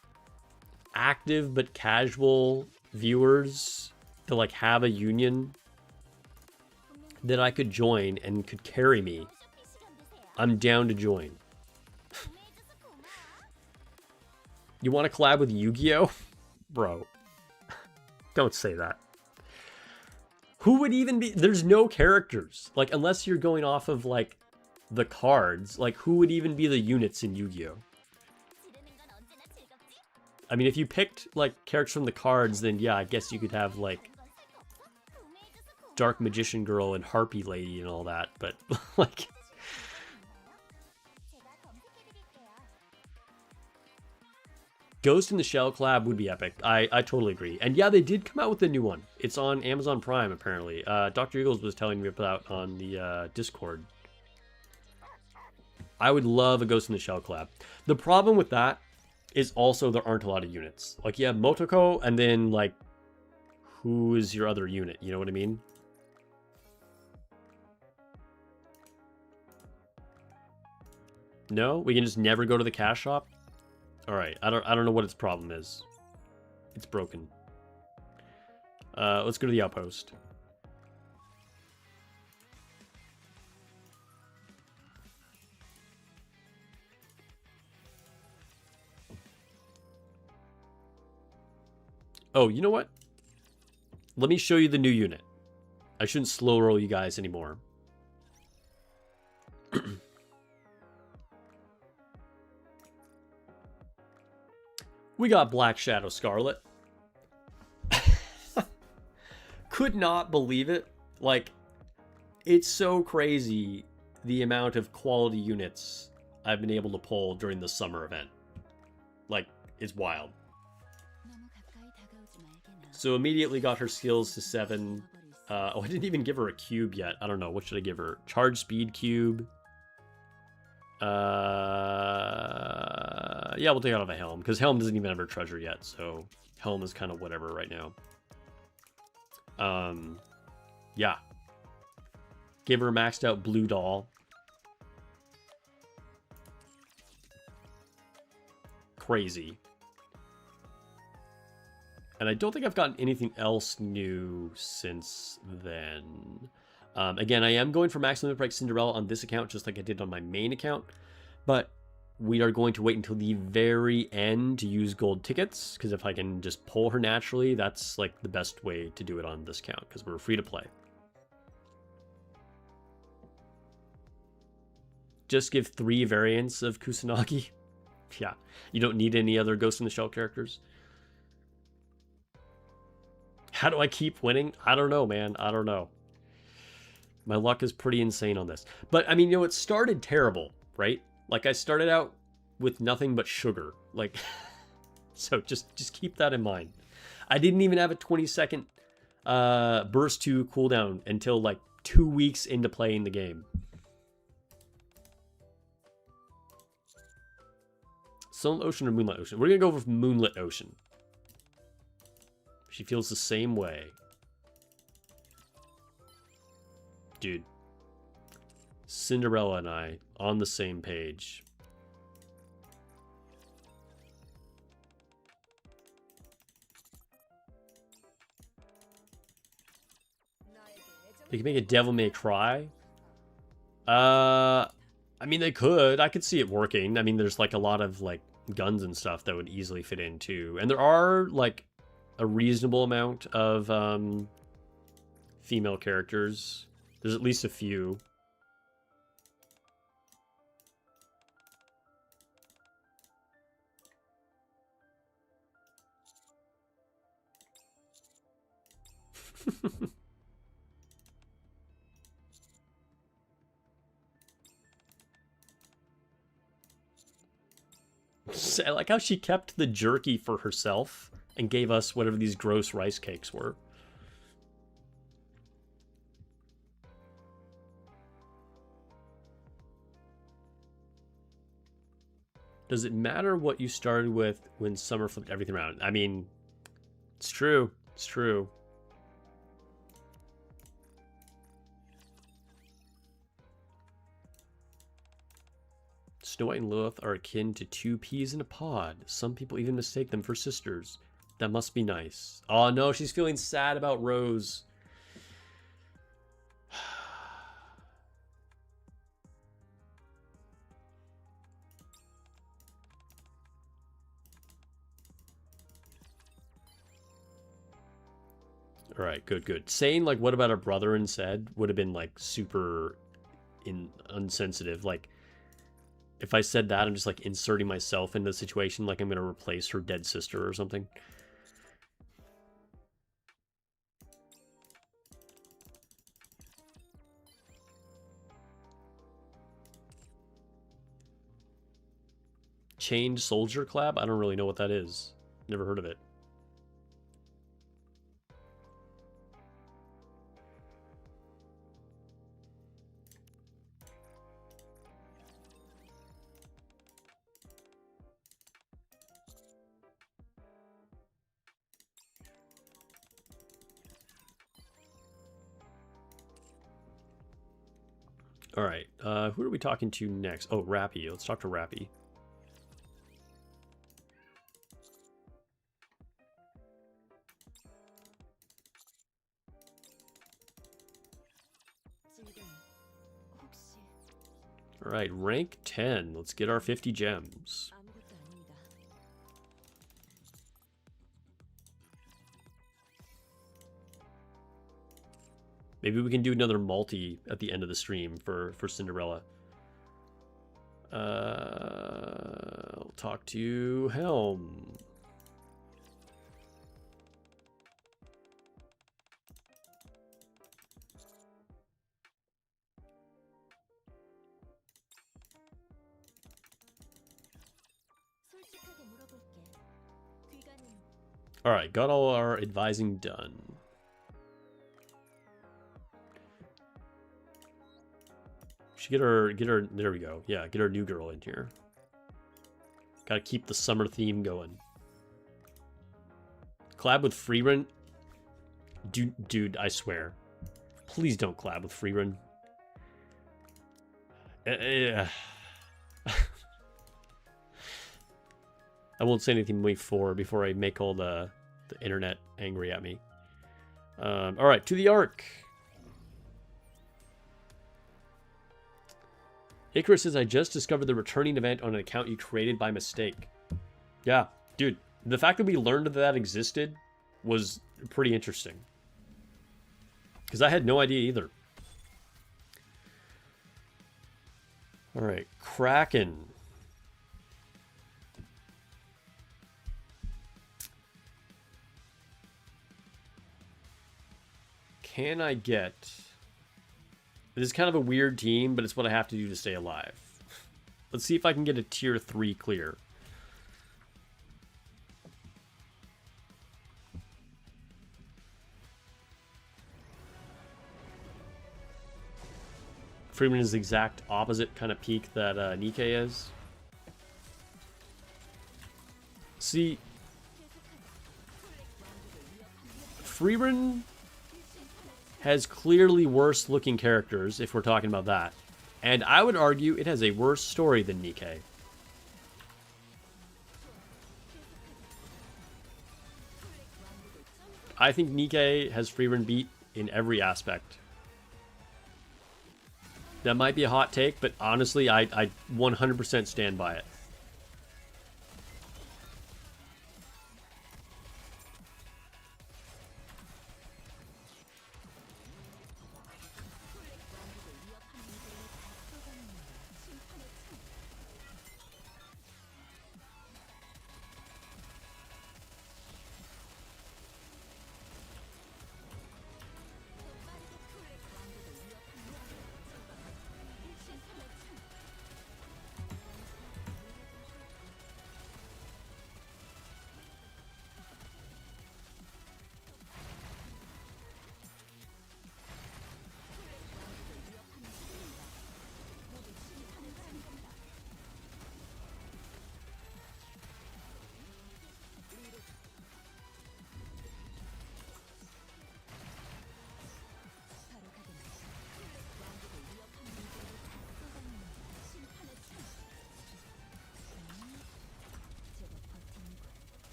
active but casual viewers to, like, have a union that I could join and could carry me, I'm down to join. You want to collab with Yu-Gi-Oh? Bro, don't say that. Who would even be... There's no characters. Like, unless you're going off of, like, the cards. Like, who would even be the units in Yu-Gi-Oh? I mean, if you picked, like, characters from the cards, then, yeah, I guess you could have, like, Dark Magician Girl and Harpy Lady and all that. But, like... Ghost in the Shell collab would be epic. I totally agree. And yeah, they did come out with a new one. It's on Amazon Prime, apparently. Dr. Eagles was telling me about on the Discord. I would love a Ghost in the Shell collab. The problem with that is also there aren't a lot of units. Like, you have Motoko, and then, like, who is your other unit? You know what I mean? No? We can just never go to the cash shop? Alright, I don't know what its problem is. It's broken. Let's go to the outpost. Oh, you know what? Let me show you the new unit. I shouldn't slow roll you guys anymore. We got Black Shadow Scarlet. Could not believe it. Like, it's so crazy the amount of quality units I've been able to pull during the summer event. Like, it's wild. So immediately got her skills to 7. Oh, I didn't even give her a cube yet. I don't know. What should I give her? Charge speed cube. Yeah, we'll take out of a Helm, because Helm doesn't even have her treasure yet, so Helm is kind of whatever right now. Yeah. Give her a maxed out blue doll. Crazy. And I don't think I've gotten anything else new since then. Again, I am going for Max Limit Break Cinderella on this account, just like I did on my main account. But we are going to wait until the very end to use gold tickets, because if I can just pull her naturally, that's like the best way to do it on this account, because we're free to play. Just give 3 variants of Kusanagi. Yeah, you don't need any other Ghost in the Shell characters. How do I keep winning? I don't know, man. I don't know. My luck is pretty insane on this. But, I mean, you know, it started terrible, right? Like, I started out with nothing but sugar. Like, so just keep that in mind. I didn't even have a 20-second burst 2 cooldown until, like, 2 weeks into playing the game. Sunlit Ocean or Moonlit Ocean? We're going to go with Moonlit Ocean. She feels the same way. Dude. Cinderella and I on the same page. They can make a Devil May Cry. I mean, they could. I could see it working. I mean, there's like a lot of like guns and stuff that would easily fit in too. And there are like a reasonable amount of female characters. There's at least a few. I like how she kept the jerky for herself and gave us whatever these gross rice cakes were. Does it matter what you started with when Summer flipped everything around? I mean, it's true. It's true. Snow White and Lilith are akin to two peas in a pod. Some people even mistake them for sisters. That must be nice. Oh no, she's feeling sad about Rose. All right, good, good. Saying like "what about her brother" instead would have been like super unsensitive. Like if I said that, I'm just like inserting myself into the situation, like I'm gonna replace her dead sister or something. Chained Soldier Collab? I don't really know what that is. Never heard of it. All right, who are we talking to next? Oh, Rappy. Let's talk to Rappy. All right, rank 10. Let's get our 50 gems. Maybe we can do another multi at the end of the stream for Cinderella. I'll talk to Helm. All right, got all our advising done. Should get her, there we go. Yeah, get our new girl in here. Gotta keep the summer theme going. Collab with Freerun? Dude, I swear. Please don't collab with Freerun. I won't say anything before I make all the internet angry at me. All right, to the Ark. Icarus says, I just discovered the returning event on an account you created by mistake. Yeah, dude, the fact that we learned that existed was pretty interesting. Because I had no idea either. All right, Kraken. Can I get... This is kind of a weird team, but it's what I have to do to stay alive. Let's see if I can get a tier 3 clear. Freeman is the exact opposite kind of peak that Nikke is. See, Freeman has clearly worse looking characters, if we're talking about that. And I would argue it has a worse story than Nikke. I think Nikke has Freeman beat in every aspect. That might be a hot take, but honestly, I 100% stand by it.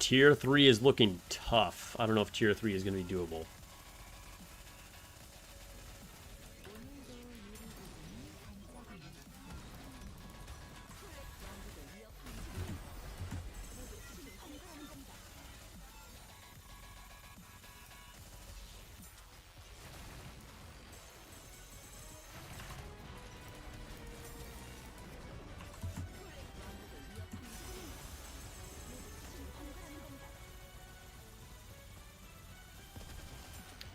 Tier 3 is looking tough. I don't know if Tier 3 is going to be doable.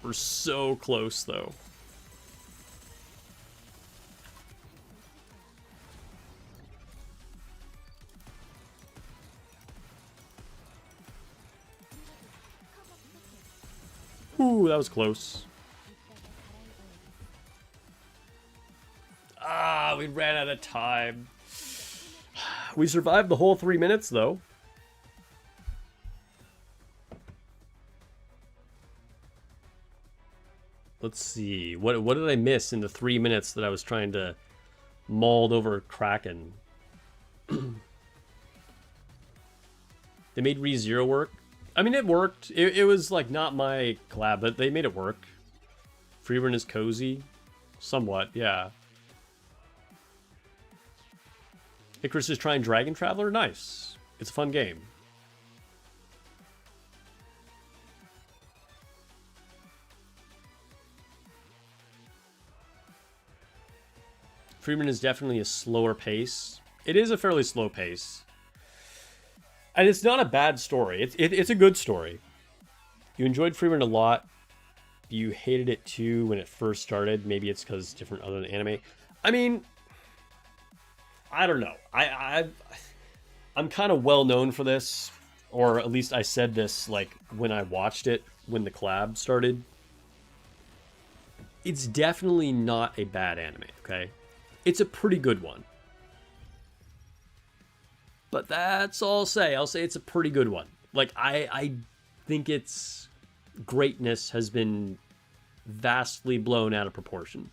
We're so close, though. Ooh, that was close. Ah, we ran out of time. We survived the whole 3 minutes, though. Let's see. What did I miss in the 3 minutes that I was trying to mauled over Kraken? They made ReZero work. I mean, it worked. It was like not my collab, but they made it work. Freeburn is cozy. Somewhat, yeah. Icarus is trying Dragon Traveler. Nice. It's a fun game. Freeburn is definitely a slower pace. It is a fairly slow pace. And it's not a bad story. It's a good story. You enjoyed Freeburn a lot. You hated it too when it first started. Maybe it's because it's different other than anime. I mean, I don't know. I'm kind of well known for this, or at least I said this like when I watched it when the collab started. It's definitely not a bad anime, okay? It's a pretty good one. But that's all I'll say. I'll say it's a pretty good one. Like, I think its greatness has been vastly blown out of proportion.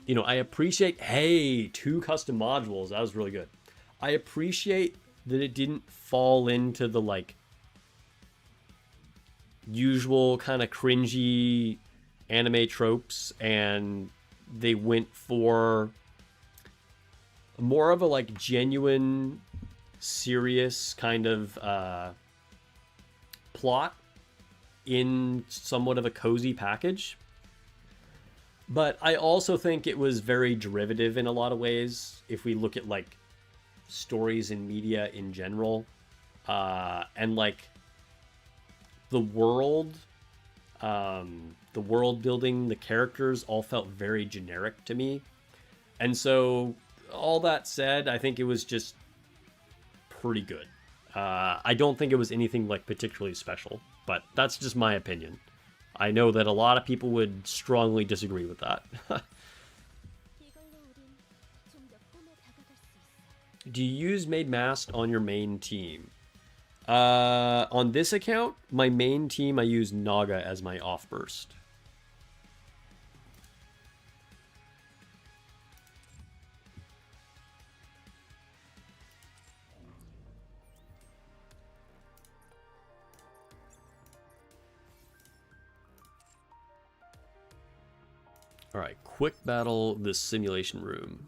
You know, I appreciate... Hey, 2 custom modules. That was really good. I appreciate that it didn't fall into the, like, usual kind of cringy anime tropes, and they went for more of a like genuine, serious kind of plot in somewhat of a cozy package. But I also think it was very derivative in a lot of ways if we look at like stories in media in general, and like the world building, the characters all felt very generic to me. And so, all that said, I think it was just pretty good. I don't think it was anything like particularly special, but that's just my opinion. I know that a lot of people would strongly disagree with that. Do you use Made Masked on your main team? On this account, my main team, I use Naga as my off-burst. Alright, quick battle the simulation room.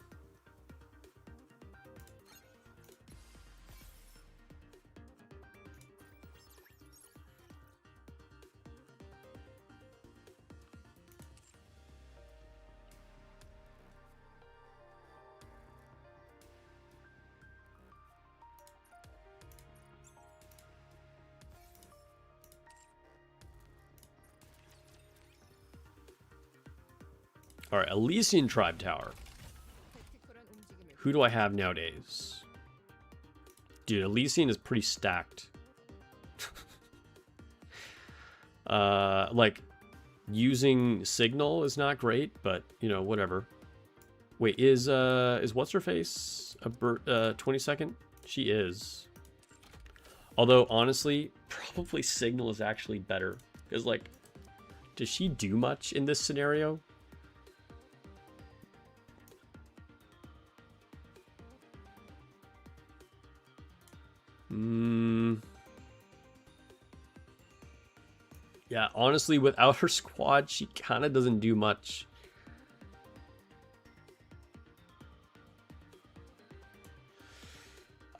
Alright, Elysian Tribe Tower. Who do I have nowadays? Dude, Elysian is pretty stacked. Like, using Signal is not great, but, you know, whatever. Wait, is What's-Her-Face a 22nd? She is. Although, honestly, probably Signal is actually better. Because, like, does she do much in this scenario? Yeah, honestly, without her squad, she kind of doesn't do much.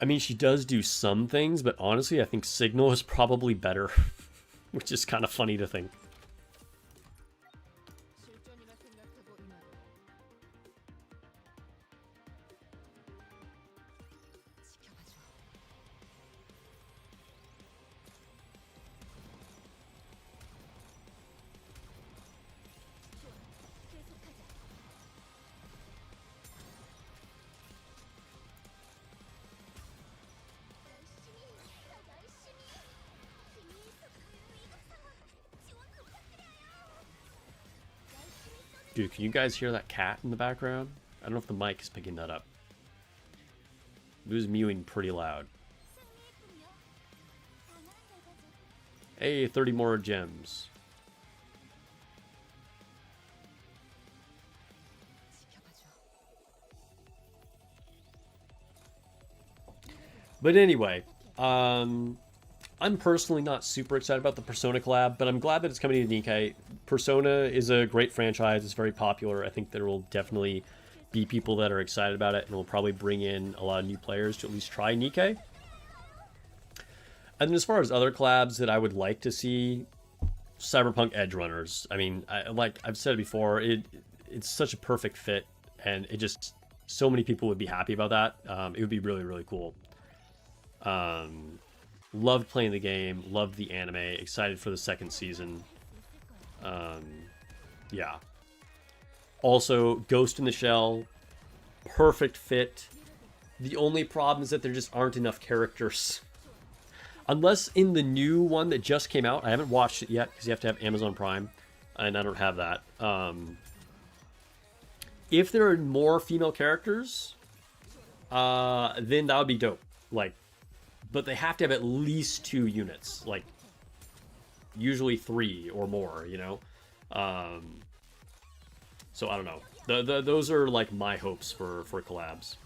I mean, she does do some things, but honestly, I think Signal is probably better, which is kind of funny to think. Dude, can you guys hear that cat in the background? I don't know if the mic is picking that up. It was mewing pretty loud. Hey, 30 more gems. But anyway, I'm personally not super excited about the Persona collab, but I'm glad that it's coming to Nikke. Persona is a great franchise. It's very popular. I think there will definitely be people that are excited about it, and will probably bring in a lot of new players to at least try Nikke. And then as far as other collabs that I would like to see, Cyberpunk Edge Runners. I mean, like I've said before, it's such a perfect fit, and it just, so many people would be happy about that. It would be really, really cool. Loved playing the game, loved the anime, excited for the second season. Yeah. Also, Ghost in the Shell, perfect fit. The only problem is that there just aren't enough characters. Unless in the new one that just came out, I haven't watched it yet because you have to have Amazon Prime, and I don't have that. If there are more female characters, then that would be dope. Like, but they have to have at least 2 units, like usually 3 or more, you know. So I don't know. Those are like my hopes for collabs.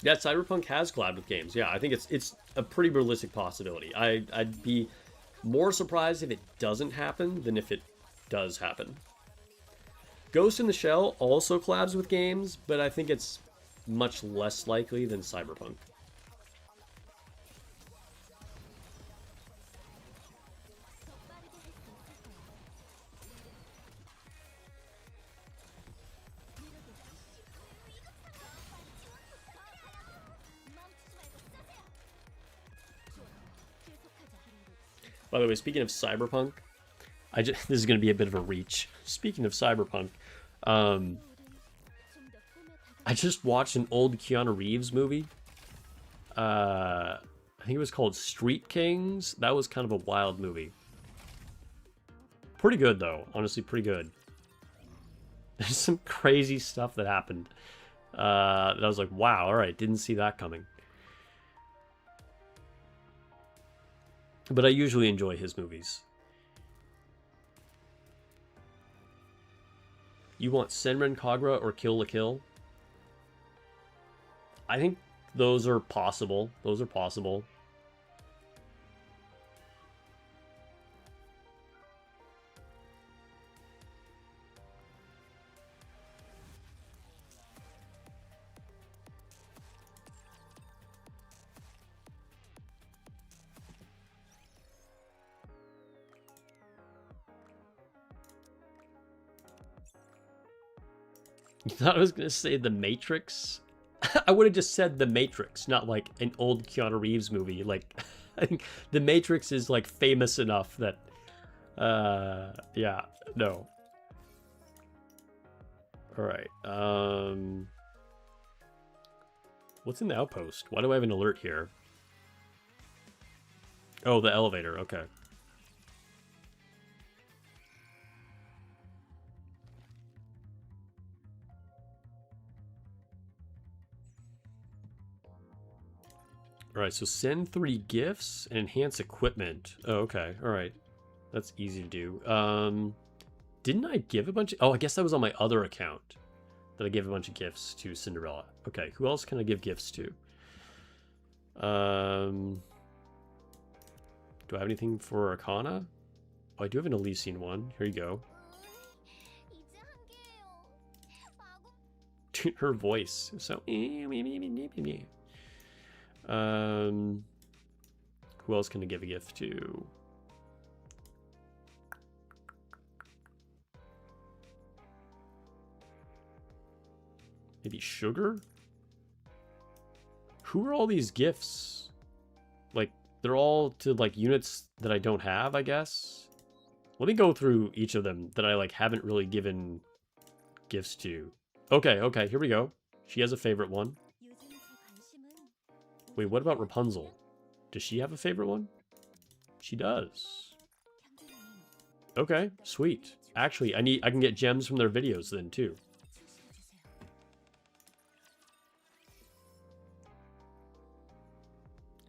Yeah, Cyberpunk has collabed with games. Yeah, I think it's a pretty realistic possibility. I'd be more surprised if it doesn't happen than if it does happen. Ghost in the Shell also collabs with games, but I think it's much less likely than Cyberpunk. By the way, speaking of Cyberpunk, this is going to be a bit of a reach. Speaking of Cyberpunk, I just watched an old Keanu Reeves movie. I think it was called Street Kings. That was kind of a wild movie. Pretty good, though. Honestly, pretty good. There's some crazy stuff that happened. That I was like, wow, alright, didn't see that coming. But I usually enjoy his movies. You want Senran Kagura or Kill la Kill? I think those are possible. Those are possible. You thought I was going to say The Matrix? I would have just said The Matrix, not like an old Keanu Reeves movie. Like, I think The Matrix is like famous enough that, yeah, no. All right. What's in the outpost? Why do I have an alert here? Oh, the elevator. Okay. All right, so send 3 gifts and enhance equipment. Oh, okay. All right. That's easy to do. Didn't I give a bunch of... Oh, I guess that was on my other account that I gave a bunch of gifts to Cinderella. Okay, who else can I give gifts to? Do I have anything for Arcana? Oh, I do have an Elysian one. Here you go. Dude, her voice. So... Who else can I give a gift to? Maybe Sugar? Who are all these gifts? Like, they're all to, like, units that I don't have, I guess? Let me go through each of them that I, like, haven't really given gifts to. Okay, okay, here we go. She has a favorite one. Wait, what about Rapunzel? Does she have a favorite one? She does. Okay, sweet. Actually, I can get gems from their videos then, too.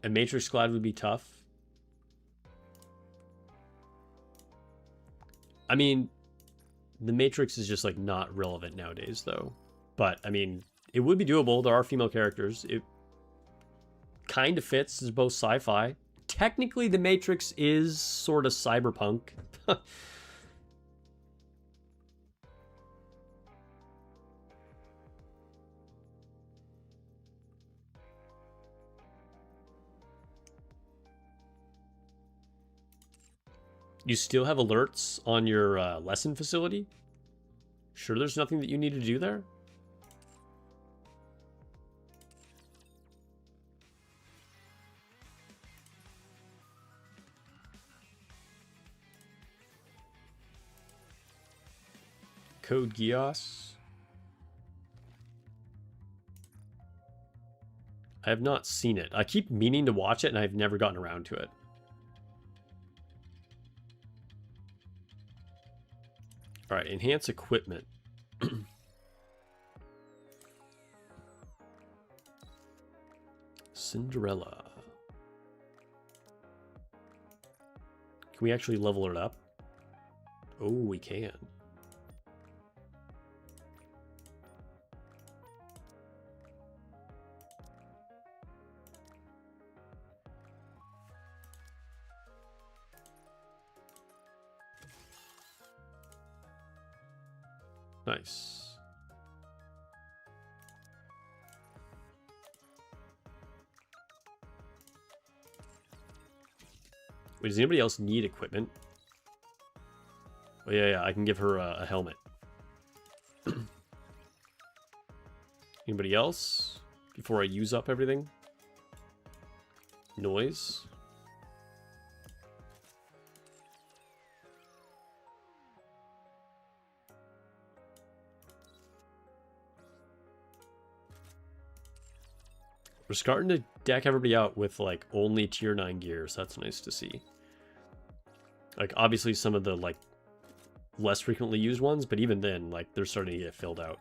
A Matrix Glad would be tough. I mean, the Matrix is just, like, not relevant nowadays, though. But, I mean, it would be doable. There are female characters. It kind of fits as both sci-fi. Technically, the Matrix is sort of cyberpunk. You still have alerts on your lesson facility? Sure there's nothing that you need to do there? Code Geass. I have not seen it. I keep meaning to watch it and I've never gotten around to it. All right, enhance equipment. Cinderella. Can we actually level it up? Oh, we can. Nice. Wait, does anybody else need equipment? Oh, yeah, I can give her a helmet. Anybody else? Before I use up everything? Noise? We're starting to deck everybody out with, like, only tier 9 gears. That's nice to see. Like, obviously some of the, like, less frequently used ones, but even then, like, they're starting to get filled out.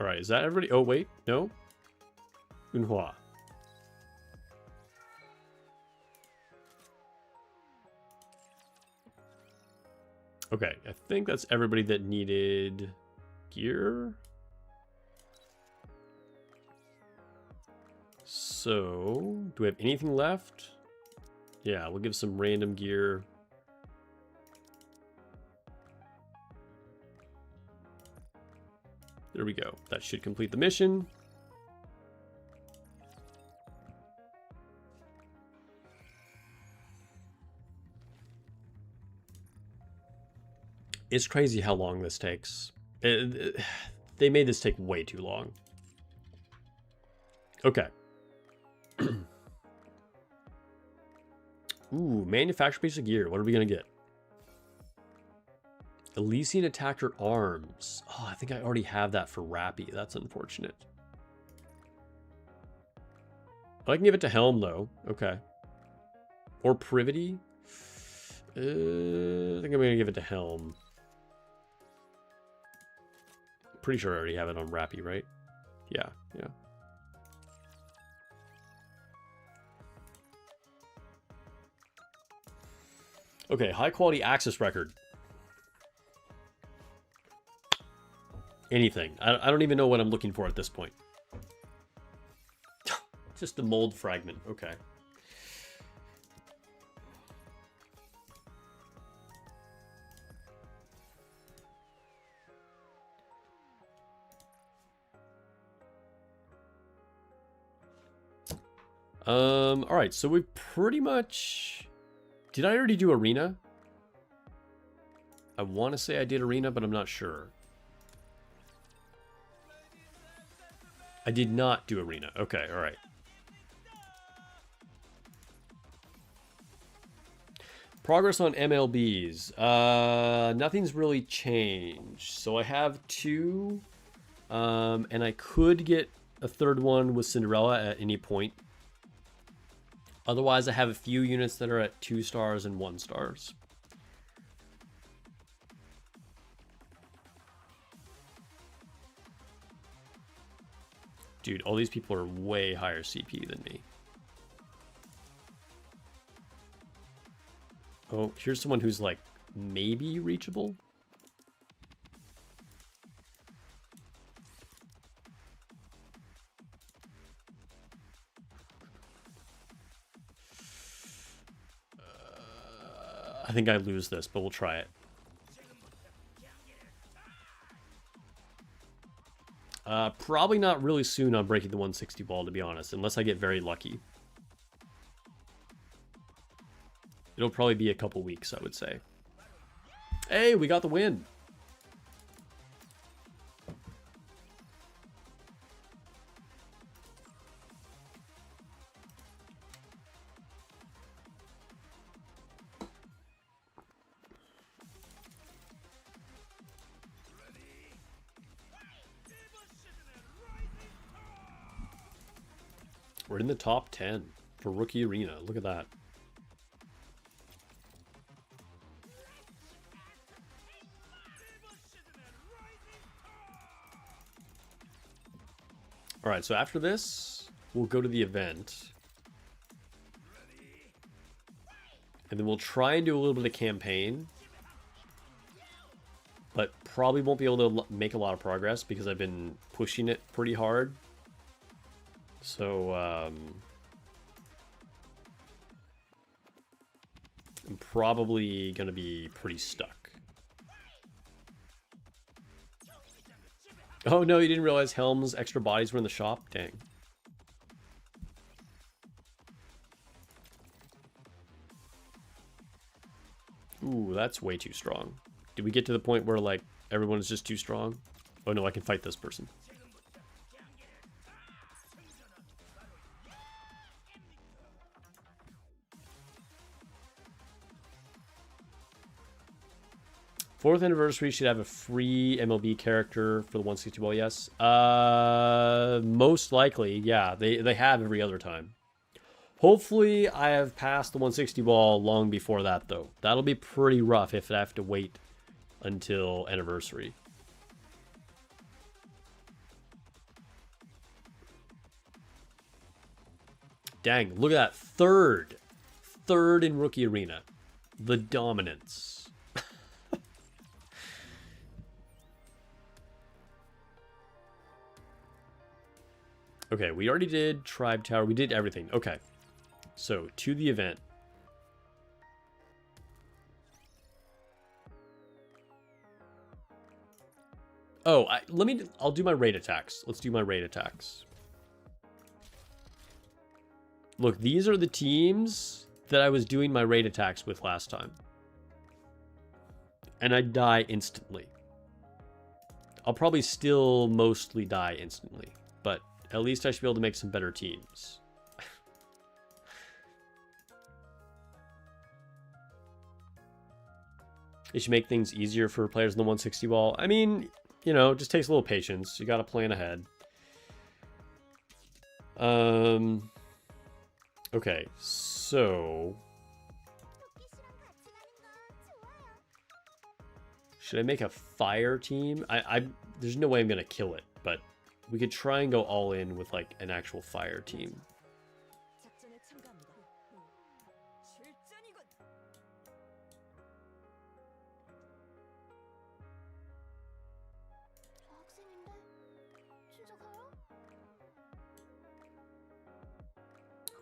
All right, is that everybody? Oh, wait, no? Unhua. Okay, I think that's everybody that needed gear. So, do we have anything left? Yeah, we'll give some random gear. There we go. That should complete the mission. It's crazy how long this takes. They made this take way too long. Okay. Ooh, manufactured piece of gear. What are we going to get? Elysian attacker arms. Oh, I think I already have that for Rappy. That's unfortunate. I can give it to Helm, though. Okay. Or Privity. I think I'm going to give it to Helm. Pretty sure I already have it on Rappy, right? Yeah, yeah. Okay, high quality access record. Anything. I don't even know what I'm looking for at this point. Just the mold fragment. Okay. All right, so we pretty much... Did I already do Arena? I want to say I did Arena, but I'm not sure. I did not do Arena. Okay, all right. Progress on MLBs. Nothing's really changed. So I have 2, and I could get a 3rd one with Cinderella at any point. Otherwise, I have a few units that are at 2 stars and 1 stars. Dude, all these people are way higher CP than me. Oh, here's someone who's like maybe reachable. I think I lose this, but we'll try it. Probably not really soon on breaking the 160 wall, to be honest, unless I get very lucky. It'll probably be a couple weeks, I would say. Hey, we got the win. We're in the top 10 for Rookie Arena. Look at that. All right, so after this, we'll go to the event. And then we'll try and do a little bit of campaign. But probably won't be able to make a lot of progress because I've been pushing it pretty hard. So, I'm probably going to be pretty stuck. Oh no, you didn't realize Helm's extra bodies were in the shop? Dang. Ooh, that's way too strong. Did we get to the point where, like, everyone is just too strong? Oh no, I can fight this person. Fourth anniversary should have a free MLB character for the 160 wall, yes. Most likely, yeah. They have every other time. Hopefully, I have passed the 160 wall long before that, though. That'll be pretty rough if I have to wait until anniversary. Dang, look at that. Third in Rookie Arena. The dominance. Okay, we already did Tribe Tower. We did everything. Okay. So, to the event. Oh, I'll do my raid attacks. Let's do my raid attacks. Look, these are the teams that I was doing my raid attacks with last time. And I die instantly. I'll probably still mostly die instantly, but at least I should be able to make some better teams. It should make things easier for players in the 160 wall. I mean, you know, it just takes a little patience. You got to plan ahead. Okay, so should I make a fire team? There's no way I'm gonna kill it, but we could try and go all in with like an actual fire team.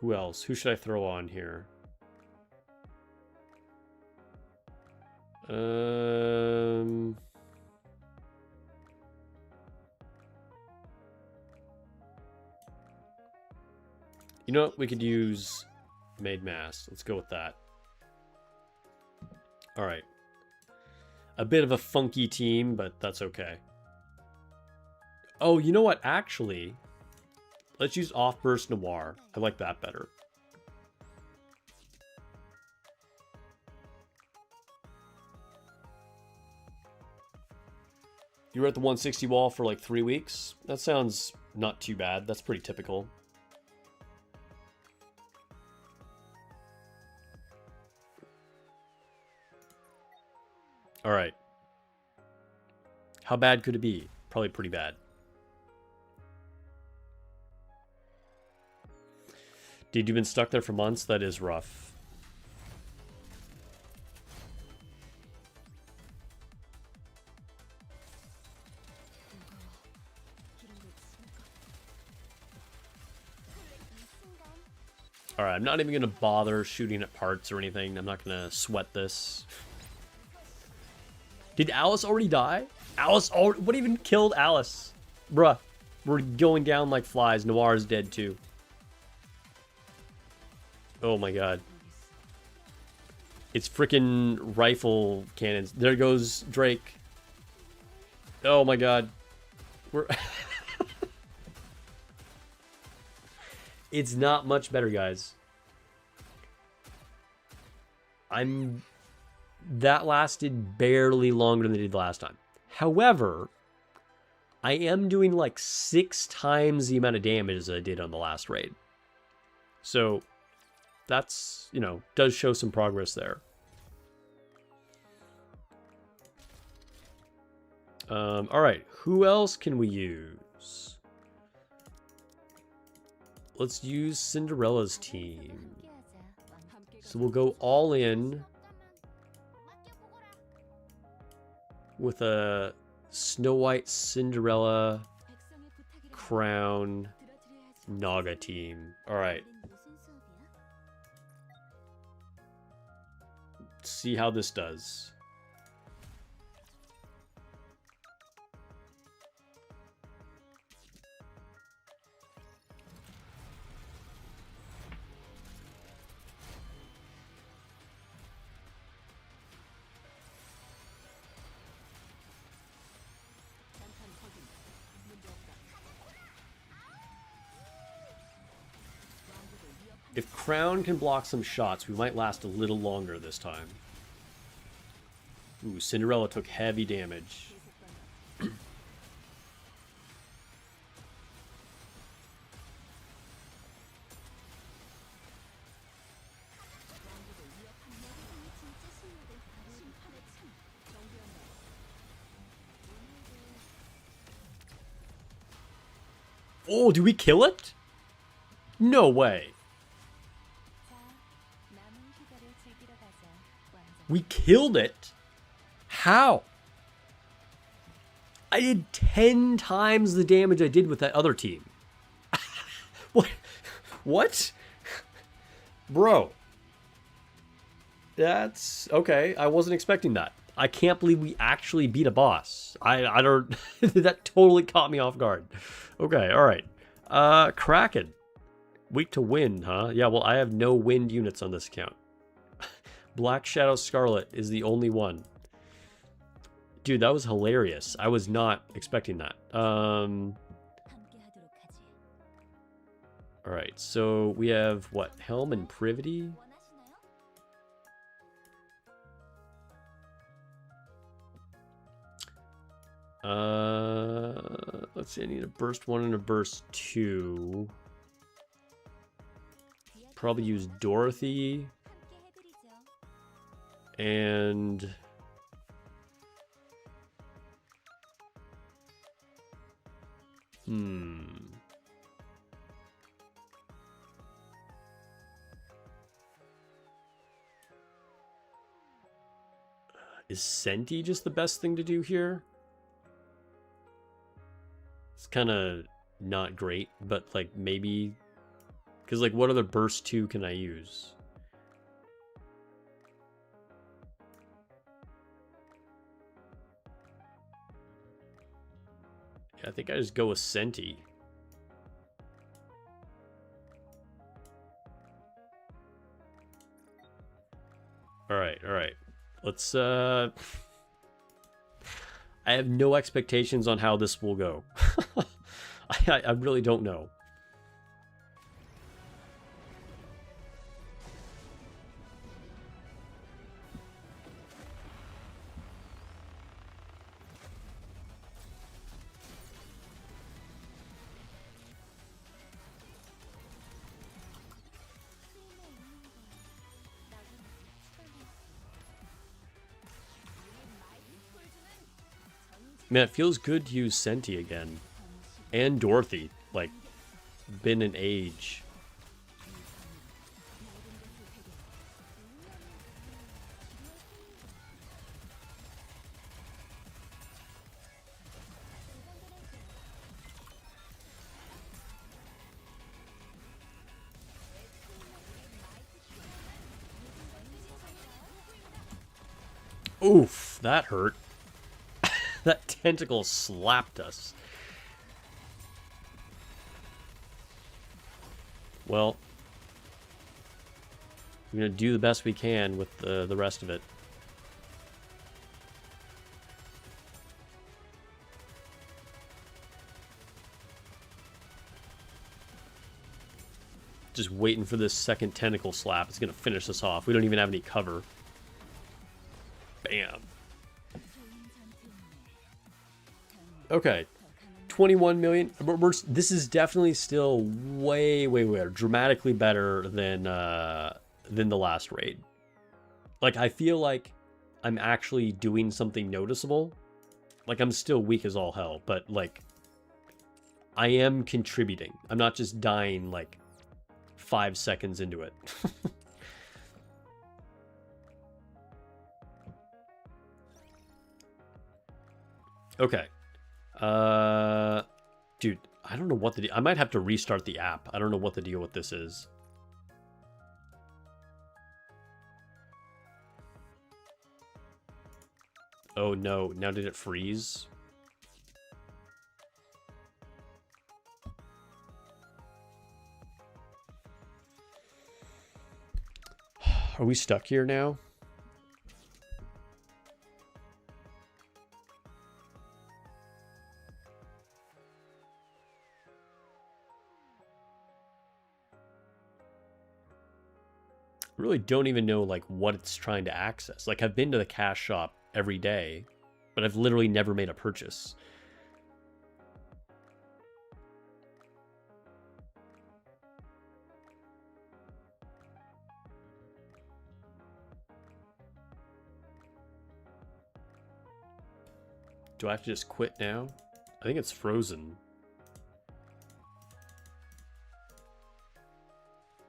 Who else? Who should I throw on here? You know what? We could use Made Mass. Let's go with that. All right. A bit of a funky team, but that's okay. Oh, you know what? Actually, let's use Off-Burst Noir. I like that better. You were at the 160 wall for like 3 weeks? That sounds not too bad. That's pretty typical. All right. How bad could it be? Probably pretty bad. Dude, you've been stuck there for months? That is rough. Alright, I'm not even going to bother shooting at parts or anything. I'm not going to sweat this. Did Alice already die? Alice already... What even killed Alice? Bruh. We're going down like flies. Noir's dead too. Oh my god. It's freaking rifle cannons. There goes Drake. Oh my god. We're... It's not much better, guys. That lasted barely longer than it did last time. However, I am doing like 6 times the amount of damage as I did on the last raid. So, that's, you know, does show some progress there. Alright, who else can we use? Let's use Cinderella's team. So we'll go all in with a Snow White, Cinderella, Crown, Naga team. Alright. See how this does. If Crown can block some shots, we might last a little longer this time. Ooh, Cinderella took heavy damage. Oh, do we kill it? No way. We killed it? How? I did 10 times the damage I did with that other team. What? What? Bro. That's... Okay, I wasn't expecting that. I can't believe we actually beat a boss. I don't... That totally caught me off guard. Okay, alright. Kraken. Weak to wind, huh? Yeah, well, I have no wind units on this account. Black Shadow Scarlet is the only one. Dude, that was hilarious. I was not expecting that. All right, so we have what? Helm and Privity? Let's see, I need a burst 1 and a burst 2. Probably use Dorothy. And is Senti just the best thing to do here? It's kind of not great, but like maybe, because like what other burst 2 can I use? Yeah, I think I just go with Senti. All right. Let's I have no expectations on how this will go. I really don't know. Man, it feels good to use Senti again. And Dorothy. Like, been an age. Oof, that hurt. That tentacle slapped us. Well, we're going to do the best we can with the rest of it. Just waiting for this second tentacle slap. It's going to finish us off. We don't even have any cover. Bam. Okay. 21 million. This is definitely still way dramatically better than the last raid. Like, I feel like I'm actually doing something noticeable. Like, I'm still weak as all hell, but like, I am contributing. I'm not just dying like 5 seconds into it. Okay. Dude, I don't know what the deal. I might have to restart the app. I don't know what the deal with this is. Oh no, now did it freeze? Are we stuck here now? I really don't even know like what it's trying to access. Like, I've been to the cash shop every day, but I've literally never made a purchase. Do I have to just quit now? I think it's frozen.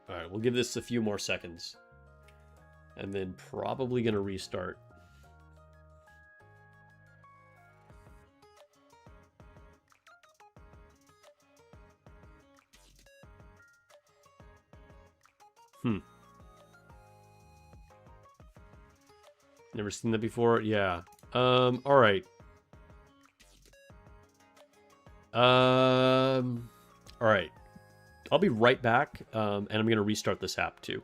Alright, we'll give this a few more seconds. And then probably gonna restart. Never seen that before? Yeah. Alright. Alright. I'll be right back, and I'm gonna restart this app too.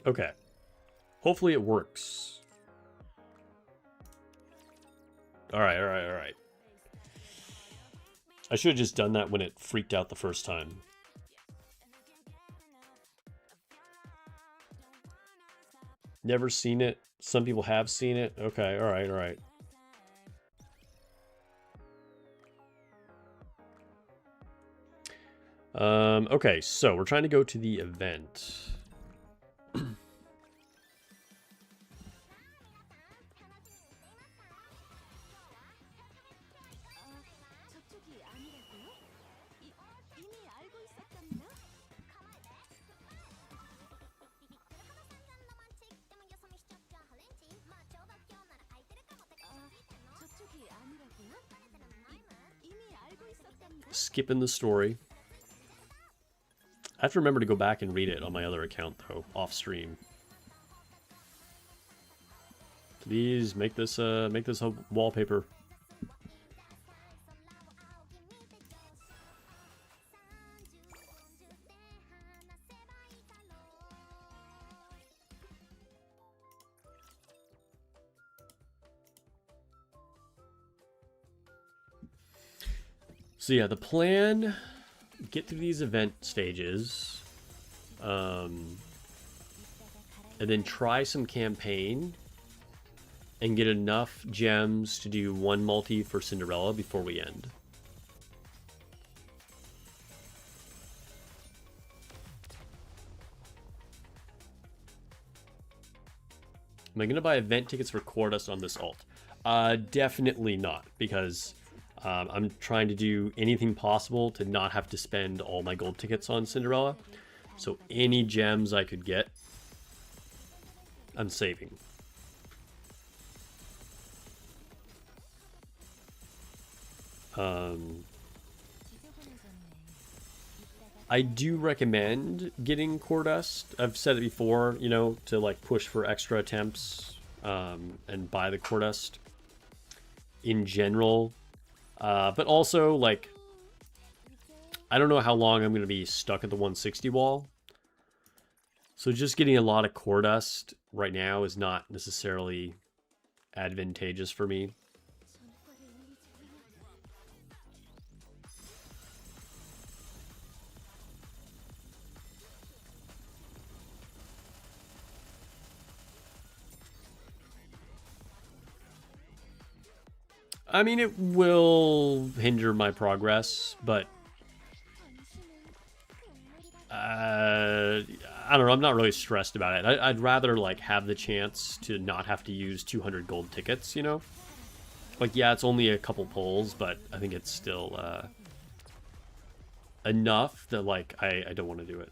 Okay. Hopefully it works. Alright, alright, alright. I should have just done that when it freaked out the first time. Never seen it. Some people have seen it. Okay, alright, alright. Okay, so we're trying to go to the event. Skipping the story. I have to remember to go back and read it on my other account, though, off stream. Please make this a wallpaper. So yeah, the plan, get through these event stages, and then try some campaign, and get enough gems to do one multi for Cinderella before we end. Am I going to buy event tickets for Cordus on this alt? Definitely not, because I'm trying to do anything possible to not have to spend all my gold tickets on Cinderella. So any gems I could get, I'm saving. I do recommend getting Core Dust. I've said it before, you know, to like push for extra attempts and buy the Core Dust in general. But also, like, I don't know how long I'm going to be stuck at the 160 wall. So just getting a lot of Core Dust right now is not necessarily advantageous for me. I mean, it will hinder my progress, but I don't know. I'm not really stressed about it. I'd rather like have the chance to not have to use 200 gold tickets, you know? Like, yeah, it's only a couple pulls, but I think it's still enough that like I don't want to do it.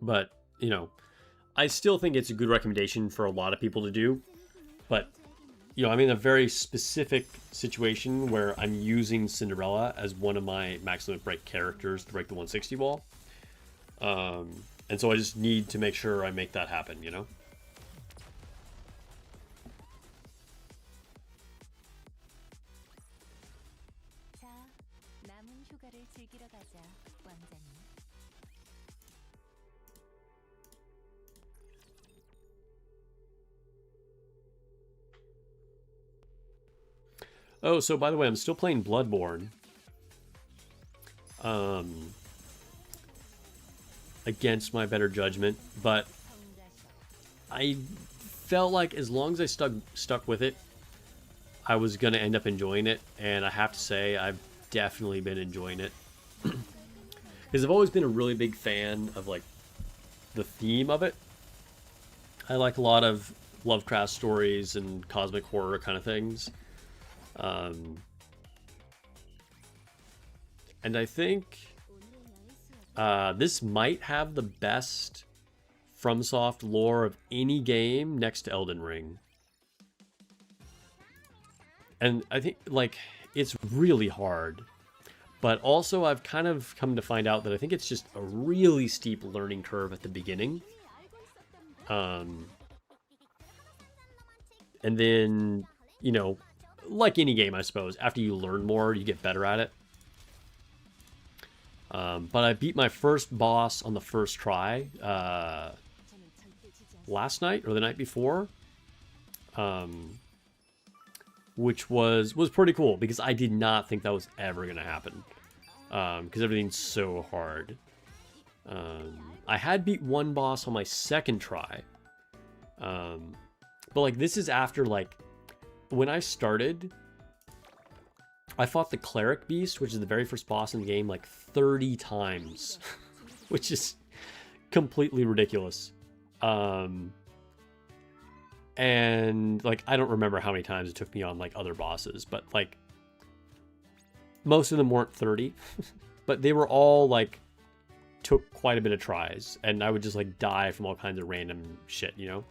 But, you know, I still think it's a good recommendation for a lot of people to do. But, you know, I'm in a very specific situation where I'm using Cinderella as one of my max limit break characters to break the 160 wall. And so I just need to make sure I make that happen, you know? Oh, so by the way, I'm still playing Bloodborne. Against my better judgment, but I felt like as long as I stuck with it, I was gonna end up enjoying it, and I have to say I've definitely been enjoying it. Because I've always been a really big fan of like the theme of it. I like a lot of Lovecraft stories and cosmic horror kind of things. And I think this might have the best FromSoft lore of any game next to Elden Ring. And I think, like, it's really hard. But also, I've kind of come to find out that I think it's just a really steep learning curve at the beginning. And then, you know, like any game, I suppose, after you learn more, you get better at it. But I beat my first boss on the first try last night or the night before, which was pretty cool because I did not think that was ever going to happen because everything's so hard. I had beat one boss on my second try, but like this is after like when I started, I fought the Cleric Beast, which is the very first boss in the game, like 30 times, which is completely ridiculous. And like I don't remember how many times it took me on like other bosses, but like most of them weren't 30, but they were all like took quite a bit of tries, and I would just like die from all kinds of random shit, you know.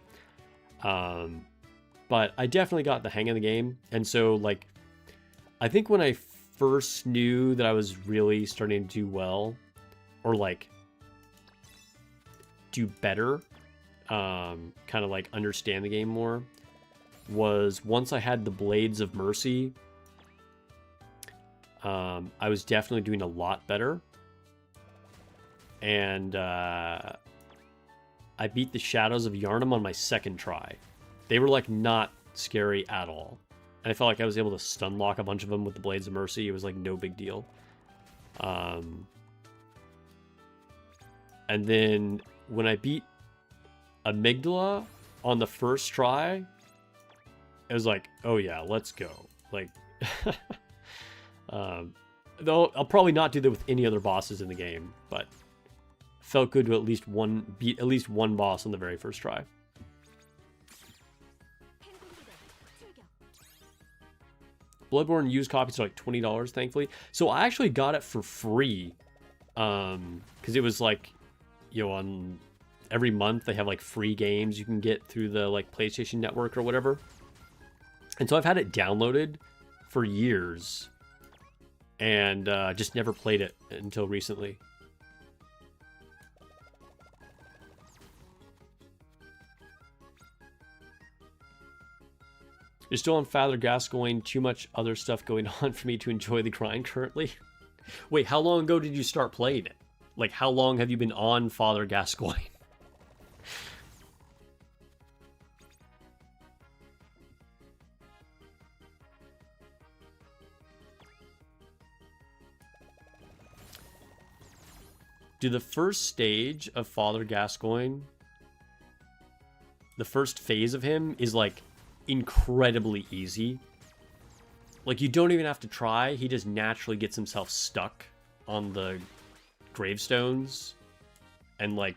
But I definitely got the hang of the game, and so like I think when I first knew that I was really starting to do well, or like do better, kind of like understand the game more, was once I had the Blades of Mercy. I was definitely doing a lot better. And I beat the Shadows of Yharnam on my second try. They were like not scary at all. And I felt like I was able to stun lock a bunch of them with the Blades of Mercy. It was like no big deal. And then when I beat Amygdala on the first try, it was like, oh yeah, let's go. Like, though I'll probably not do that with any other bosses in the game, but felt good to beat at least one boss on the very first try. Bloodborne used copies are like $20, thankfully. So I actually got it for free, because it was like, you know, on every month they have like free games you can get through the like PlayStation Network or whatever. And so I've had it downloaded for years, and just never played it until recently. You're still on Father Gascoigne. Too much other stuff going on for me to enjoy the grind currently. Wait, how long ago did you start playing it? Like, how long have you been on Father Gascoigne? Dude, the first stage of Father Gascoigne, the first phase of him is like incredibly easy. Like, you don't even have to try. He just naturally gets himself stuck on the gravestones, and like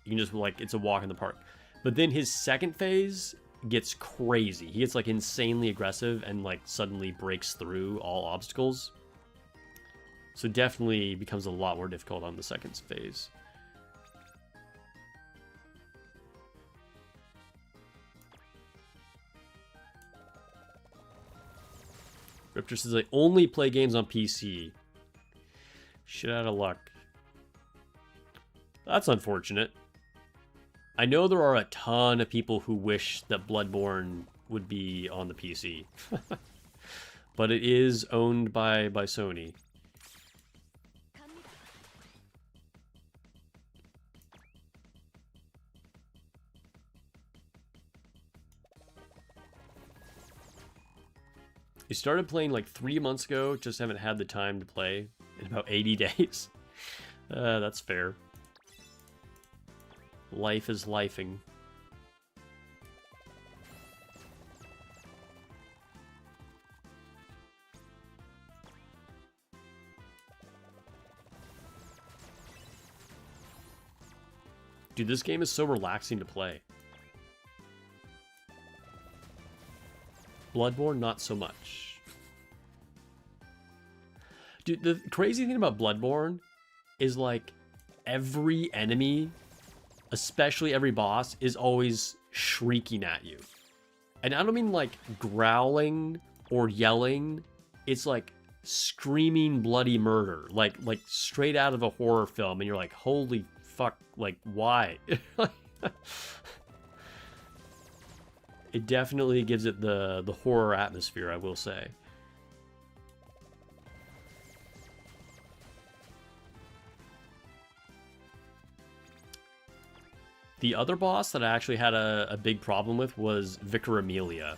you can just like, it's a walk in the park. But then his second phase gets crazy. He gets like insanely aggressive and like suddenly breaks through all obstacles. So definitely becomes a lot more difficult on the second phase. Riptor says I only play games on PC. Shit out of luck. That's unfortunate. I know there are a ton of people who wish that Bloodborne would be on the PC. But it is owned by Sony. You started playing like 3 months ago, just haven't had the time to play in about 80 days. That's fair. Life is lifing. Dude, this game is so relaxing to play. Bloodborne, not so much. Dude, the crazy thing about Bloodborne is like every enemy, especially every boss, is always shrieking at you. And I don't mean like growling or yelling. It's like screaming bloody murder, like straight out of a horror film, and you're like, holy fuck, like why? It definitely gives it the horror atmosphere, I will say. The other boss that I actually had a big problem with was Vicar Amelia.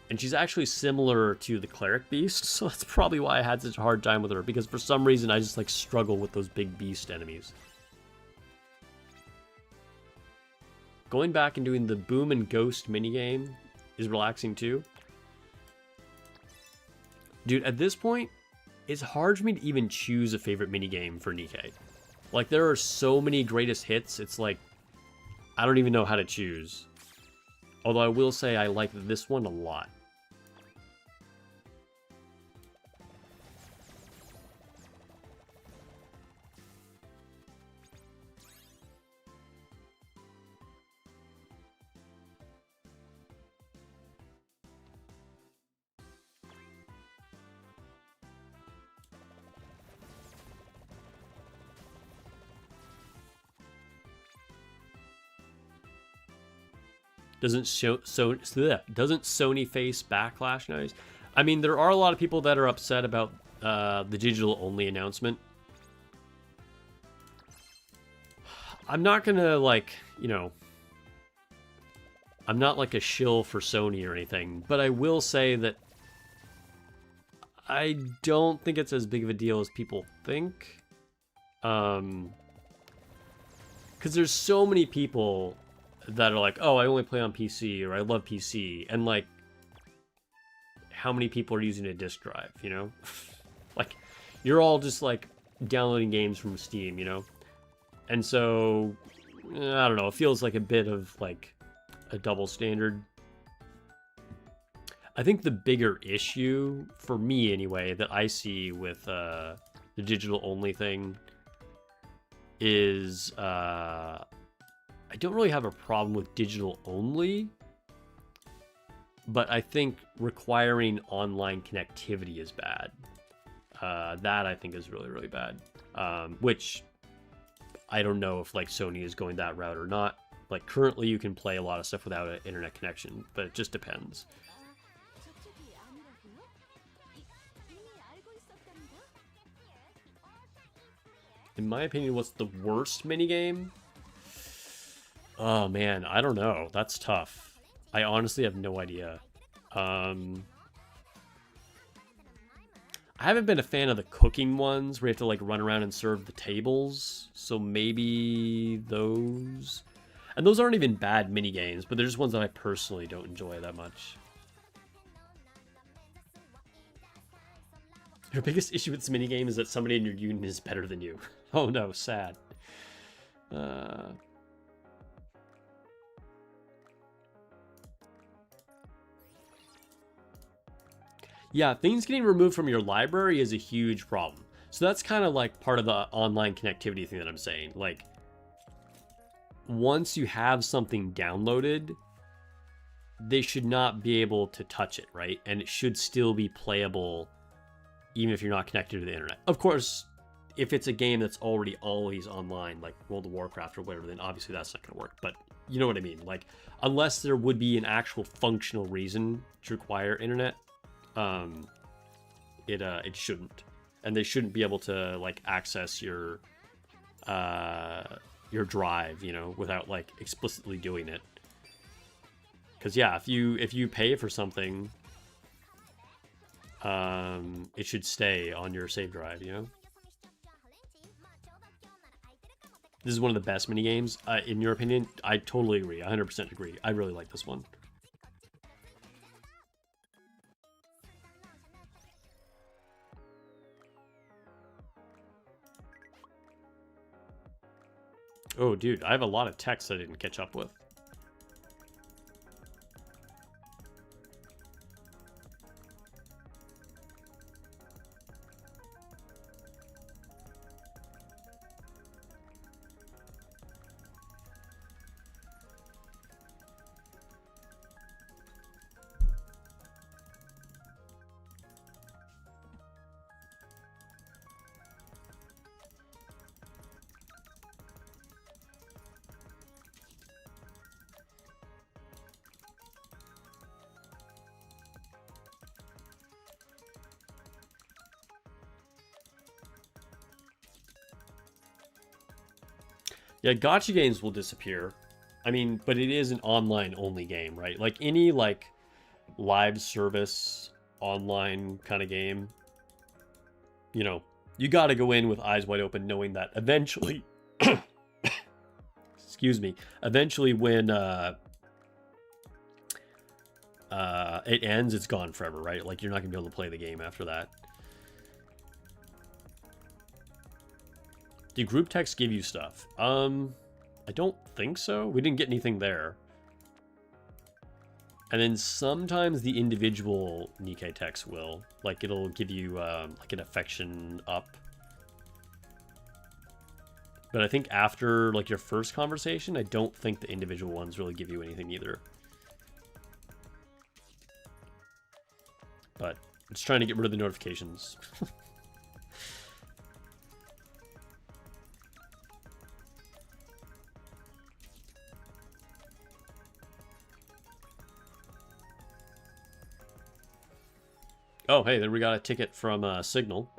And she's actually similar to the Cleric Beast, so that's probably why I had such a hard time with her, because for some reason I just like struggle with those big beast enemies. Going back and doing the Boom and Ghost minigame is relaxing too. Dude, at this point, it's hard for me to even choose a favorite minigame for Nikke. Like, there are so many greatest hits, it's like, I don't even know how to choose. Although I will say I like this one a lot. Doesn't Sony face backlash noise? I mean, there are a lot of people that are upset about the digital only announcement. I'm not gonna like, you know, I'm not like a shill for Sony or anything, but I will say that I don't think it's as big of a deal as people think. Because there's so many people that are like, oh, I only play on PC, or I love PC, and like, how many people are using a disk drive, you know? Like, you're all just like downloading games from Steam, you know? And so, I don't know, it feels like a bit of like a double standard. I think the bigger issue, for me anyway, that I see with the digital only thing is, I don't really have a problem with digital only, but I think requiring online connectivity is bad. That I think is really, really bad. Which I don't know if like Sony is going that route or not. Like currently you can play a lot of stuff without an internet connection, but it just depends. In my opinion, what's the worst minigame? Oh man, I don't know. That's tough. I honestly have no idea. I haven't been a fan of the cooking ones where you have to like run around and serve the tables. So maybe those. And those aren't even bad mini games, but they're just ones that I personally don't enjoy that much. Your biggest issue with this minigame is that somebody in your union is better than you. Oh no, sad. Yeah, things getting removed from your library is a huge problem. So that's kind of like part of the online connectivity thing that I'm saying. Like, once you have something downloaded, they should not be able to touch it, right? And it should still be playable even if you're not connected to the internet. Of course, if it's a game that's already always online, like World of Warcraft or whatever, then obviously that's not going to work. But you know what I mean? Like, unless there would be an actual functional reason to require internet, it shouldn't, and they shouldn't be able to like access your drive, you know, without like explicitly doing it. Because yeah, if you pay for something, it should stay on your save drive, you know. This is one of the best mini games, in your opinion. I totally agree. 100% agree. I really like this one. Oh, dude, I have a lot of text I didn't catch up with. Yeah, gacha games will disappear. I mean, but it is an online only game, right? Like any like live service online kind of game, you know, you got to go in with eyes wide open knowing that eventually excuse me, eventually when it ends, it's gone forever, right? Like you're not going to be able to play the game after that. Do group text give you stuff? I don't think so. We didn't get anything there. And then sometimes the individual nikke text will. Like it'll give you like an affection up. But I think after like your first conversation, I don't think the individual ones really give you anything either. But I'm just trying to get rid of the notifications. Oh, hey, there we got a ticket from Signal.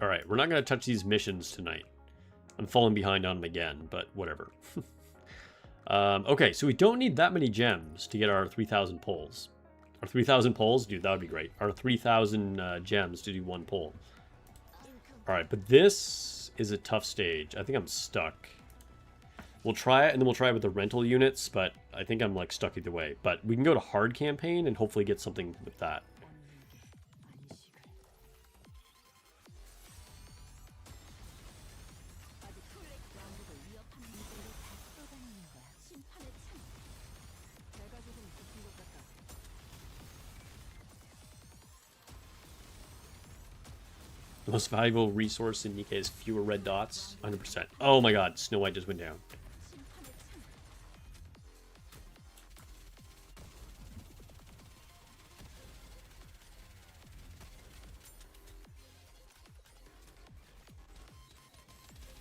Alright, we're not going to touch these missions tonight. I'm falling behind on them again, but whatever. Okay, so we don't need that many gems to get our 3,000 pulls. Our 3,000 pulls? Dude, that would be great. Our 3,000 gems to do one pull. Alright, but this is a tough stage. I think I'm stuck. We'll try it, and then we'll try it with the rental units, but I think I'm, like, stuck either way. But we can go to hard campaign and hopefully get something with that. The most valuable resource in nikke is fewer red dots. 100%. Oh my god, Snow White just went down.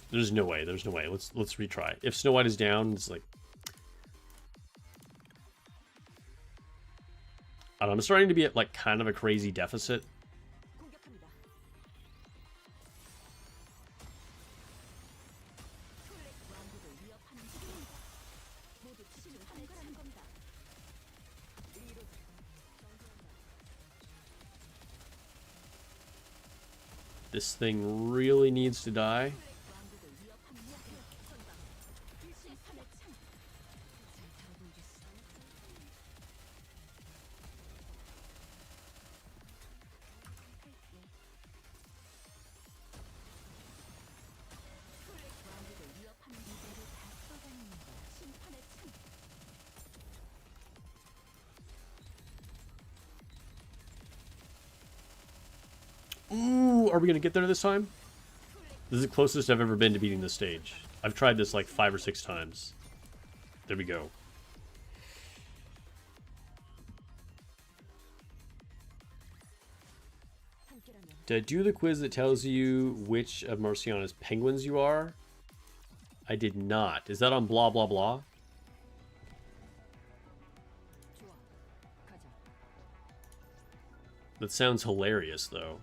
There's no way. There's no way. Let's retry. If Snow White is down, it's like I don't know, I'm starting to be at like kind of a crazy deficit. This thing really needs to die. Ooh, are we going to get there this time? This is the closest I've ever been to beating this stage. I've tried this like 5 or 6 times. There we go. Did I do the quiz that tells you which of Marciana's penguins you are? I did not. Is that on blah blah blah? That sounds hilarious though.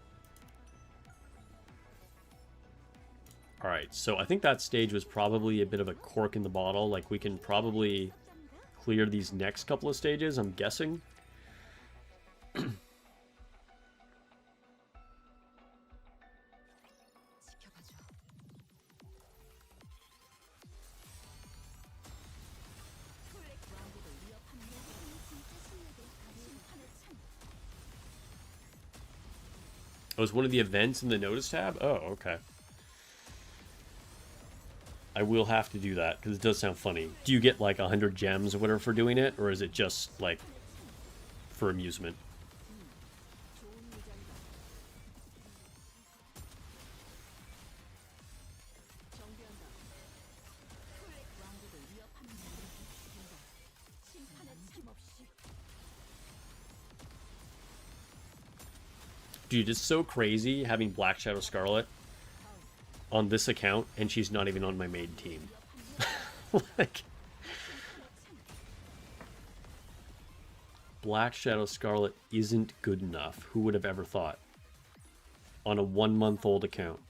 Alright, so I think that stage was probably a bit of a cork in the bottle. Like, we can probably clear these next couple of stages, I'm guessing. Oh, was one of the events in the notice tab? Oh, okay. I will have to do that, because it does sound funny. Do you get, like, 100 gems or whatever for doing it? Or is it just, like, for amusement? Dude, it's so crazy having Black Shadow Scarlet. on this account, and she's not even on my main team. Like, Black Shadow Scarlet isn't good enough. Who would have ever thought? On a 1-month-old account.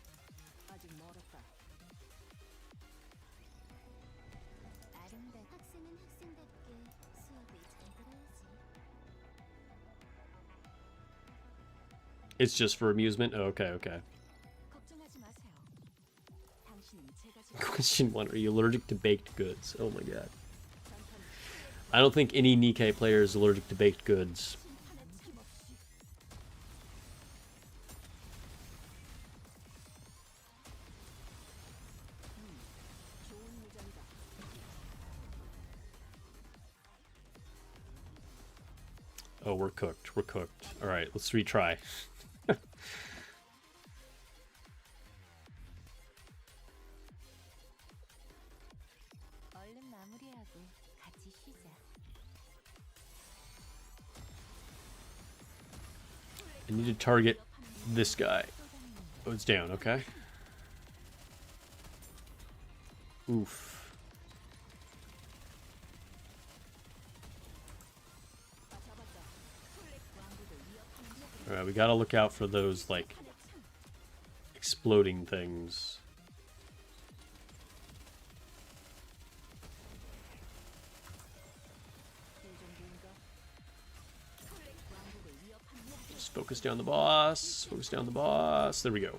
It's just for amusement? Oh, okay, okay. Question 1, are you allergic to baked goods? Oh my god. I don't think any Nikke player is allergic to baked goods. Oh, we're cooked. We're cooked. Alright, let's retry. I need to target this guy. Oh, it's down, okay. Oof. Alright, we gotta look out for those, like, exploding things. Just focus down the boss. Focus down the boss. There we go.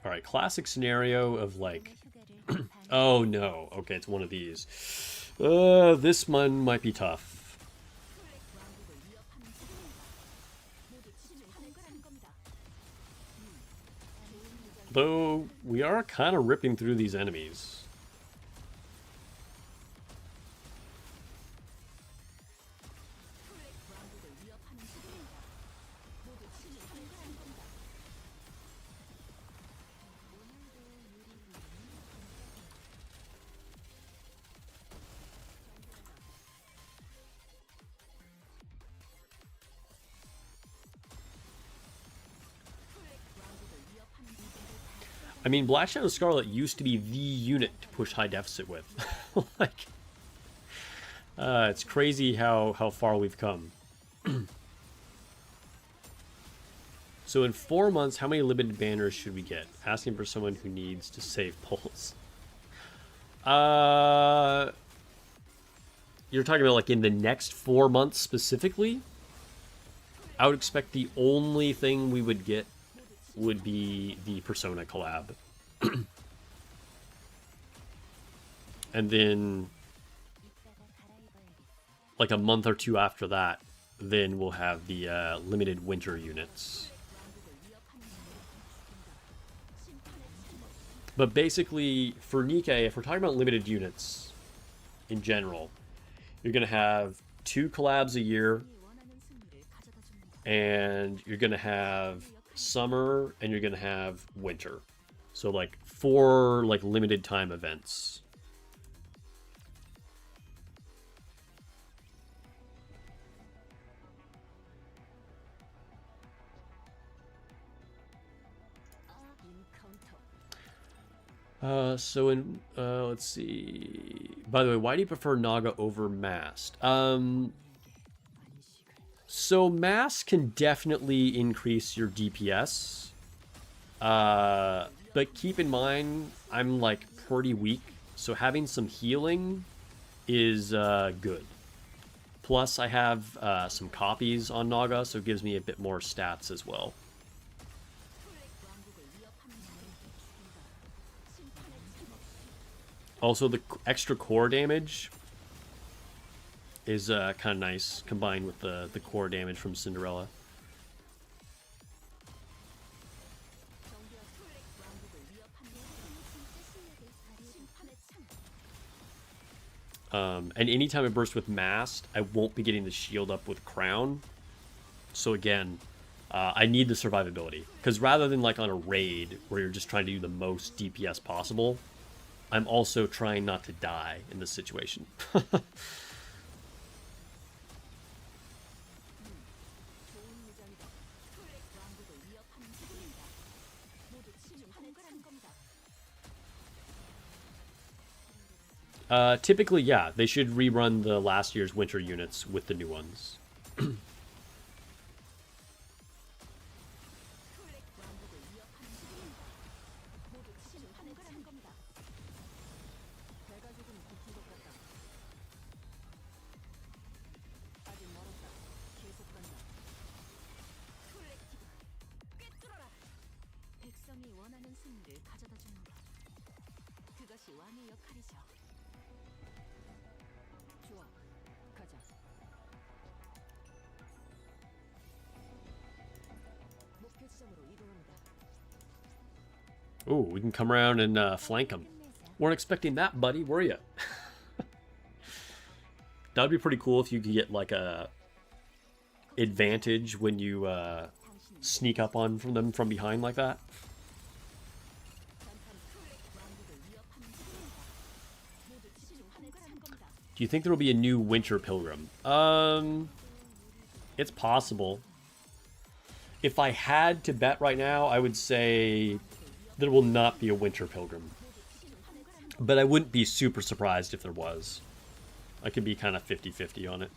All right, classic scenario of like, oh no, okay, it's one of these. This one might be tough. Though, we are kind of ripping through these enemies. I mean, Black Shadow Scarlet used to be the unit to push high deficit with. Like, it's crazy how far we've come. So in 4 months, how many limited banners should we get? Asking for someone who needs to save pulls. You're talking about like in the next 4 months specifically? I would expect the only thing we would get would be the Persona collab. And then like a month or two after that, then we'll have the limited winter units. But basically, for Nikke, if we're talking about limited units in general, you're going to have 2 collabs a year, and you're going to have summer, and you're going to have winter. So like 4 like limited time events. So in, let's see. By the way, why do you prefer Naga over Mast? So Mast can definitely increase your DPS. But keep in mind, I'm like pretty weak, so having some healing is good. Plus, I have some copies on Naga, so it gives me a bit more stats as well. Also, the extra core damage is kind of nice, combined with the core damage from Cinderella. And anytime I burst with Mast, I won't be getting the shield up with Crown. So again, I need the survivability. Because rather than like on a raid, where you're just trying to do the most DPS possible, I'm also trying not to die in this situation. Typically, yeah, they should rerun the last year's winter units with the new ones. Ooh, we can come around and flank them. Weren't expecting that, buddy, were you? That would be pretty cool if you could get like a advantage when you sneak up on them from behind like that. Do you think there will be a new Winter Pilgrim? It's possible. If I had to bet right now, I would say there will not be a Winter Pilgrim. But I wouldn't be super surprised if there was. I could be kind of 50-50 on it.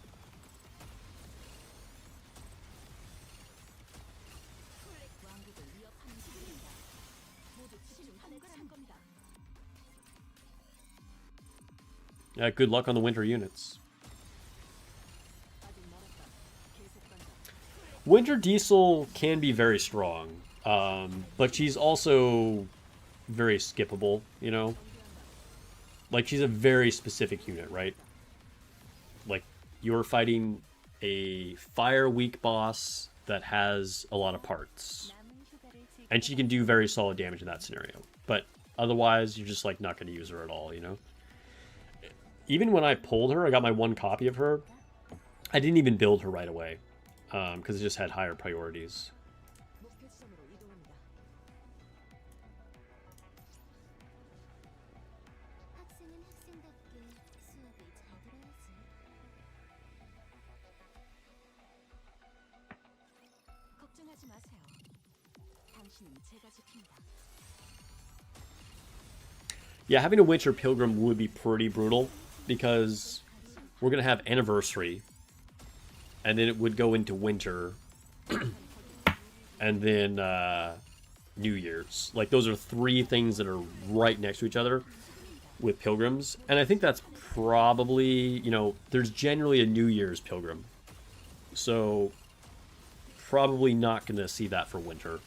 Yeah, good luck on the winter units. Winter Diesel can be very strong, but she's also very skippable, you know? Like, she's a very specific unit, right? Like, you're fighting a fire weak boss that has a lot of parts. And she can do very solid damage in that scenario. But otherwise, you're just, like, not going to use her at all, you know? Even when I pulled her, I got my one copy of her, I didn't even build her right away. Because it just had higher priorities. Yeah, having a Winter Pilgrim would be pretty brutal, because we're going to have Anniversary, and then it would go into Winter, and then New Year's. Like, those are three things that are right next to each other with Pilgrims, and I think that's probably, you know, there's generally a New Year's Pilgrim, so probably not going to see that for Winter.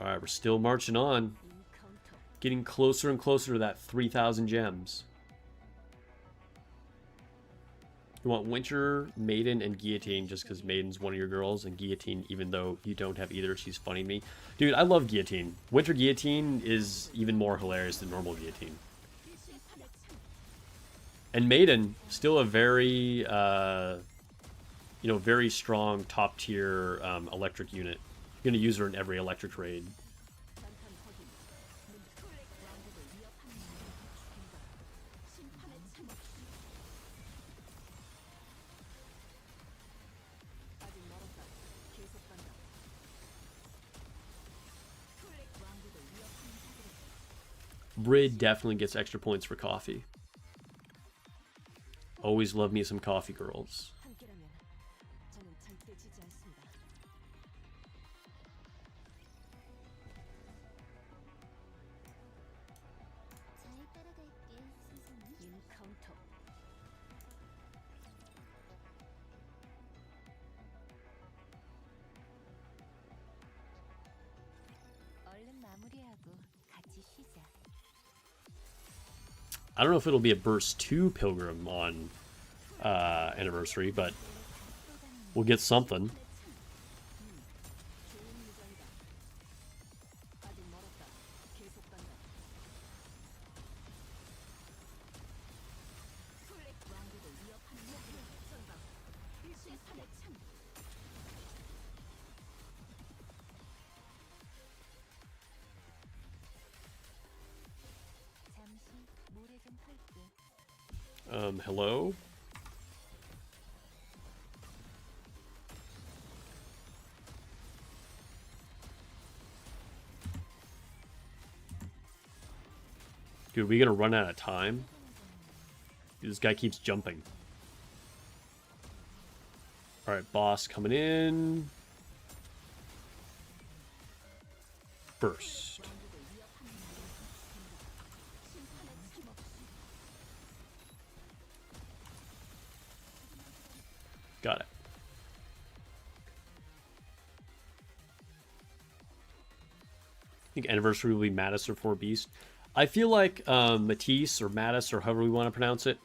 Alright, we're still marching on. Getting closer and closer to that 3,000 gems. You want Winter, Maiden, and Guillotine just because Maiden's one of your girls, and Guillotine, even though you don't have either, she's funny to me. Dude, I love Guillotine. Winter Guillotine is even more hilarious than normal Guillotine. And Maiden, still a very, you know, very strong top-tier electric unit. You're going to use her in every electric raid. Brid definitely gets extra points for coffee. Always love me some coffee girls. I don't know if it'll be a Burst 2 Pilgrim on Anniversary, but we'll get something. Hello? Dude, are we gonna run out of time? Dude, this guy keeps jumping. Alright, boss coming in. First. Got it. I think Anniversary will be Mattis or 4 Beast. I feel like Matisse or Mattis or however we want to pronounce it.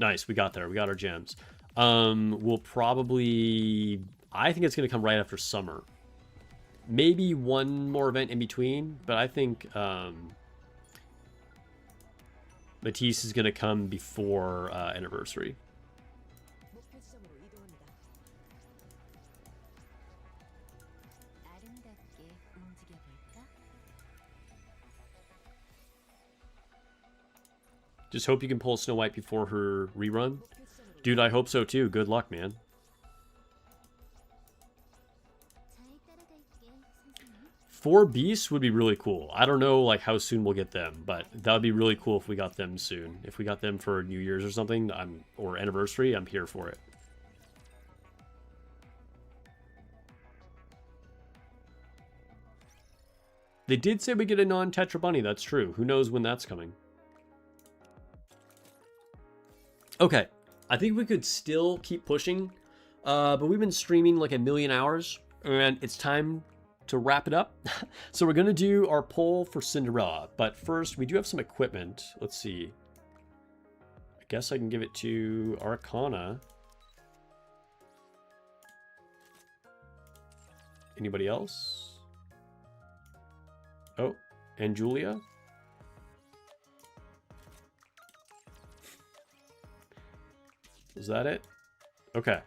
Nice, we got there. We got our gems. We'll probably... I think it's going to come right after summer. Maybe one more event in between, but I think Matisse is going to come before Anniversary. Just hope you can pull Snow White before her rerun. Dude, I hope so too. Good luck, man. Four Beasts would be really cool. I don't know like how soon we'll get them, but that would be really cool if we got them soon. If we got them for New Year's or something, or Anniversary, I'm here for it. They did say we get a non-Tetra Bunny, that's true. Who knows when that's coming. Okay, I think we could still keep pushing, but we've been streaming like 1,000,000 hours, and it's time to wrap it up. So we're going to do our poll for Cinderella, but first we do have some equipment. Let's see. I guess I can give it to Arcana. Anybody else? Oh, and Julia? Is that it? Okay.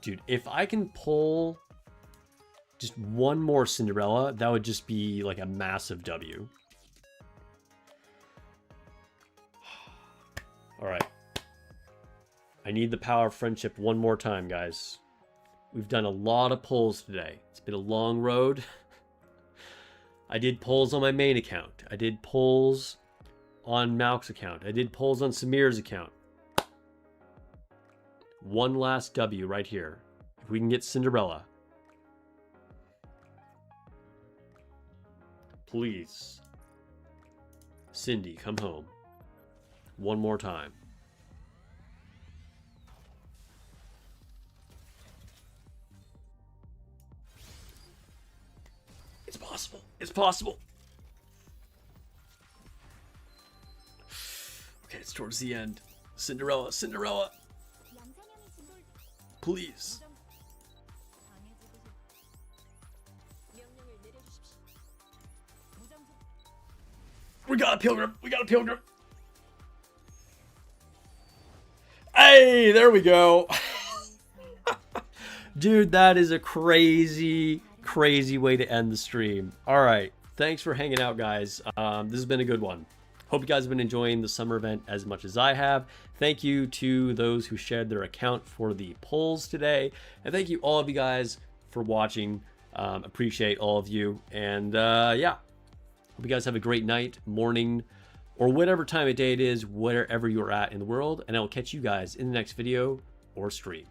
Dude, if I can pull just one more Cinderella, that would just be like a massive W. All right. I need the power of friendship one more time, guys. We've done a lot of pulls today. It's been a long road. I did pulls on my main account. I did pulls on Malk's account. I did pulls on Samir's account. One last W right here. If we can get Cinderella. Please. Cindy, come home. One more time. It's possible. It's possible. Okay, it's towards the end. Cinderella, Cinderella. Please. We got a pilgrim. We got a pilgrim. Hey, there we go. Dude, that is a crazy, crazy way to end the stream. All right. Thanks for hanging out, guys. This has been a good one. Hope you guys have been enjoying the summer event as much as I have. Thank you to those who shared their account for the polls today. And thank you all of you guys for watching. Appreciate all of you. And yeah, hope you guys have a great night, morning, or whatever time of day it is, wherever you're at in the world. And I will catch you guys in the next video or stream.